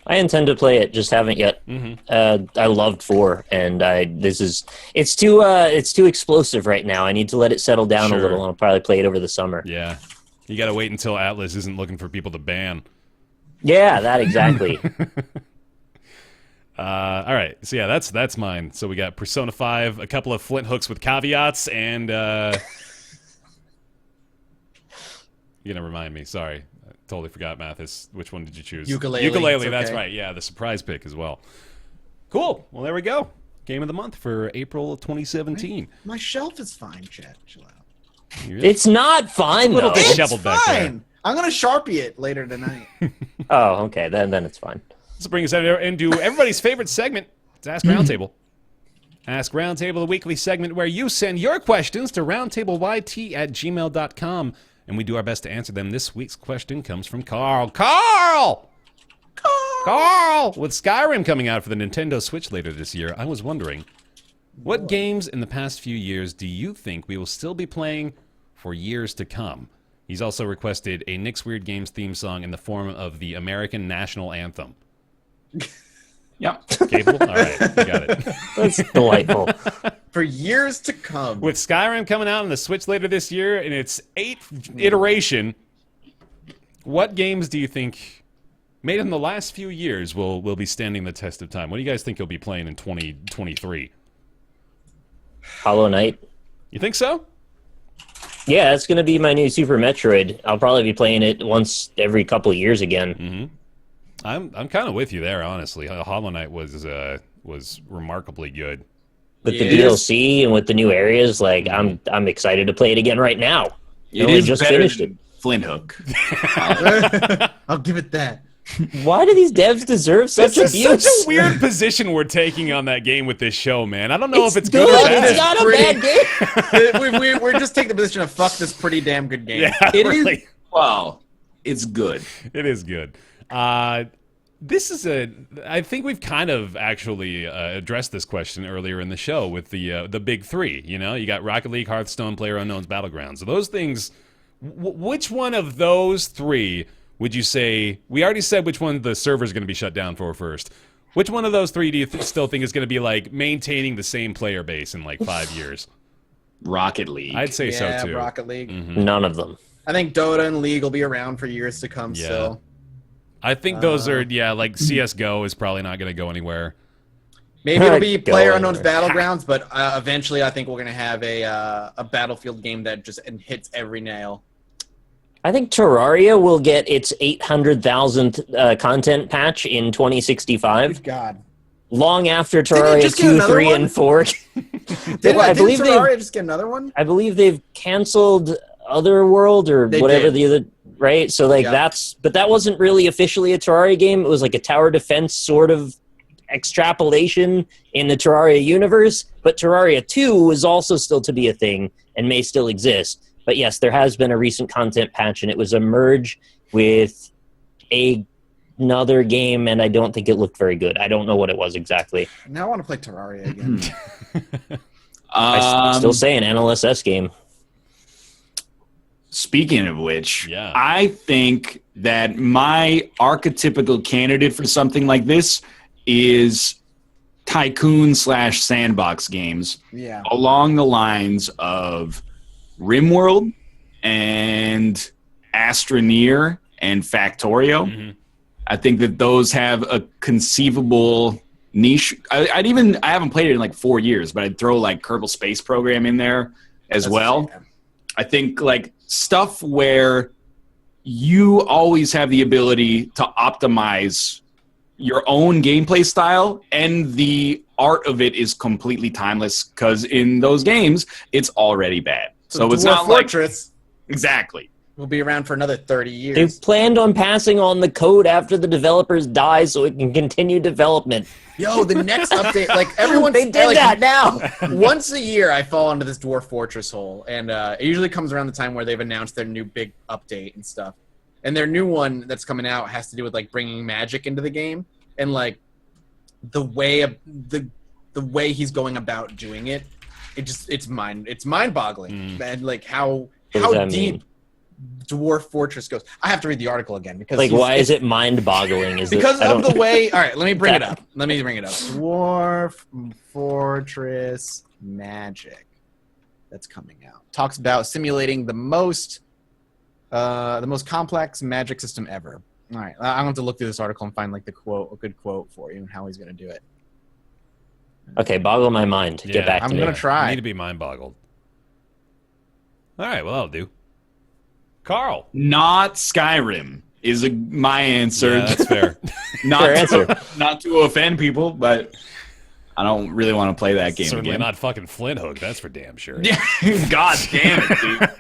I intend to play it, just haven't yet. Mm-hmm. I loved 4, and it's too explosive right now. I need to let it settle down Sure. a little, and I'll probably play it over the summer. Yeah. You got to wait until Atlas isn't looking for people to ban. Yeah, that exactly. All right. So yeah, that's mine. So we got Persona 5, a couple of Flint Hooks with caveats, and you're gonna remind me. Sorry, I totally forgot, Mathis. Which one did you choose? Ukulele, Ukulele. it's That's okay. right. Yeah, the surprise pick as well. Cool. Well, there we go. Game of the month for April of 2017. My shelf is fine, chat. Chill out. It's not fun, little though. disheveled back there. Fine. I'm gonna Sharpie it later tonight. Oh, okay. Then it's fine. This brings us into everybody's favorite segment. It's Ask Roundtable. Ask Roundtable, the weekly segment where you send your questions to roundtableyt@gmail.com, and we do our best to answer them. This week's question comes from Carl. Carl! With Skyrim coming out for the Nintendo Switch later this year, I was wondering, what games in the past few years do you think we will still be playing for years to come? He's also requested a Nick's Weird Games theme song in the form of the American National Anthem. Yep. Capable? All right, I got it. That's delightful. For years to come. With Skyrim coming out on the Switch later this year in its 8th iteration, what games do you think, made in the last few years, will be standing the test of time? What do you guys think you'll be playing in 2023? Hollow Knight. You think so? Yeah, it's going to be my new Super Metroid. I'll probably be playing it once every couple of years again. Mm-hmm. I'm kind of with you there, honestly. Hollow Knight was remarkably good. With the DLC and with the new areas, like I'm excited to play it again right now. It I is just better finished than it. Flint Hook. I'll give it that. Why do these devs deserve such This abuse? is such a weird position we're taking on that game with this show, man. I don't know if it's good. good or It's bad. not a bad game. We're just taking the position of fuck this pretty damn good game. Yeah, It really. is. Wow, it's good. It is good. This is I think we've kind of actually addressed this question earlier in the show with the big three. You know, you got Rocket League, Hearthstone, PlayerUnknown's Battlegrounds. So those things, which one of those three would you say? We already said which one the server's going to be shut down for first. Which one of those three do you still think is going to be like maintaining the same player base in like 5 years? Rocket League. I'd say so too. Rocket League. None of them. I think Dota and League will be around for years to come Yeah. still. I think those are like CS:GO is probably not going to go anywhere. Maybe it'll be Go PlayerUnknown's anywhere. Battlegrounds, but eventually I think we're going to have a Battlefield game that just hits every nail. I think Terraria will get its 800,000th content patch in 2065, God. long after Didn't it Terraria just get 2, another 3, one? and 4. Did I believe Terraria just get another one? I believe they've canceled Otherworld or They whatever did. the other, right? So like Yeah. but that wasn't really officially a Terraria game. It was like a tower defense sort of extrapolation in the Terraria universe. But Terraria 2 is also still to be a thing and may still exist. But yes, there has been a recent content patch, and it was a merge with another game, and I don't think it looked very good. I don't know what it was exactly. Now I want to play Terraria again. I'm still saying NLSS game. Speaking of which, Yeah. I think that my archetypical candidate for something like this is tycoon/sandbox games Yeah. along the lines of RimWorld and Astroneer and Factorio. Mhm. I think that those have a conceivable niche. I haven't played it in like 4 years, but I'd throw like Kerbal Space Program in there as That's well. a shame. I think like stuff where you always have the ability to optimize your own gameplay style, and the art of it is completely timeless because in those games it's already bad. So it's Dwarf not like Fortress exactly. will be around for another 30 years. They've planned on passing on the code after the developers die so it can continue development. Yo, the next update, like everyone's They did like, that now. Once a year, I fall into this Dwarf Fortress hole, and it usually comes around the time where they've announced their new big update and stuff. And their new one that's coming out has to do with like bringing magic into the game, and like the way the way he's going about doing it, it's mind-boggling, and like how What does that deep mean? Dwarf Fortress goes. I have to read the article again because Like, why is it mind-boggling? because of the way. All right, let me bring it up. Dwarf Fortress Magic that's coming out talks about simulating the most complex magic system ever. All right, I'm going to look through this article and find like a good quote for you and how he's going to do it. Okay, boggle my mind. Yeah, Get back I'm to gonna me. try. I need to be mind boggled. All right, well, that'll do. Carl. Not Skyrim is my answer. Yeah, that's fair. not Fair to, answer. not to offend people, but I don't really want to play that game Certainly again. not fucking Flint Hook, that's for damn sure. Yeah, God damn it, dude.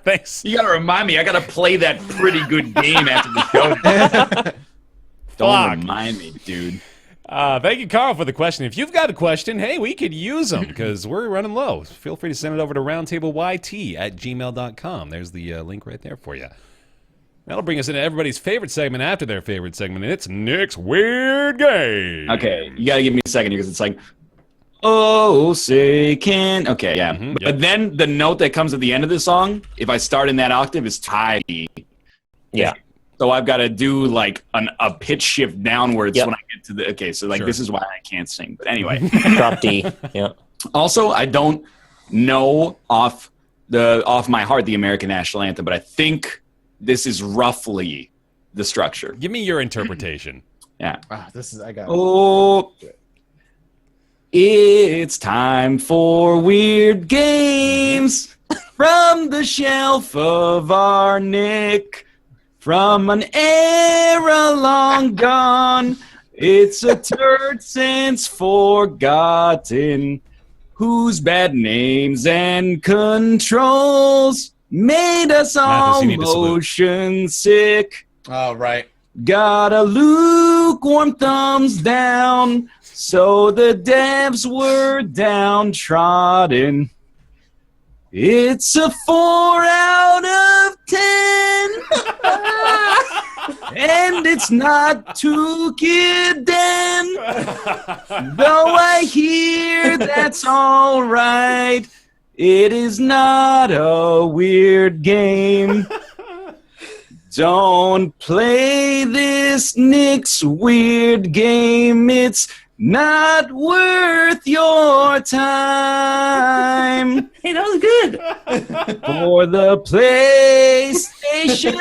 Thanks. You gotta remind me. I gotta play that pretty good game after the show. Don't remind me, dude. Thank you, Carl, for the question. If you've got a question, hey, we could use them because we're running low. Feel free to send it over to roundtableyt@gmail.com. There's the link right there for you. That'll bring us into everybody's favorite segment after their favorite segment, and it's Nick's Weird Game. Okay, you gotta give me a second here because it's like, oh, say can. Okay, yeah. But then the note that comes at the end of the song, if I start in that octave, is high. Yeah. So I've got to do like a pitch shift downwards Yep. when I get to the. Okay, so like Sure. this is why I can't sing. But anyway. Drop D. Yeah. Also, I don't know off my heart the American national anthem, but I think this is roughly the structure. Give me your interpretation. Yeah. This is I got. Oh, it's time for weird games from the shelf of our Nick. From an era long gone, it's a turd since forgotten, whose bad names and controls made us all you need to salute. motion sick. Oh right. Got a lukewarm thumbs down, so the devs were downtrodden. It's a 4 out of 10, and it's not too kidding. Though I hear that's all right, it is not a weird game. Don't play this Nick's Weird Game. It's not worth your time. Hey, that was good. For the PlayStation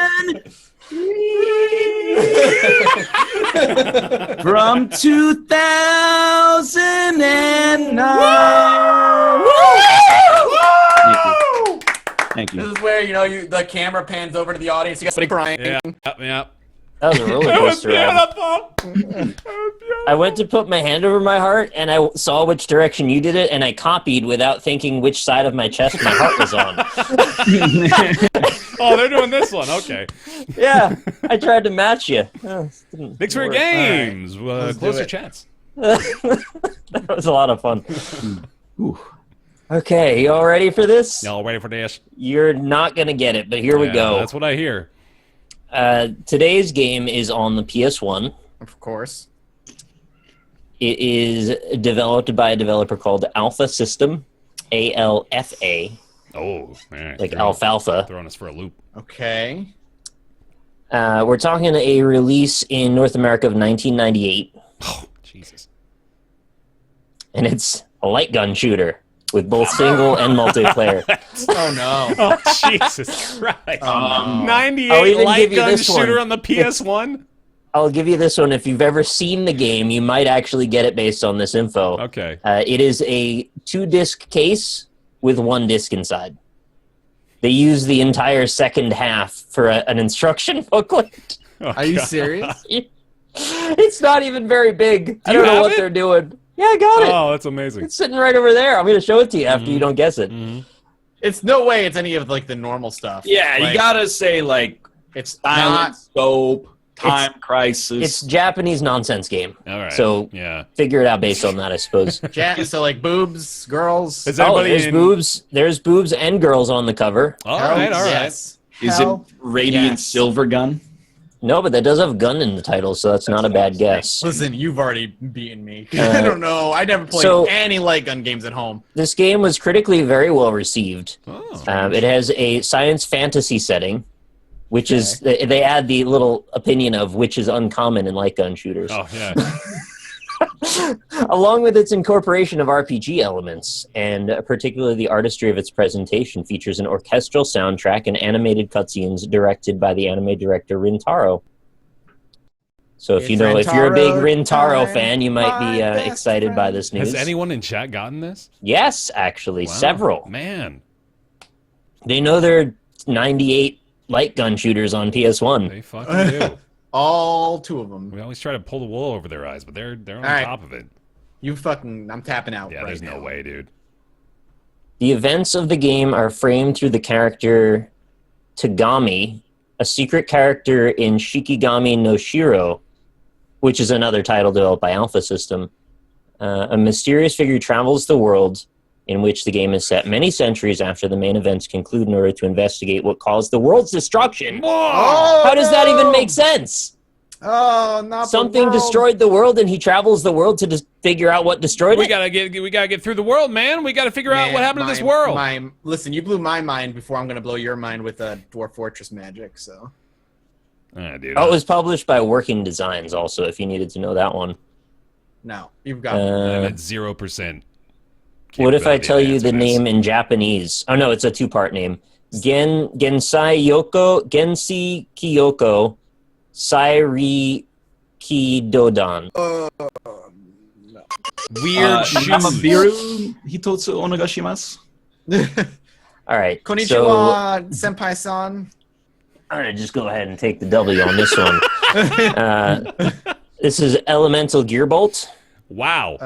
from 2009. Thank you. This is where the camera pans over to the audience. You got somebody crying. Yeah. That was a roller coaster ride. I went to put my hand over my heart, and I saw which direction you did it, and I copied without thinking which side of my chest my heart was on. Oh, they're doing this one. Okay. Yeah, I tried to match you. Thanks for your games. Closer chats. That was a lot of fun. Okay, you all ready for this? Y'all ready for this? You're not going to get it, but here we go. That's what I hear. Today's game is on the PS1. Of course. It is developed by a developer called Alpha System, ALFA, Oh, all right. like alfalfa. Throwing us for a loop. Okay. We're talking a release in North America of 1998, Oh, Jesus. and it's a light gun shooter with both single and multiplayer. Oh no. Oh, Jesus Christ. Oh, no. 98 I'll even light give you gun this one. shooter on the PS1? I'll give you this one. If you've ever seen the game, you might actually get it based on this info. Okay. It is a 2-disc case with 1 disc inside. They use the entire second half for an instruction booklet. Oh, Are you God. serious? It's not even very big. I you don't know have what it? they're doing. Yeah, I got it. Oh, that's amazing. It's sitting right over there. I'm going to show it to you after you don't guess it. It's no way it's any of like the normal stuff. Yeah, Like, you gotta say like It's silent not. scope, time crisis. It's Japanese nonsense game. All right. So yeah. figure it out based on that, I suppose. So like boobs, girls. Is Oh, anybody there's in... boobs. There's boobs and girls on the cover. All right, all right. Yes. Is Hell it Radiant yes. Silver Gun? No, but that does have gun in the title, so that's not a bad guess. Listen, you've already beaten me. I don't know. I never played so- any light gun games at home. This game was critically very well received. Oh. It has a science fantasy setting, which is they add the little opinion of which is uncommon in light gun shooters, Oh, yeah. along with its incorporation of RPG elements, and particularly the artistry of its presentation features an orchestral soundtrack and animated cutscenes directed by the anime director Rintaro. So if It's if you're a big Rintaro Rintaro fan, you might be my best excited by friend. this news. Has anyone in chat gotten this? Yes, actually, Wow. several. Man, They know they're 98 light gun shooters on PS1. they fucking do. All 2 of them. We always try to pull the wool over their eyes, but they're on All right. top of it. I'm tapping out. Yeah, right there's now. no way, dude. The events of the game are framed through the character Tagami, a secret character in Shikigami no Shiro, which is another title developed by Alpha System. A mysterious figure travels the world in which the game is set many centuries after the main events conclude in order to investigate what caused the world's destruction. Oh, How does that even make sense? Oh, not Something the world. destroyed the world, and he travels the world to figure out what destroyed We it. gotta get through the world, man. We gotta figure out what happened to this world. Listen, you blew my mind before. I'm going to blow your mind with Dwarf Fortress magic. So. Dude. Oh, it was published by Working Designs, also, if you needed to know that one. No, you've got. I'm at 0%. What if I capability tell to you answer the this. name in Japanese? Oh no, it's a two-part name. Gensi Kyoko Sairi Kidodan. Weird shoes. Namabiru Hitotsu onegashimasu. All right, so Konnichiwa, senpai-san. I'm gonna just go ahead and take the W on this one. This is Elemental Gearbolt. Wow.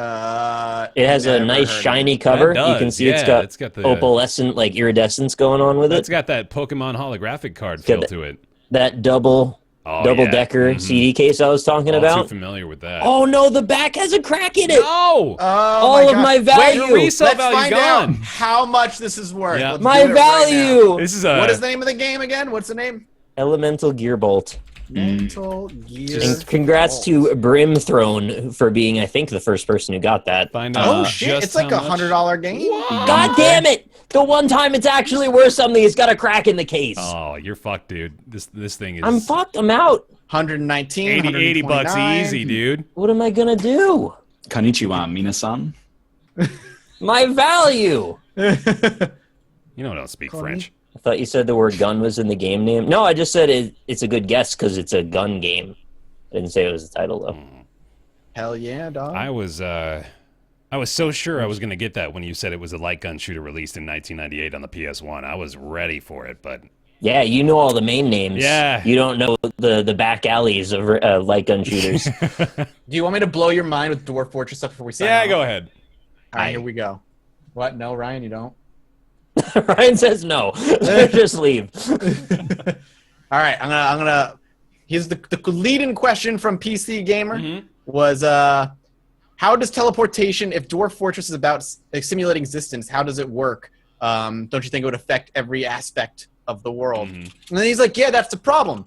It has a never nice heard of shiny it. cover. That You can does, see it's yeah, got, it's got the- opalescent, like iridescence going on with It's it. got that Pokemon holographic card got feel that- to it. That double Oh, decker yeah. CD case I was talking All too about. familiar with that. Oh no, the back has a crack in it. No! Oh, All of God. my value. Your resale Let's value find gone. out how much this is worth. Yeah. Let's My do it right value. This is now. a. What is the name of the game again? What's the name? Elemental Gearbolt. Mental Gear. And congrats to Brimthrone for being, I think, the first person who got that. Find Oh out shit! just It's like how a much- $100 game. God damn it! The one time it's actually worth something, it's got a crack in the case. Oh, you're fucked, dude. This thing is. I'm fucked. I'm out. 119, 80 bucks 129. easy, dude. What am I gonna do? Konnichiwa, minasan. My value. You know I don't speak French. I thought you said the word gun was in the game name. No, I just said it's a good guess because it's a gun game. I didn't say it was the title though. Hell yeah, dog. I was so sure I was gonna get that when you said it was a light gun shooter released in 1998 on the PS1. I was ready for it, but Yeah, you know all the main names. Yeah. You don't know the back alleys of light gun shooters. Do you want me to blow your mind with Dwarf Fortress stuff before we sign yeah, off? go ahead. All right, here we go. What? No, Ryan, you don't? Ryan says no. Just leave. All right, I'm gonna. Here's the lead-in question from PC Gamer was how does teleportation, if Dwarf Fortress is about simulating existence, how does it work? Don't you think it would affect every aspect of the world? And then he's like, yeah, that's the problem.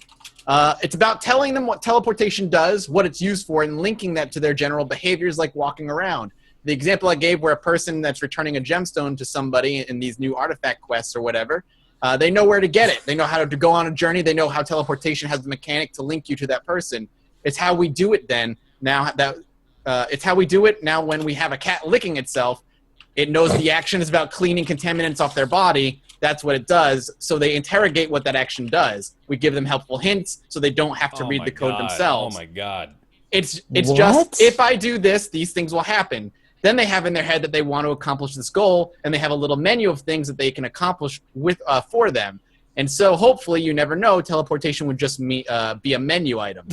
It's about telling them what teleportation does, what it's used for, and linking that to their general behaviors like walking around. The example I gave where a person that's returning a gemstone to somebody in these new artifact quests or whatever, they know where to get it. They know how to go on a journey. They know how teleportation has the mechanic to link you to that person. It's how we do it then. Now that it's how we do it now when we have a cat licking itself. It knows the action is about cleaning contaminants off their body. That's what it does. So they interrogate what that action does. We give them helpful hints so they don't have to Oh read my the code God. themselves. Oh my god. It's What? just, if I do this, these things will happen. Then they have in their head that they want to accomplish this goal, and they have a little menu of things that they can accomplish with for them. And so hopefully, you never know, teleportation would just be a menu item.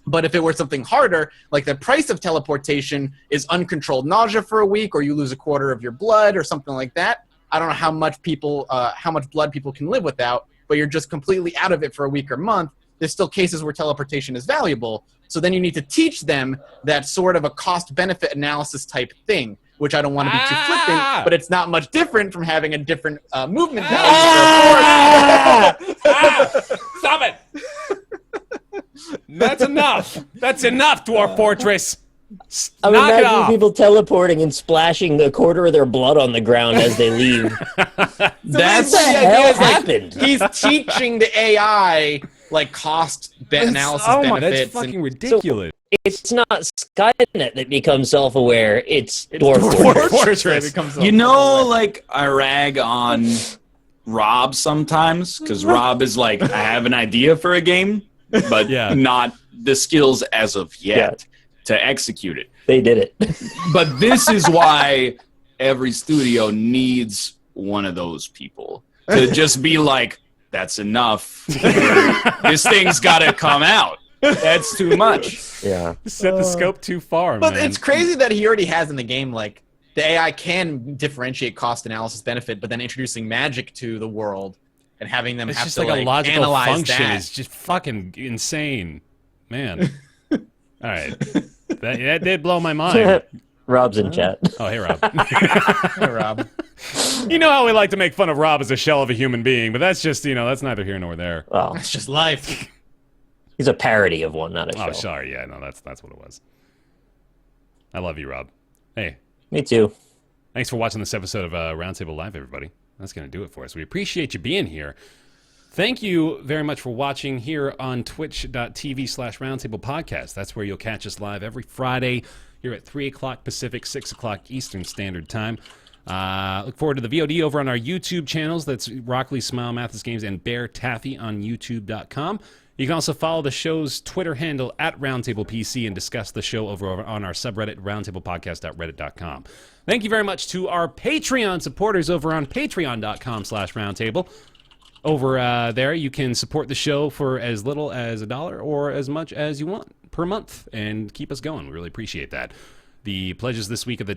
But if it were something harder, like the price of teleportation is uncontrolled nausea for a week, or you lose a quarter of your blood, or something like that. I don't know how much blood people can live without, but you're just completely out of it for a week or month. There's still cases where teleportation is valuable. So then you need to teach them that sort of a cost-benefit analysis type thing, which I don't want to be too flippant, but it's not much different from having a different movement value. Stop it! That's enough. That's enough, Dwarf Fortress. I'm Knock it imagining off. people teleporting and splashing a quarter of their blood on the ground as they leave. That's the hell happened? He's teaching the AI like analysis Oh my, benefits. that's fucking ridiculous. It's not Skynet that becomes self-aware. It's Dwarf Dwarf Fortress. Fortress. You know, like, I rag on Rob sometimes, because Rob is like, I have an idea for a game, but Yeah. not the skills as of yet to execute it. They did it. But this is why every studio needs one of those people to just be like, that's enough. This thing's got to come out. That's too much. Yeah. Set the scope too far, But man. it's crazy that he already has in the game, like, the AI can differentiate cost analysis benefit, but then introducing magic to the world and having them It's have just to like a logical analyze function that. is just fucking insane, man. All right, that did blow my mind. Rob's in chat. Oh, hey, Rob. Hey, Rob. You know how we like to make fun of Rob as a shell of a human being, but that's just, that's neither here nor there. Well, That's just life. he's a parody of one, not a show. Oh, sorry. Yeah, no, that's what it was. I love you, Rob. Hey, Me too. thanks for watching this episode of Roundtable Live, everybody. That's going to do it for us. We appreciate you being here. Thank you very much for watching here on twitch.tv/Roundtable Podcast. That's where you'll catch us live every Friday here at 3 o'clock Pacific, 6 o'clock Eastern Standard Time. Look forward to the VOD over on our YouTube channels. That's Rockley, Smile, Mathis Games, and Bear Taffy on YouTube.com. You can also follow the show's Twitter handle at RoundtablePC and discuss the show over on our subreddit, roundtablepodcast.reddit.com. Thank you very much to our Patreon supporters over on patreon.com/roundtable. Over there, you can support the show for as little as $1 or as much as you want per month and keep us going. We really appreciate that. The pledges this week at the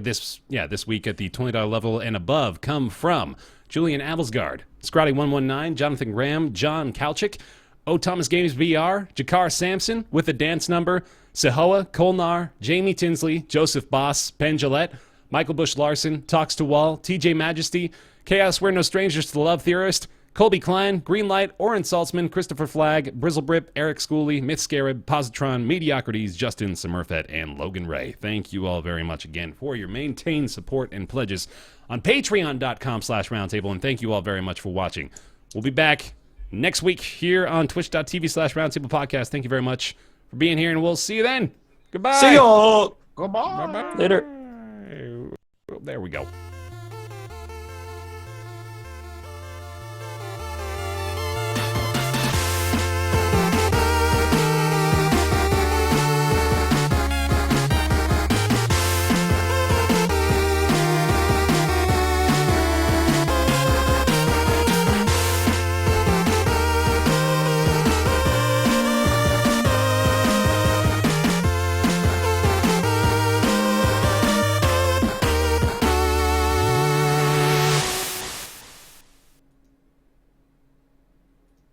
this week at the $20 level and above come from Julian Abelsgard, Scotty119, Jonathan Graham, John Kalchik, O. Thomas Games VR, Jakar Sampson with the dance number, Sehoa, Kolnar, Jamie Tinsley, Joseph Boss, Penn Gillette, Michael Bush Larson, Talks to Wall, TJ Majesty, Chaos We're No Strangers to the Love Theorist, Colby Klein, Greenlight, Oren Saltzman, Christopher Flagg, Brizzlebrip, Eric Schooley, Myth Scarab, Positron, Mediocrities, Justin Smurfett, and Logan Ray. Thank you all very much again for your maintained support and pledges on patreon.com/roundtable, and thank you all very much for watching. We'll be back next week here on twitch.tv/Roundtable Podcast. Thank you very much for being here, and we'll see you then. Goodbye. See y'all. Goodbye. Later. There we go.